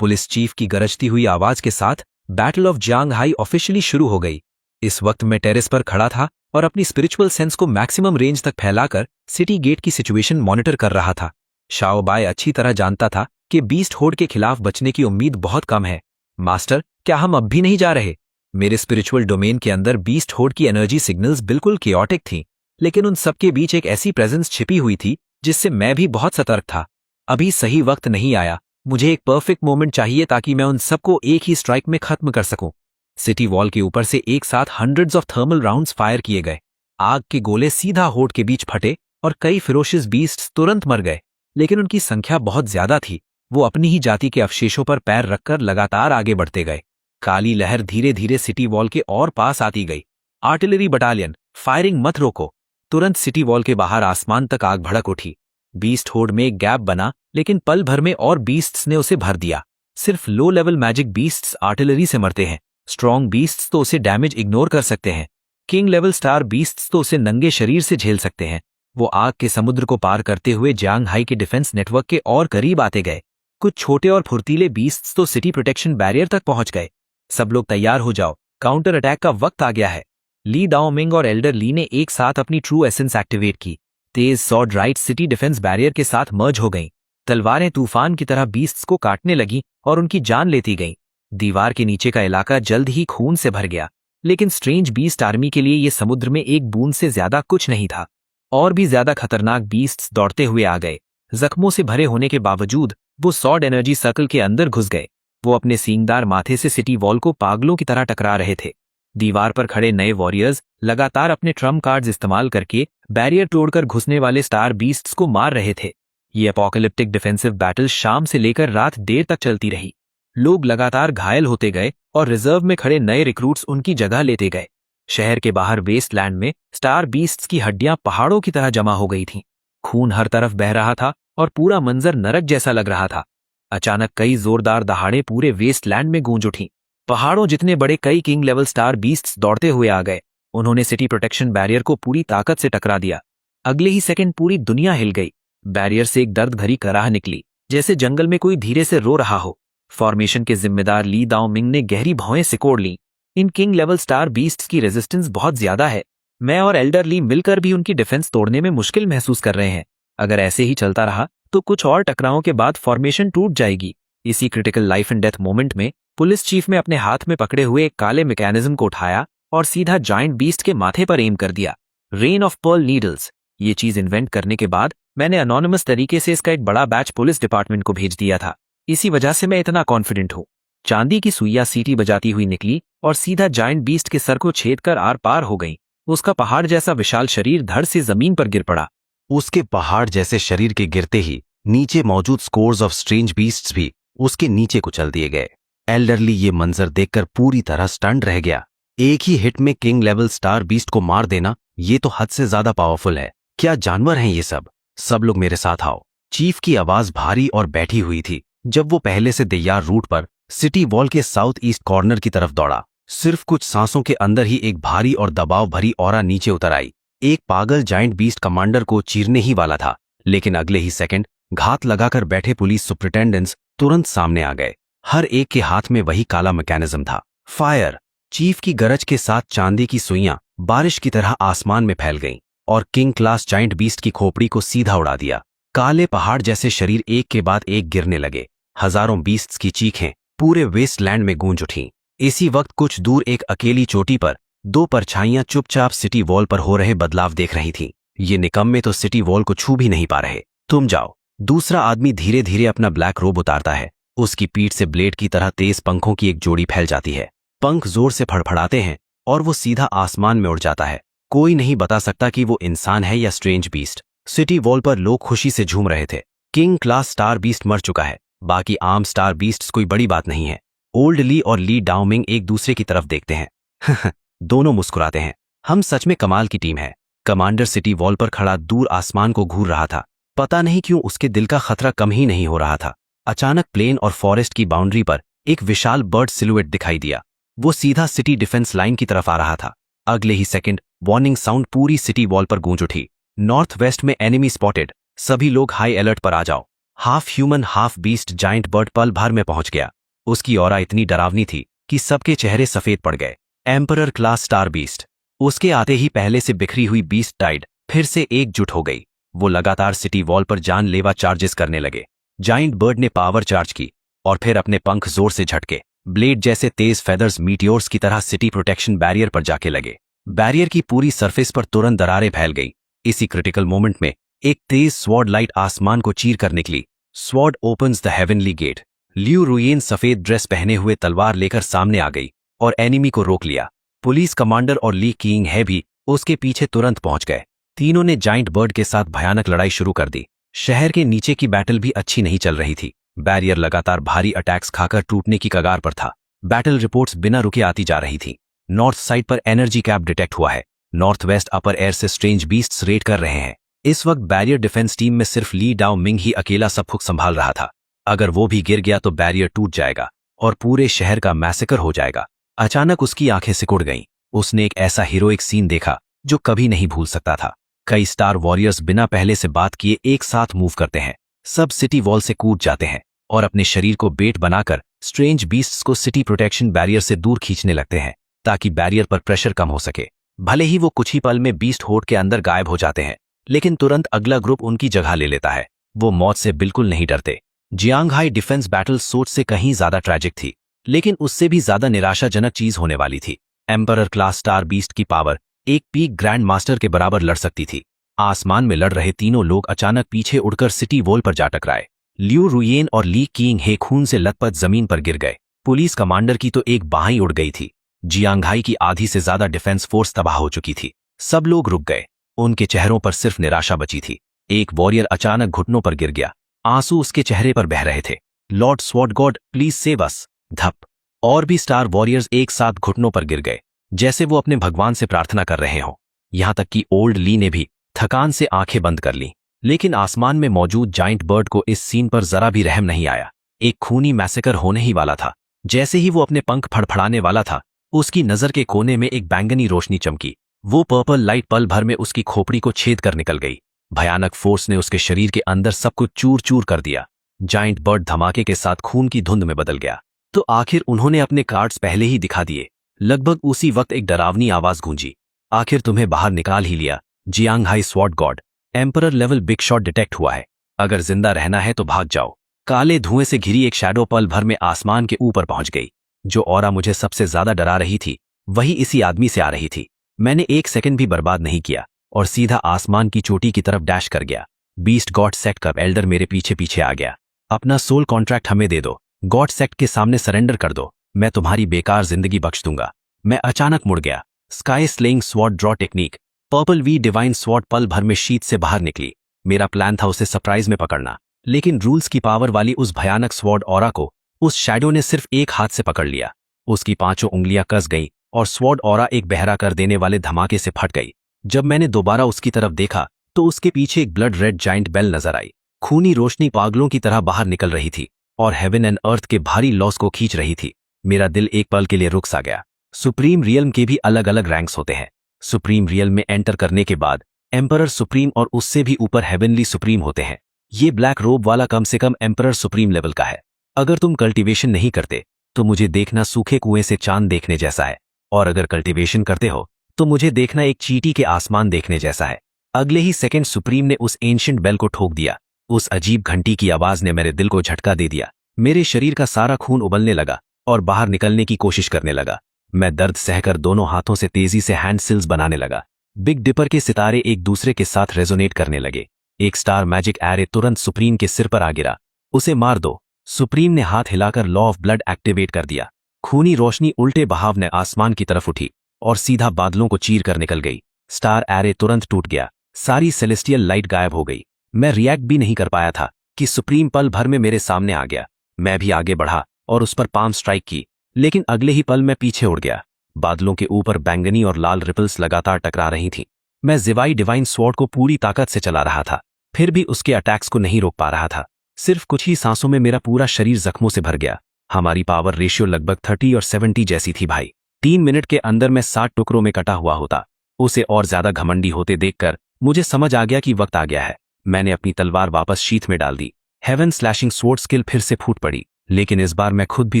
पुलिस चीफ की गरजती हुई आवाज के साथ battle of Jiang high officially शुरू हो गई। इस वक्त मैं टेरेस पर खड़ा था और अपनी स्पिरिचुअल सेंस को मैक्सिमम रेंज तक फैलाकर सिटी गेट की सिचुएशन मॉनिटर कर रहा था। शाओ बाय अच्छी तरह जानता था कि बीस्ट होर्ड के खिलाफ बचने की उम्मीद बहुत कम है। मास्टर, क्या हम अब भी नहीं जा रहे? मेरे स्पिरिचुअल डोमेन के अंदर बीस्ट होर्ड की एनर्जी सिग्नल्स बिल्कुल केओटिक थीं, लेकिन उन सबके बीच एक ऐसी प्रेजेंस छिपी हुई थी जिससे मैं भी बहुत सतर्क था। अभी सही वक्त नहीं आया। मुझे एक परफेक्ट मोमेंट चाहिए ताकि मैं उन सबको एक ही स्ट्राइक में खत्म कर सकूं। सिटी वॉल के ऊपर से एक साथ hundreds of thermal rounds fire किए गए। आग के गोले सीधा होर्ड के बीच फटे और कई फिरोशियस बीस्ट्स तुरंत मर गए, लेकिन उनकी संख्या बहुत ज्यादा थी। वो अपनी ही जाति के अवशेषों पर पैर रखकर लगातार आगे बढ़ते गए। काली लहर धीरे धीरे सिटी वॉल के और पास आती गई। आर्टिलरी बटालियन, फायरिंग मत रोको। तुरंत सिटी वॉल के बाहर आसमान तक आग भड़क उठी। बीस्ट होर्ड में एक गैप बना, लेकिन पल भर में और बीस्ट्स ने उसे भर दिया। सिर्फ low level magic beasts artillery से मरते हैं। स्ट्रॉन्ग बीस्ट्स तो उसे डैमेज इग्नोर कर सकते हैं। किंग लेवल स्टार बीस्ट्स तो उसे नंगे शरीर से झेल सकते हैं। वो आग के समुद्र को पार करते हुए जियांग हाई के डिफेंस नेटवर्क के और करीब आते गए। कुछ छोटे और फुर्तीले बीस्ट्स तो सिटी प्रोटेक्शन बैरियर तक पहुंच गए। सब लोग तैयार हो जाओ, काउंटर अटैक का वक्त आ गया है। ली दाओमिंग और एल्डर ली ने एक साथ अपनी ट्रू एसेंस एक्टिवेट की। तेज sword right city defence barrier के साथ मर्ज हो गईं। तलवारें तूफान की तरह बीस्ट्स को काटने लगीं और उनकी जान लेती गईं। दीवार के नीचे का इलाका जल्द ही खून से भर गया, लेकिन स्ट्रेंज बीस्ट आर्मी के लिए ये समुद्र में एक बूंद से ज्यादा कुछ नहीं था। और भी ज्यादा खतरनाक बीस्ट्स दौड़ते हुए आ गए। जख्मों से भरे होने के बावजूद वो सॉर्ड एनर्जी सर्कल के अंदर घुस गए। वो अपने सींगदार माथे से सिटी वॉल को पागलों की तरह टकरा रहे थे। दीवार पर खड़े नए वॉरियर्स लगातार अपने ट्रम्प कार्ड्स इस्तेमाल करके बैरियर तोड़कर घुसने वाले स्टार बीस्ट्स को मार रहे थे। ये अपोकलिप्टिक डिफेंसिव बैटल शाम से लेकर रात देर तक चलती रही। लोग लगातार घायल होते गए और रिजर्व में खड़े नए रिक्रूट्स उनकी जगह लेते गए। शहर के बाहर वेस्टलैंड में स्टार बीस्ट्स की हड्डियां पहाड़ों की तरह जमा हो गई थीं। खून हर तरफ बह रहा था और पूरा मंजर नरक जैसा लग रहा था। अचानक कई जोरदार दहाड़े पूरे वेस्टलैंड में गूंज उठीं। पहाड़ों जितने बड़े कई किंग लेवल स्टार बीस्ट्स दौड़ते हुए आ गए। उन्होंने सिटी प्रोटेक्शन बैरियर को पूरी ताकत से टकरा दिया। अगले ही सेकंड पूरी दुनिया हिल गई। बैरियर से एक दर्द भरी कराह निकली, जैसे जंगल में कोई धीरे से रो रहा हो। फॉर्मेशन के जिम्मेदार ली दाओमिंग ने गहरी भौएं सिकोड़ लीं। इन किंग लेवल स्टार बीस्ट्स की रेजिस्टेंस बहुत ज्यादा है। मैं और एल्डर ली मिलकर भी उनकी डिफेंस तोड़ने में मुश्किल महसूस कर रहे हैं। अगर ऐसे ही चलता रहा तो कुछ और टकरावों के बाद फॉर्मेशन टूट जाएगी। इसी critical life and death moment में पुलिस चीफ ने अपने हाथ में पकड़े हुए एक काले मैकेनिज्म को उठाया और सीधा जायंट बीस्ट के माथे पर एम कर दिया। Rain of pearl needles. ये चीज इन्वेंट करने के बाद मैंने अनोनिमस तरीके से इसका एक बड़ा बैच पुलिस डिपार्टमेंट को भेज दिया था। इसी वजह से मैं इतना कॉन्फिडेंट हूँ। चांदी की सुइयां सीटी बजाती हुई निकली और सीधा जायंट बीस्ट के सर को छेद कर आर पार हो गई। उसका पहाड़ जैसा विशाल शरीर धड़ से जमीन पर गिर पड़ा। उसके पहाड़ जैसे शरीर के गिरते ही नीचे मौजूद स्कोर्स ऑफ स्ट्रेंज बीस्ट्स भी उसके नीचे कुचल दिए गए। एल्डरली ये मंजर देखकर पूरी तरह स्टन्ड रह गया। एक ही हिट में किंग लेवल स्टार बीस्ट को मार देना, ये तो हद से ज्यादा पावरफुल है। क्या जानवर हैं ये सब? सब लोग मेरे साथ आओ। चीफ की आवाज भारी और बैठी हुई थी जब वो पहले से तैयार रूट पर सिटी वॉल के साउथ ईस्ट कॉर्नर की तरफ दौड़ा। सिर्फ कुछ सांसों के अंदर ही एक भारी और दबाव भरी ऑरा नीचे उतर आई। एक पागल जायंट बीस्ट कमांडर को चीरने ही वाला था, लेकिन अगले ही सेकंड घात लगाकर बैठे पुलिस सुपरिटेंडेंट्स तुरंत सामने आ गए। हर एक के हाथ में वही काला मैकेनिज्म था। फायर! चीफ की गरज के साथ चांदी की सुइयां बारिश की तरह आसमान में फैल गईं और किंग क्लास जायंट बीस्ट की खोपड़ी को सीधा उड़ा दिया। काले पहाड़ जैसे शरीर एक के बाद एक गिरने लगे। हजारों बीस्ट्स की चीखें पूरे वेस्टलैंड में गूंज उठीं। इसी वक्त कुछ दूर एक अकेली चोटी पर दो परछाइयां चुपचाप सिटी वॉल पर हो रहे बदलाव देख रही थीं। ये निकम्मे तो सिटी वॉल को छू भी नहीं पा रहे। तुम जाओ। दूसरा आदमी धीरे धीरे अपना ब्लैक रोब उतारता है। उसकी पीठ से ब्लेड की तरह तेज पंखों की एक जोड़ी फैल जाती है। पंख जोर से फड़फड़ाते हैं और वो सीधा आसमान में उड़ जाता है। कोई नहीं बता सकता कि वो इंसान है या स्ट्रेंज बीस्ट। सिटी वॉल पर लोग खुशी से झूम रहे थे। किंग क्लास स्टार बीस्ट मर चुका है। बाकी आम स्टार बीस्ट्स कोई बड़ी बात नहीं है। ओल्ड ली और ली दाओमिंग एक दूसरे की तरफ देखते हैं। दोनों मुस्कुराते हैं। हम सच में कमाल की टीम है। कमांडर सिटी वॉल पर खड़ा दूर आसमान को घूर रहा था। पता नहीं क्यों उसके दिल का खतरा कम ही नहीं हो रहा था। अचानक प्लेन और फॉरेस्ट की बाउंड्री पर एक विशाल बर्ड सिलुएट दिखाई दिया। वो सीधा सिटी डिफेंस लाइन की तरफ आ रहा था। अगले ही सेकंड वार्निंग साउंड पूरी सिटी वॉल पर गूंज उठी। नॉर्थ वेस्ट में एनिमी स्पॉटेड। सभी लोग हाई अलर्ट पर आ जाओ। Half human half beast giant bird पल भर में पहुंच गया। उसकी ऑरा इतनी डरावनी थी कि सबके चेहरे सफेद पड़ गए। Emperor class star beast. उसके आते ही पहले से बिखरी हुई बीस्ट टाइड फिर से एकजुट हो गई। वो लगातार सिटी वॉल पर जानलेवा चार्जेस करने लगे। जाइंट बर्ड ने पावर चार्ज की और फिर अपने पंख जोर से झटके। ब्लेड जैसे तेज फेदर्स मीटियोर्स की तरह सिटी प्रोटेक्शन बैरियर पर जाके लगे। बैरियर की पूरी सरफेस पर तुरंत दरारें फैल गई। इसी क्रिटिकल मोमेंट में एक तेज स्वॉर्ड लाइट आसमान को चीर कर निकली। Sword opens the heavenly gate. Liu Ruyan सफेद ड्रेस पहने हुए तलवार लेकर सामने आ गई और एनिमी को रोक लिया। पुलिस कमांडर और ली किंग है भी उसके पीछे तुरंत पहुंच गए। तीनों ने जाइंट बर्ड के साथ भयानक लड़ाई शुरू कर दी। शहर के नीचे की बैटल भी अच्छी नहीं चल रही थी। बैरियर लगातार भारी अटैक्स खाकर टूटने की कगार पर था। बैटल रिपोर्ट्स बिना रुके आती जा रही थी। नॉर्थ साइड पर एनर्जी कैप डिटेक्ट हुआ है। नॉर्थ वेस्ट अपर एयर से स्ट्रेंज बीस्ट्स रेड कर रहे हैं। इस वक्त बैरियर डिफेंस टीम में सिर्फ ली डाओ मिंग ही अकेला सब कुछ संभाल रहा था। अगर वो भी गिर गया तो बैरियर टूट जाएगा और पूरे शहर का मैसेकर हो जाएगा। अचानक उसकी आंखें सिकुड़ गईं। उसने एक ऐसा हीरोइक सीन देखा जो कभी नहीं भूल सकता था। कई स्टार वॉरियर्स बिना पहले से बात किए एक साथ मूव करते हैं। सब सिटी वॉल से कूद जाते हैं और अपने शरीर को बेट बनाकर स्ट्रेंज बीस्ट्स को सिटी प्रोटेक्शन बैरियर से दूर खींचने लगते हैं ताकि बैरियर पर प्रेशर कम हो सके। भले ही वो कुछ ही पल में बीस्ट होड के अंदर गायब हो जाते हैं, लेकिन तुरंत अगला ग्रुप उनकी जगह ले लेता है। वो मौत से बिल्कुल नहीं डरते। जियांगहाई डिफेंस बैटल सोच से कहीं ज्यादा ट्रैजिक थी, लेकिन उससे भी ज्यादा निराशाजनक चीज होने वाली थी। एम्परर क्लास स्टार बीस्ट की पावर एक पीक ग्रैंड मास्टर के बराबर लड़ सकती थी। आसमान में लड़ रहे तीनों लोग अचानक पीछे उड़कर सिटी वॉल पर जा टकराए। लियू रुयेन और ली किंग हे खून से लथपथ जमीन पर गिर गए। पुलिस कमांडर की तो एक बाहीं उड़ गई थी। जियांगहाई की आधी से ज्यादा डिफेंस फोर्स तबाह हो चुकी थी। सब लोग रुक गए। उनके चेहरों पर सिर्फ निराशा बची थी। एक वॉरियर अचानक घुटनों पर गिर गया। आंसू उसके चेहरे पर बह रहे थे। Lord sword God please save us. धप। और भी स्टार वॉरियर्स एक साथ घुटनों पर गिर गए, जैसे वो अपने भगवान से प्रार्थना कर रहे हों। यहां तक कि ओल्ड ली ने भी थकान से आंखें बंद कर लीं। लेकिन आसमान में मौजूद जाइंट बर्ड को इस सीन पर जरा भी रहम नहीं आया। एक खूनी मैसेकर होने ही वाला था। जैसे ही वो अपने पंख फड़फड़ाने वाला था, उसकी नजर के कोने में एक बैंगनी रोशनी चमकी। वो पर्पल लाइट पल भर में उसकी खोपड़ी को छेद कर निकल गई। भयानक फोर्स ने उसके शरीर के अंदर सब कुछ चूर चूर कर दिया। जाइंट बर्ड धमाके के साथ खून की धुंध में बदल गया। तो आखिर उन्होंने अपने कार्ड्स पहले ही दिखा दिए। लगभग उसी वक्त एक डरावनी आवाज गूंजी, आखिर तुम्हें बाहर निकाल ही लिया Jianghai sword god. Emperor level big shot detect हुआ है। अगर जिंदा रहना है तो भाग जाओ। काले धुएं से घिरी एक शैडो पल भर में आसमान के ऊपर पहुंच गई। जो ऑरा मुझे सबसे ज्यादा डरा रही थी, वही इसी आदमी से आ रही थी। मैंने एक सेकंड भी बर्बाद नहीं किया और सीधा आसमान की चोटी की तरफ डैश कर गया। बीस्ट गॉड सेक्ट का एल्डर मेरे पीछे पीछे आ गया। अपना सोल कॉन्ट्रैक्ट हमें दे दो। गॉड सेक्ट के सामने सरेंडर कर दो। मैं तुम्हारी बेकार जिंदगी बख्श दूंगा। मैं अचानक मुड़ गया। Sky slaying sword draw technique. Purple वी डिवाइन स्वॉर्ड पल भर में शीत से बाहर निकली। मेरा प्लान था उसे सरप्राइज में पकड़ना, लेकिन रूल्स की पावर वाली उस भयानक स्वॉर्ड ऑरा को उस शैडो ने सिर्फ एक हाथ से पकड़ लिया। उसकी 5 उंगलियां कस गईं और स्वॉर्ड ऑरा एक बहरा कर देने वाले धमाके से फट गई। जब मैंने दोबारा उसकी तरफ देखा तो उसके पीछे एक ब्लड रेड जाइंट बेल नजर आई। खूनी रोशनी पागलों की तरह बाहर निकल रही थी और हेवन एंड अर्थ के भारी लॉस को खींच रही थी। मेरा दिल एक पल के लिए रुक सा गया। सुप्रीम रियल्म के भी अलग अलग रैंक्स होते हैं। सुप्रीम रियल्म में एंटर करने के बाद एम्परर सुप्रीम और उससे भी ऊपर हेवनली सुप्रीम होते हैं। ये ब्लैक रोब वाला कम से कम एम्परर सुप्रीम लेवल का है। अगर तुम कल्टीवेशन नहीं करते तो मुझे देखना सूखे कुएं से चांद देखने जैसा है, और अगर कल्टीवेशन करते हो तो मुझे देखना एक चींटी के आसमान देखने जैसा है। अगले ही सेकंड सुप्रीम ने उस एंशिएंट बेल को ठोक दिया। उस अजीब घंटी की आवाज ने मेरे दिल को झटका दे दिया। मेरे शरीर का सारा खून उबलने लगा और बाहर निकलने की कोशिश करने लगा। मैं दर्द सहकर दोनों हाथों से तेजी से हैंड सिल्स बनाने लगा। बिग डिपर के सितारे एक दूसरे के साथ रेजोनेट करने लगे। एक स्टार मैजिक एरे तुरंत सुप्रीम के सिर पर आ गिरा। उसे मार दो। सुप्रीम ने हाथ हिलाकर लॉ ऑफ ब्लड एक्टिवेट कर दिया। खूनी रोशनी उल्टे बहाव ने आसमान की तरफ उठी और सीधा बादलों को चीर कर निकल गई। स्टार एरे तुरंत टूट गया। सारी सेलेस्टियल लाइट गायब हो गई। मैं रिएक्ट भी नहीं कर पाया था कि सुप्रीम पल भर में मेरे सामने आ गया। मैं भी आगे बढ़ा और उस पर पाम स्ट्राइक की, लेकिन अगले ही पल मैं पीछे उड़ गया। बादलों के ऊपर बैंगनी और लाल रिपल्स लगातार टकरा रही थीं। मैं जिवाई डिवाइन स्वॉर्ड को पूरी ताकत से चला रहा था, फिर भी उसके अटैक्स को नहीं रोक पा रहा था। सिर्फ कुछ ही सांसों में मेरा पूरा शरीर जख्मों से भर गया। हमारी पावर रेशियो लगभग 30 और 70 जैसी थी भाई। 3 मिनट के अंदर मैं 60 टुकड़ों में कटा हुआ होता। उसे और ज्यादा घमंडी होते देखकर मुझे समझ आ गया कि वक्त आ गया है। मैंने अपनी तलवार वापस शीथ में डाल दी। हेवन स्लैशिंग स्वॉर्ड स्किल फिर से फूट पड़ी, लेकिन इस बार मैं खुद भी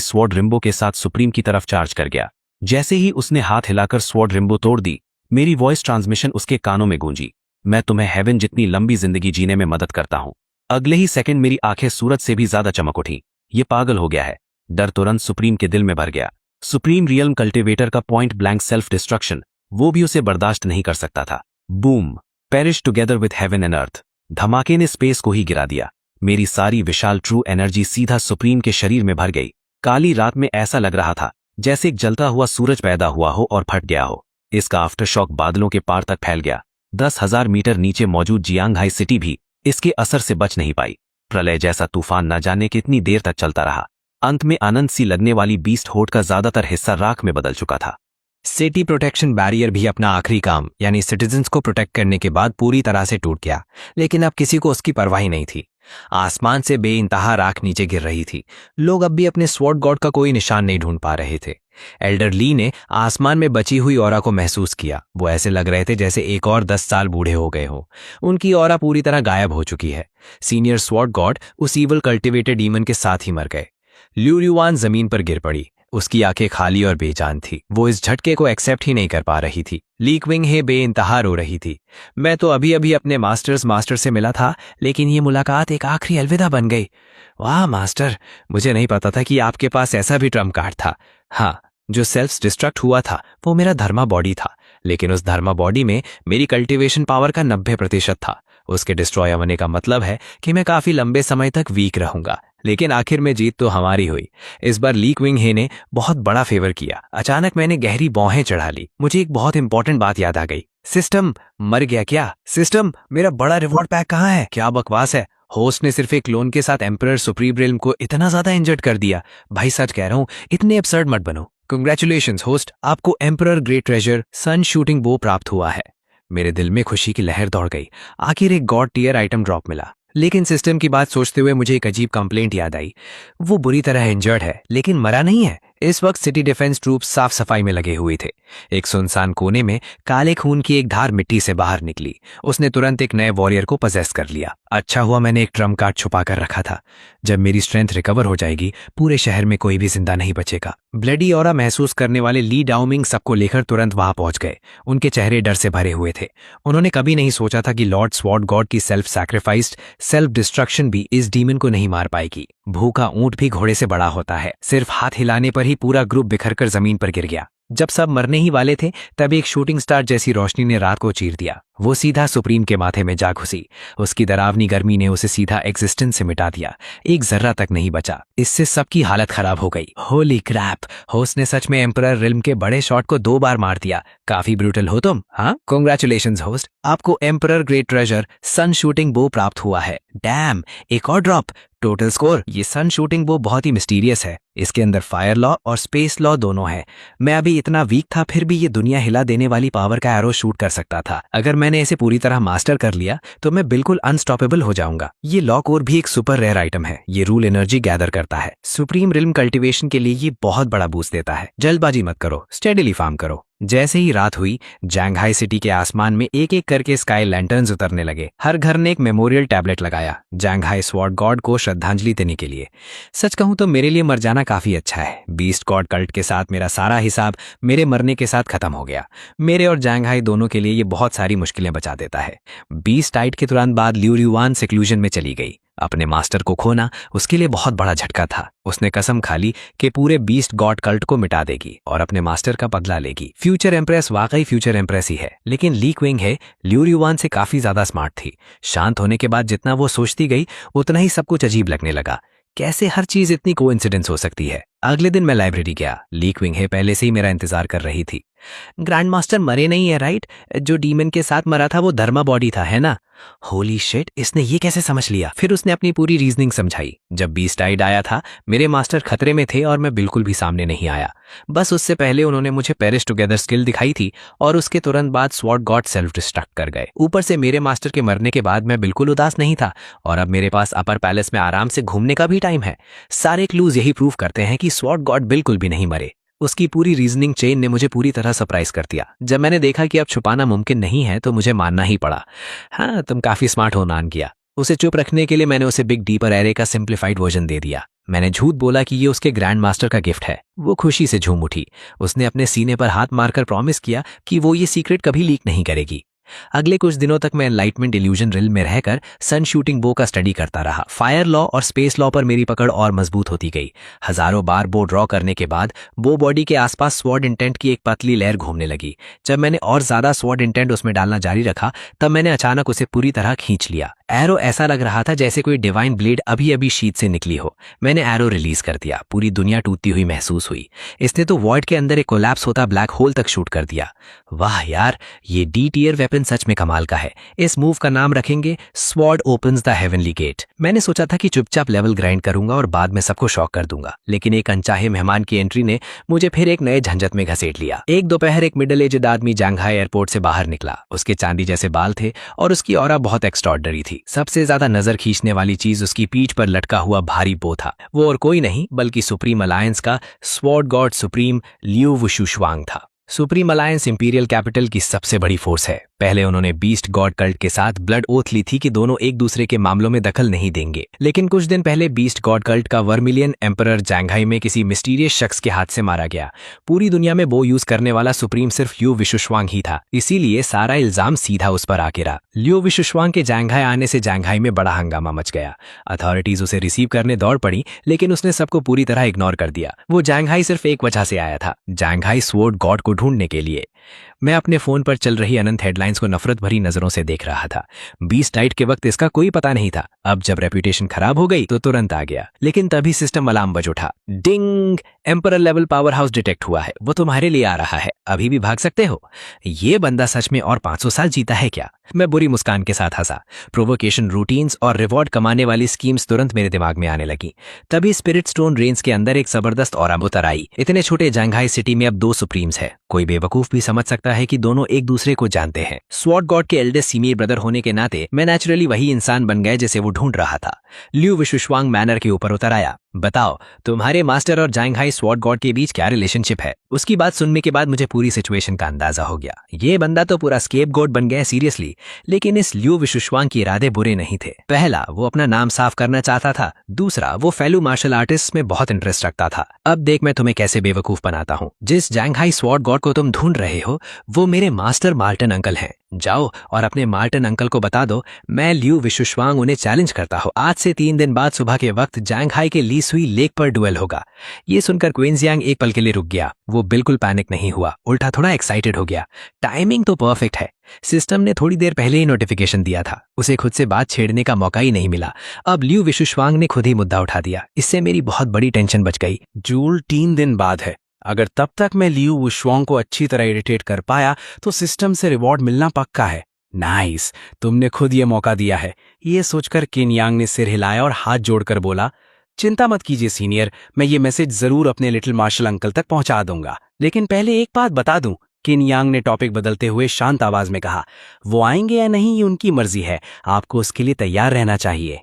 स्वॉर्ड रिम्बो के साथ सुप्रीम की तरफ चार्ज कर गया। जैसे ही उसने हाथ हिलाकर स्वॉर्ड रिम्बो तोड़ दी, मेरी वॉइस ट्रांसमिशन उसके कानों में गूंजी। मैं तुम्हें हेवन जितनी लंबी जिंदगी जीने में मदद करता हूं। अगले ही सेकंड मेरी आंखें सूरज से भी ज्यादा चमक उठी। ये पागल हो गया है। डर तुरंत सुप्रीम के दिल में भर गया। सुप्रीम रियल्म कल्टिवेटर का पॉइंट ब्लैंक सेल्फ डिस्ट्रक्शन, वो भी उसे बर्दाश्त नहीं कर सकता था। Boom, perish together with heaven and earth. धमाके ने स्पेस को ही गिरा दिया। मेरी सारी विशाल ट्रू एनर्जी सीधा सुप्रीम के शरीर में भर गई। काली रात में ऐसा लग रहा था जैसे एक जलता हुआ सूरज पैदा हुआ हो और फट गया हो। इसका आफ्टरशॉक बादलों के पार तक फैल गया। 10,000 मीटर नीचे मौजूद जियांगहाई सिटी भी इसके असर से बच नहीं पाई। प्रलय जैसा तूफान न जाने कितनी देर तक चलता रहा। अंत में आनंद सी लगने वाली बीस्ट होर्ड का ज्यादातर हिस्सा राख में बदल चुका था। सिटी प्रोटेक्शन बैरियर भी अपना आखिरी काम यानी सिटीजन्स को प्रोटेक्ट करने के बाद पूरी तरह से टूट गया, लेकिन अब किसी को उसकी परवाह ही नहीं थी। आसमान से बेइंतहा राख नीचे गिर रही थी। लोग अब भी अपने स्वॉर्ड गॉड का कोई निशान नहीं ढूंढ पा रहे थे। एल्डर ली ने आसमान में बची हुई ऑरा को महसूस किया। वो ऐसे लग रहे थे जैसे एक और 10 साल बूढ़े हो गए हो। उनकी ऑरा पूरी तरह गायब हो चुकी है। सीनियर स्वॉर्ड गॉड उस ईवल कल्टिवेटेड डीमन के साथ ही मर गए। ल्यूरिवान जमीन पर गिर पड़ी। उसकी आंखें खाली और बेजान थी। वो इस झटके को एक्सेप्ट ही नहीं कर पा रही थी। ली क्विंग हे बेइंतहा रो रही थी। मैं तो अभी अभी अपने मास्टर से मिला था, लेकिन ये मुलाकात एक आखिरी अलविदा बन गई। वाह मास्टर, मुझे नहीं पता था कि आपके पास ऐसा भी ट्रम्प कार्ड था। हाँ, जो सेल्फ डिस्ट्रक्ट हुआ था वो मेरा धर्मा बॉडी था, लेकिन उस धर्मा बॉडी में मेरी कल्टीवेशन पावर का 90% था। उसके डिस्ट्रॉय होने का मतलब है कि मैं काफी लंबे समय तक वीक रहूंगा, लेकिन आखिर में जीत तो हमारी हुई। इस बार ली क्विंग हे ने बहुत बड़ा फेवर किया। अचानक मैंने गहरी बाहें चढ़ा ली। मुझे एक बहुत इंपॉर्टेंट बात याद आ गई। सिस्टम मर गया क्या? सिस्टम, मेरा बड़ा रिवॉर्ड पैक कहाँ है? क्या बकवास है। होस्ट ने सिर्फ एक क्लोन के साथ एम्परर सुप्रीम रियल्म को इतना ज्यादा इंजर्ड कर दिया। भाई सच कह रहा हूँ, इतने एब्सर्ड मत बनो। कंग्रेचुलेशंस होस्ट, आपको एम्परर ग्रेट ट्रेजर सन शूटिंग बो प्राप्त हुआ है। मेरे दिल में खुशी की लहर दौड़ गई। आखिर एक गॉड टियर आइटम ड्रॉप मिला। लेकिन सिस्टम की बात सोचते हुए मुझे एक अजीब कंप्लेंट याद आई। वो बुरी तरह इंजर्ड है, लेकिन मरा नहीं है। इस वक्त सिटी डिफेंस ट्रूप साफ सफाई में लगे हुए थे। एक सुनसान कोने में काले खून की एक धार मिट्टी से बाहर निकली। उसने तुरंत एक नए वॉरियर को पजेस कर लिया। अच्छा हुआ मैंने एक ट्रम्प कार्ड छुपा कर रखा था। जब मेरी स्ट्रेंथ रिकवर हो जाएगी, पूरे शहर में कोई भी जिंदा नहीं बचेगा। ब्लडी ऑरा महसूस करने वाले ली डाउमिंग सबको लेकर तुरंत वहां पहुंच गए। उनके चेहरे डर से भरे हुए थे। उन्होंने कभी नहीं सोचा था कि लॉर्ड स्वॉर्ड गॉड की सेल्फ सैक्रिफाइस्ड सेल्फ डिस्ट्रक्शन भी इस डीमन को नहीं मार पाएगी। भूखा ऊंट भी घोड़े से बड़ा होता है। सिर्फ हाथ हिलाने पर ही पूरा ग्रुप बिखरकर जमीन पर गिर गया। जब सब मरने ही वाले थे, तब एक शूटिंग स्टार जैसी रोशनी ने रात को चीर दिया। वो सीधा सुप्रीम के माथे में जा घुसी। उसकी डरावनी गर्मी ने उसे सीधा एग्जिस्टेंस से मिटा दिया। एक जर्रा तक नहीं बचा। इससे सबकी हालत खराब हो गई। होली क्रैप, होस्ट ने सच में एम्परर रिल्म के बड़े शॉट को 2 बार मार दिया। काफी ब्रूटल हो तुम। हाँ, कांग्रेचुलेशंस होस्ट, आपको एम्परर ग्रेट ट्रेजर सन शूटिंग बो प्राप्त हुआ है। डैम, एक और ड्रॉप। Total score. ये सन शूटिंग बो बहुत ही मिस्टीरियस है। इसके अंदर फायर लॉ और स्पेस लॉ दोनों है। मैं अभी इतना वीक था, फिर भी ये दुनिया हिला देने वाली पावर का एरो शूट कर सकता था। अगर मैंने इसे पूरी तरह मास्टर कर लिया तो मैं बिल्कुल अनस्टॉपेबल हो जाऊंगा। ये लॉ कोर भी एक सुपर रेयर आइटम है। ये रूल एनर्जी गैदर करता है। सुप्रीम रिल्म कल्टीवेशन के लिए ये बहुत बड़ा बूस्ट देता है। जल्दबाजी मत करो, स्टेडिली फार्म करो। जैसे ही रात हुई, जंगहाई सिटी के आसमान में एक एक करके स्काई लैंटर्न्स उतरने लगे। हर घर ने एक मेमोरियल टैबलेट लगाया जंगहाई स्वॉर्ड गॉड को श्रद्धांजलि देने के लिए। सच कहूं तो मेरे लिए मर जाना काफी अच्छा है। बीस्ट गॉड कल्ट के साथ मेरा सारा हिसाब मेरे मरने के साथ खत्म हो गया। मेरे और जंगहाई दोनों के लिए ये बहुत सारी मुश्किलें बचा देता है। बीस्ट टाइड के तुरंत बाद ल्यूरिवान सेक्लूजन में चली गई। अपने मास्टर को खोना उसके लिए बहुत बड़ा झटका था। उसने कसम खा ली कि पूरे बीस्ट गॉड कल्ट को मिटा देगी और अपने मास्टर का बदला लेगी। फ्यूचर एम्प्रेस वाकई फ्यूचर एम्प्रेस ही है, लेकिन ली क्विंग है ल्यूरिवान से काफी ज्यादा स्मार्ट थी। शांत होने के बाद जितना वो सोचती गई, उतना ही सब कुछ अजीब लगने लगा। कैसे हर चीज इतनी कोइंसिडेंस हो सकती है। अगले दिन मैं लाइब्रेरी गया। ली क्विंग है पहले से ही मेरा इंतजार कर रही थी। ग्रैंड मास्टर मरे नहीं है राइट? जो डीमन के साथ मरा था वो धर्मा बॉडी था, है ना? होली शिट, इसने ये कैसे समझ लिया? फिर उसने अपनी पूरी रीजनिंग समझाई। जब बीस्ट टाइड आया था, मेरे मास्टर खतरे में थे और मैं बिल्कुल भी सामने नहीं आया। बस उससे पहले उन्होंने मुझे पेरिश टुगेदर स्किल दिखाई थी और उसके तुरंत बाद स्वॉर्ड गॉड सेल्फ डिस्ट्रक्ट कर गए। ऊपर से मेरे मास्टर के मरने के बाद मैं बिल्कुल उदास नहीं था और अब मेरे पास अपर पैलेस में आराम से घूमने का भी टाइम है। सारे क्लूज यही प्रूव करते हैं कि स्वॉर्ड गॉड बिल्कुल भी नहीं मरे। उसकी पूरी रीजनिंग चेन ने मुझे पूरी तरह सरप्राइज कर दिया। जब मैंने देखा कि अब छुपाना मुमकिन नहीं है तो मुझे मानना ही पड़ा। हाँ, तुम काफी स्मार्ट हो, नान किया। उसे चुप रखने के लिए मैंने उसे बिग डीपर एरे का सिंप्लीफाइड वर्जन दे दिया। मैंने झूठ बोला कि ये उसके ग्रैंड मास्टर का गिफ्ट है। वो खुशी से झूम उठी। उसने अपने सीने पर हाथ मारकर प्रॉमिस किया कि वो ये सीक्रेट कभी लीक नहीं करेगी। अगले कुछ दिनों तक मैं एनलाइटमेंट इल्यूजन रिल में रहकर सन शूटिंग बो का स्टडी करता रहा। फायर लॉ और स्पेस लॉ पर मेरी पकड़ और मजबूत होती गई। हजारों बार बो ड्रॉ करने के बाद बो बॉडी के आसपास स्वॉर्ड इंटेंट की एक पतली लेयर घूमने लगी। जब मैंने और ज्यादा स्वॉर्ड इंटेंट उसमें डालना जारी रखा तब मैंने अचानक उसे पूरी तरह खींच लिया। एरो ऐसा लग रहा था जैसे कोई डिवाइन ब्लेड अभी अभी शीट से निकली हो। मैंने एरो रिलीज कर दिया। पूरी दुनिया टूटती हुई महसूस हुई। इसने तो वॉइड के अंदर एक कोलैप्स होता ब्लैक होल तक शूट कर दिया। वाह यार, ये डी टियर वेपन सच में कमाल का है। इस मूव का नाम रखेंगे sword opens the heavenly gate. मैंने सोचा था कि चुपचाप लेवल ग्राइंड करूंगा और बाद में सबको शॉक कर दूंगा, लेकिन एक अनचाहे मेहमान की एंट्री ने मुझे फिर एक नए झंझट में घसीट लिया। एक दोपहर एक मिडिल एजड आदमी जांघाई एयरपोर्ट से बाहर निकला। उसके चांदी जैसे बाल थे और उसकी ऑरा बहुत एक्स्ट्रॉर्डनरी थी। सबसे ज्यादा नजर खींचने वाली चीज उसकी पीठ पर लटका हुआ भारी बो था। वो और कोई नहीं बल्कि सुप्रीम अलायंस का स्वॉर्ड गॉड सुप्रीम लियू वुशुशवांग था। सुप्रीम अलायंस इंपीरियल कैपिटल की सबसे बड़ी फोर्स है। पहले उन्होंने बीस्ट गॉड कल्ट के साथ ब्लड ओथ ली थी कि दोनों एक दूसरे के मामलों में दखल नहीं देंगे, लेकिन कुछ दिन पहले बीस्ट गॉड कल्ट का वर्मिलियन एम्परर जांघाई में किसी मिस्टीरियस शख्स के हाथ से मारा गया। पूरी दुनिया में बो यूज करने वाला सुप्रीम सिर्फ लियू विशुशवांग ही था, इसीलिए सारा इल्जाम सीधा उस पर आके रहा। लियू विशुशवांग के जांघाई आने से जांघाई में बड़ा हंगामा मच गया। अथॉरिटीज उसे रिसीव करने दौड़ पड़ी, लेकिन उसने सबको पूरी तरह इग्नोर कर दिया। वो जांघाई सिर्फ एक वजह से आया था, जांघाई स्वॉर्ड गॉड को ढूंढने के लिए। मैं अपने फोन पर चल रही अनंत हेडलाइंस को नफरत भरी नजरों से देख रहा था। बीस्ट नाइट के वक्त इसका कोई पता नहीं था। अब जब रेपुटेशन खराब हो गई तो तुरंत आ गया, लेकिन तभी सिस्टम अलार्म बज उठा। Ding! Emperor level power house detect हुआ है। वो तुम्हारे लिए आ रहा है, अभी भी भाग सकते हो। ये बंदा सच में और 500 साल जीता है क्या? मैं बुरी मुस्कान के साथ हंसा। प्रोवोकेशन रूटीन्स और रिवॉर्ड कमाने वाली स्कीम्स तुरंत मेरे दिमाग में आने लगी। तभी स्पिरिट स्टोन रेंज के अंदर एक जबरदस्त ऑरा उतर आई। इतने छोटे जांघाई सिटी में अब 2 सुप्रीम्स है। कोई बेवकूफ भी समझ सकता है कि दोनों एक दूसरे को जानते हैं। स्वॉर्ड गॉड के एल्डेस्ट सीनियर ब्रदर होने के नाते मैं नेचुरली वही इंसान बन गए जिसे वो ढूंढ रहा था। लियू विशुशवांग मैनर के ऊपर उतर आया। बताओ, तुम्हारे मास्टर और जांघाई स्वॉर्ड गॉड के बीच क्या रिलेशनशिप है? उसकी बात सुनने के बाद मुझे पूरी सिचुएशन का अंदाजा हो गया। ये बंदा तो पूरा स्केप गोड बन गया सीरियसली, लेकिन इस लियू विशुशवांग के इरादे बुरे नहीं थे। पहला, वो अपना नाम साफ करना चाहता था। दूसरा, वो फेलू मार्शल आर्टिस्ट में बहुत इंटरेस्ट रखता था। अब देख मैं तुम्हें कैसे बेवकूफ बनाता हूँ। जिस जांघाई स्वॉर्ड गॉड को तुम ढूंढ रहे हो वो मेरे मास्टर मार्टन अंकल हैं। जाओ और अपने मार्टन अंकल को बता दो मैं लियू विशुशवांग उन्हें चैलेंज करता हूँ। आज से 3 दिन बाद सुबह के वक्त जांघाई के ली सुई लेक पर डुएल होगा। ये सुनकर क्वींजियांग एक पल के लिए रुक गया। वो बिल्कुल पैनिक नहीं हुआ, उल्टा थोड़ा एक्साइटेड हो गया। टाइमिंग तो परफेक्ट है। सिस्टम ने थोड़ी देर पहले ही नोटिफिकेशन दिया था। उसे खुद से बात छेड़ने का मौका ही नहीं मिला। अब लियू विशुशवांग ने खुद ही मुद्दा उठा दिया। इससे मेरी बहुत बड़ी टेंशन बच गई। जूल 3 दिन बाद है। अगर तब तक मैं लियू वुशवांग को अच्छी तरह इरिटेट कर पाया तो सिस्टम से रिवॉर्ड मिलना पक्का है। नाइस, तुमने खुद ये मौका दिया है। ये सोचकर किनयांग ने सिर हिलाया और हाथ जोड़कर बोला, चिंता मत कीजिए सीनियर, मैं ये मैसेज जरूर अपने लिटिल मार्शल अंकल तक पहुंचा दूंगा। लेकिन पहले एक बात बता दूं, किनयांग ने टॉपिक बदलते हुए शांत आवाज में कहा। वो आएंगे या नहीं ये उनकी मर्जी है, आपको उसके लिए तैयार रहना चाहिए।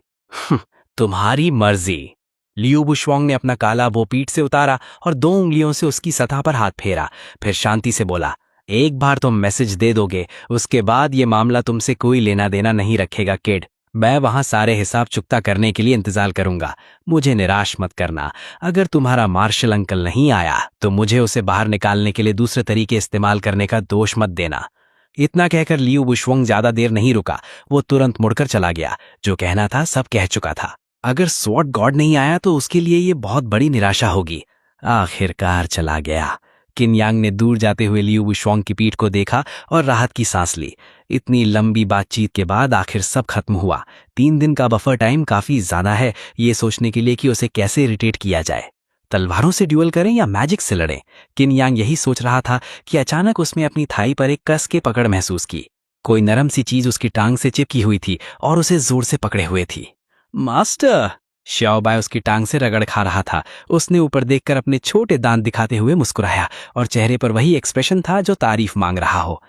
तुम्हारी मर्जी। लियू वुशवांग ने अपना काला बो पीठ से उतारा और 2 उंगलियों से उसकी सतह पर हाथ फेरा। फिर शांति से बोला, एक बार तुम मैसेज दे दोगे, उसके बाद ये मामला तुमसे कोई लेना देना नहीं रखेगा किड। मैं वहां सारे हिसाब चुकता करने के लिए इंतजार करूंगा। मुझे निराश मत करना। अगर तुम्हारा मार्शल अंकल नहीं आया तो मुझे उसे बाहर निकालने के लिए दूसरे तरीके इस्तेमाल करने का दोष मत देना। इतना कहकर लियू वुशवांग ज्यादा देर नहीं रुका। वो तुरंत मुड़कर चला गया। जो कहना था सब कह चुका था। अगर स्वॉर्ड गॉड नहीं आया तो उसके लिए ये बहुत बड़ी निराशा होगी। आखिरकार चला गया। किनयांग ने दूर जाते हुए लियू वुशवांग की पीठ को देखा और राहत की सांस ली। इतनी लंबी बातचीत के बाद आखिर सब खत्म हुआ। 3 दिन का बफर टाइम काफी ज्यादा है ये सोचने के लिए कि उसे कैसे इरिटेट किया जाए। तलवारों से ड्यूल करें या मैजिक से लड़ें? किनयांग यही सोच रहा था कि अचानक उसने अपनी थाई पर एक कस के पकड़ महसूस की। कोई नरम सी चीज उसकी टांग से चिपकी हुई थी और उसे जोर से पकड़े हुए थी। मास्टर! श्याओबाई उसकी टांग से रगड़ खा रहा था। उसने ऊपर देखकर अपने छोटे दांत दिखाते हुए मुस्कुराया और चेहरे पर वही एक्सप्रेशन था जो तारीफ मांग रहा हो।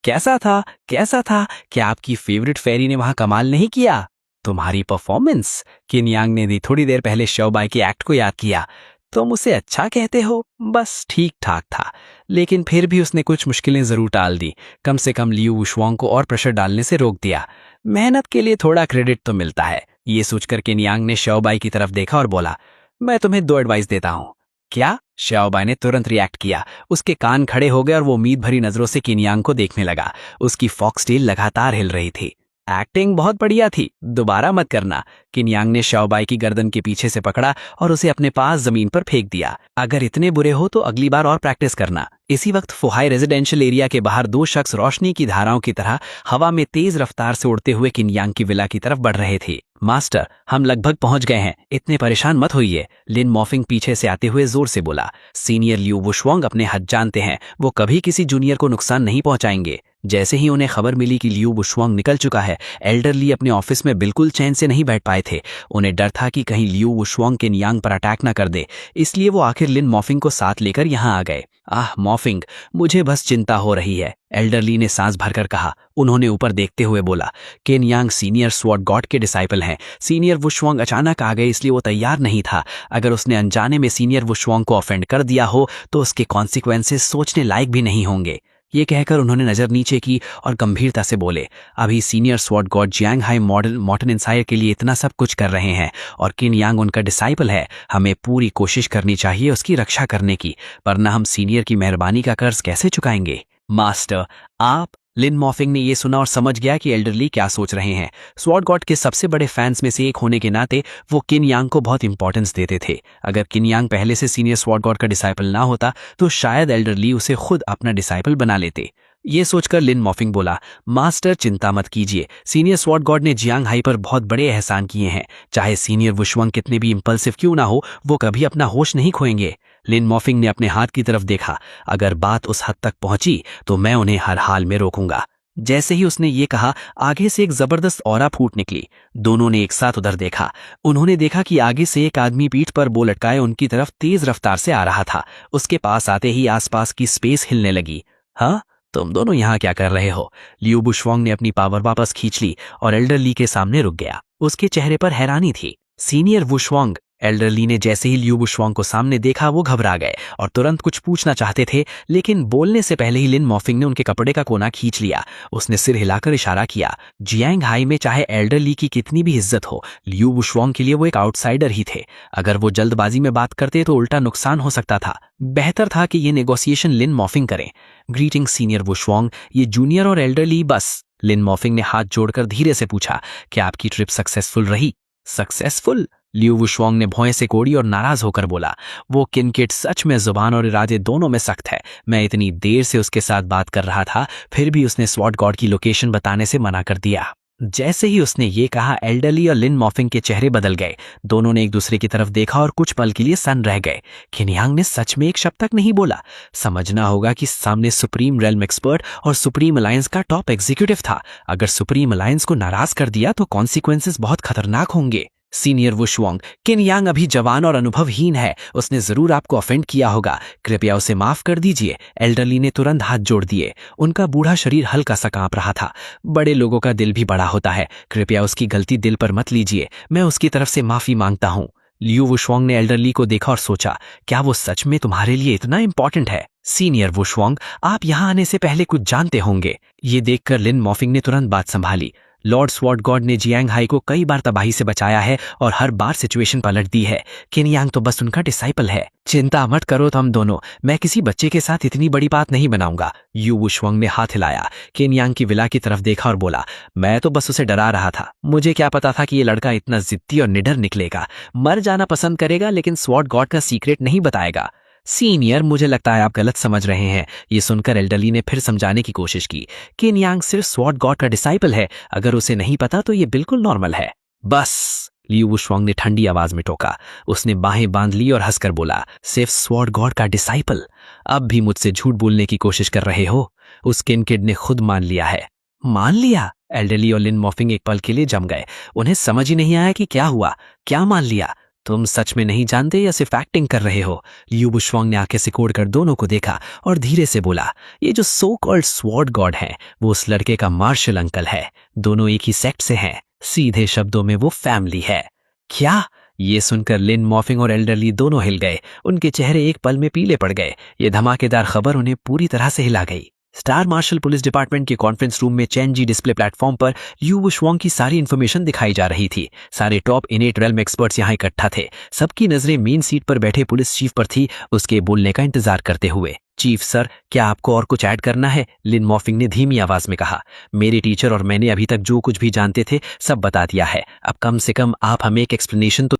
कैसा था? क्या आपकी फेवरेट फेरी ने वहां कमाल नहीं किया? तुम्हारी परफॉर्मेंस? किनयांग ने भी थोड़ी देर पहले श्याओबाई के एक्ट को याद किया। तुम उसे अच्छा कहते हो? बस ठीक ठाक था, लेकिन फिर भी उसने कुछ मुश्किलें जरूर टाल दी। कम से कम लियू वुशवांग को और प्रेशर डालने से रोक दिया। मेहनत के लिए थोड़ा क्रेडिट तो मिलता है। ये सोचकर किनयांग ने श्याओबाई की तरफ देखा और बोला, मैं तुम्हें 2 एडवाइस देता हूँ। क्या? श्याओबाई ने तुरंत रिएक्ट किया। उसके कान खड़े हो गए और वो उम्मीद भरी नजरों से किनयांग को देखने लगा। उसकी फॉक्सटेल लगातार हिल रही थी। एक्टिंग बहुत बढ़िया थी, दोबारा मत करना। किनयांग ने श्याओबाई की गर्दन के पीछे से पकड़ा और उसे अपने पास जमीन पर फेंक दिया। अगर इतने बुरे हो तो अगली बार और प्रैक्टिस करना। इसी वक्त फुहाई रेजिडेंशियल एरिया के बाहर 2 शख्स रोशनी की धाराओं की तरह हवा में तेज रफ्तार से उड़ते हुए किनयांग की विला की तरफ बढ़ रहे थे। मास्टर, हम लगभग पहुंच गए हैं, इतने परेशान मत होइए, लिन मॉफिंग पीछे से आते हुए जोर से बोला। सीनियर लियू वुशवांग अपने हद जानते हैं, वो कभी किसी जूनियर को नुकसान नहीं पहुंचाएंगे। जैसे ही उन्हें खबर मिली कि लियू वुशवांग निकल चुका है, एल्डरली अपने ऑफिस में बिल्कुल चैन से नहीं बैठ पाए थे। उन्हें डर था कि कहीं लियू वुशवांग किनयांग पर अटैक न कर दे, इसलिए वो आखिर लिन मॉफिंग को साथ लेकर यहाँ आ गए। आह मॉफिंग, मुझे बस चिंता हो रही है, एल्डरली ने सांस भरकर कहा। उन्होंने ऊपर देखते हुए बोला, किनयांग सीनियर स्वॉर्ड गॉड के डिसाइपल हैं। सीनियर वुशवांग अचानक आ गए इसलिए वो तैयार नहीं था। अगर उसने अनजाने में सीनियर वुशवांग को ऑफेंड कर दिया हो तो उसके कॉन्सिक्वेंसेस सोचने लायक भी नहीं होंगे। ये कहकर उन्होंने नजर नीचे की और गंभीरता से बोले, अभी senior sword god Jiang Hai model मॉर्टन इंसायर के लिए इतना सब कुछ कर रहे हैं और किनयांग उनका डिसाइपल है। हमें पूरी कोशिश करनी चाहिए उसकी रक्षा करने की, वरना हम सीनियर की मेहरबानी का कर्ज कैसे चुकाएंगे। मास्टर, आप? लिन मॉफिंग ने ये सुना और समझ गया कि एल्डरली क्या सोच रहे हैं। स्वॉर्ड गॉड के सबसे बड़े फैंस में से एक होने के नाते वो किनयांग को बहुत इंपॉर्टेंस देते थे। अगर किनयांग पहले से सीनियर स्वॉर्ड गॉड का डिसाइपल ना होता तो शायद एल्डरली उसे खुद अपना डिसाइपल बना लेते। ये सोचकर लिन मॉफिंग बोला, मास्टर चिंता मत कीजिए, सीनियर स्वॉर्ड गॉड ने जियांग हाई पर बहुत बड़े एहसान किए हैं। चाहे सीनियर वुशवांग कितने भी इंपल्सिव क्यों ना हो, वो कभी अपना होश नहीं खोएंगे। लिन मॉफिंग ने अपने हाथ की तरफ देखा, अगर बात उस हद तक पहुंची तो मैं उन्हें हर हाल में रोकूंगा। जैसे ही उसने ये कहा, आगे से एक जबरदस्त ऑरा फूट निकली। दोनों ने एक साथ उधर देखा। उन्होंने देखा कि आगे से एक आदमी पीठ पर बो लटकाए उनकी तरफ तेज रफ्तार से आ रहा था। उसके पास आते ही आसपास की स्पेस हिलने लगी। हाँ, तुम दोनों यहाँ क्या कर रहे हो? लियू वुशवांग ने अपनी पावर वापस खींच ली और एल्डरली के सामने रुक गया। उसके चेहरे पर हैरानी थी। सीनियर वुशवांग, एल्डरली ने जैसे ही लियू वुशवांग को सामने देखा वो घबरा गए और तुरंत कुछ पूछना चाहते थे, लेकिन बोलने से पहले ही लिन मॉफिंग ने उनके कपड़े का कोना खींच लिया। उसने सिर हिलाकर इशारा किया। जियांग हाई में चाहे एल्डरली की कितनी भी इज्जत हो, लियू वुशवांग के लिए वो एक आउटसाइडर ही थे। अगर वो जल्दबाजी में बात करते तो उल्टा नुकसान हो सकता था। बेहतर था कि ये नेगोशिएशन लिन मॉफिंग करें। ग्रीटिंग सीनियर वुशवांग, ये जूनियर और एल्डरली बस। लिन मॉफिंग ने हाथ जोड़कर धीरे से पूछा, क्या आपकी ट्रिप सक्सेसफुल रही? सक्सेसफुल? लियू वुशवांग ने भौएं से कोड़ी और नाराज होकर बोला, वो किनकिड सच में जुबान और इरादे दोनों में सख्त है। मैं इतनी देर से उसके साथ बात कर रहा था, फिर भी उसने स्वॉर्ड गॉड की लोकेशन बताने से मना कर दिया। जैसे ही उसने ये कहा, एल्डरली और लिन मॉफिंग के चेहरे बदल गए। दोनों ने एक दूसरे की तरफ देखा और कुछ पल के लिए सन्न रह गए। किनयांग ने सच में एक शब्द तक नहीं बोला। समझना होगा कि सामने सुप्रीम रेल्म एक्सपर्ट और सुप्रीम अलायंस का टॉप एग्जीक्यूटिव था। अगर सुप्रीम अलायंस को नाराज कर दिया तो कॉन्सिक्वेंसेस बहुत खतरनाक होंगे। सीनियर वुशवांग, किनयांग अभी जवान और अनुभवहीन है, उसने जरूर आपको ऑफेंड किया होगा, कृपया उसे माफ कर दीजिए। एल्डरली ने तुरंत हाथ जोड़ दिए। उनका बूढ़ा शरीर हल्का सा कांप रहा था। बड़े लोगों का दिल भी बड़ा होता है, कृपया उसकी गलती दिल पर मत लीजिए, मैं उसकी तरफ से माफी मांगता हूँ। लियू वुशवांग ने एल्डरली को देखा और सोचा, क्या वो सच में तुम्हारे लिए इतना इंपॉर्टेंट है? सीनियर वुशवांग, आप यहाँ आने से पहले कुछ जानते होंगे। ये देखकर लिन मॉफिंग ने तुरंत बात संभाली। लॉर्ड स्वॉर्ड गॉड ने जियांग हाई को कई बार तबाही से बचाया है और हर बार सिचुएशन पलट दी है। किनयांग तो बस उनका डिसाइपल है। चिंता मत करो तुम दोनों, मैं किसी बच्चे के साथ इतनी बड़ी बात नहीं बनाऊंगा। यू वुशवांग ने हाथ हिलाया। किनयांग की विला की तरफ देखा और बोला, मैं तो बस उसे डरा रहा था। मुझे क्या पता था कि ये लड़का इतना जिद्दी और निडर निकलेगा। मर जाना पसंद करेगा लेकिन स्वॉर्ड गॉड का सीक्रेट नहीं बताएगा। सीनियर, मुझे लगता है आप गलत समझ रहे हैं। ये सुनकर एल्डरली ने फिर समझाने की कोशिश की। किनयांग सिर्फ स्वॉर्ड गॉड का डिसाइपल है, अगर उसे नहीं पता तो ये बिल्कुल नॉर्मल है। बस, लियू वुशवांग ने ठंडी आवाज में टोका। उसने बाहें बांध ली और हंसकर बोला, सिर्फ स्वॉर्ड गॉड का डिसाइपल? अब भी मुझसे झूठ बोलने की कोशिश कर रहे हो? उस किनकिड ने खुद मान लिया है। मान लिया? एल्डरली और लिन मॉफिंग एक पल के लिए जम गए। उन्हें समझ ही नहीं आया कि क्या हुआ। क्या मान लिया? तुम सच में नहीं जानते या सिर्फ एक्टिंग कर रहे हो? लियू वुशवांग ने आंखें सिकोड़कर दोनों को देखा और धीरे से बोला, ये जो सो कॉल्ड स्वॉर्ड गॉड है वो उस लड़के का मार्शल अंकल है। दोनों एक ही सेक्ट से हैं। सीधे शब्दों में वो फैमिली है। क्या? ये सुनकर लिन मॉफिंग और एल्डरली दोनों हिल गए। उनके चेहरे एक पल में पीले पड़ गए। ये धमाकेदार खबर उन्हें पूरी तरह से हिला गई। स्टार मार्शल पुलिस डिपार्टमेंट के कॉन्फ्रेंस रूम में चैनजी डिस्प्ले प्लेटफॉर्म पर यू वुशवांग की सारी इन्फॉर्मेशन दिखाई जा रही थी। सारे टॉप इनेट रेल्म एक्सपर्ट्स यहाँ इकट्ठा थे। सबकी नजरें मेन सीट पर बैठे पुलिस चीफ पर थी, उसके बोलने का इंतजार करते हुए। चीफ सर, क्या आपको और कुछ ऐड करना है? लिन मॉर्फिंग ने धीमी आवाज में कहा। मेरे टीचर और मैंने अभी तक जो कुछ भी जानते थे सब बता दिया है। अब कम से कम आप हमें एक एक्सप्लेनेशन तो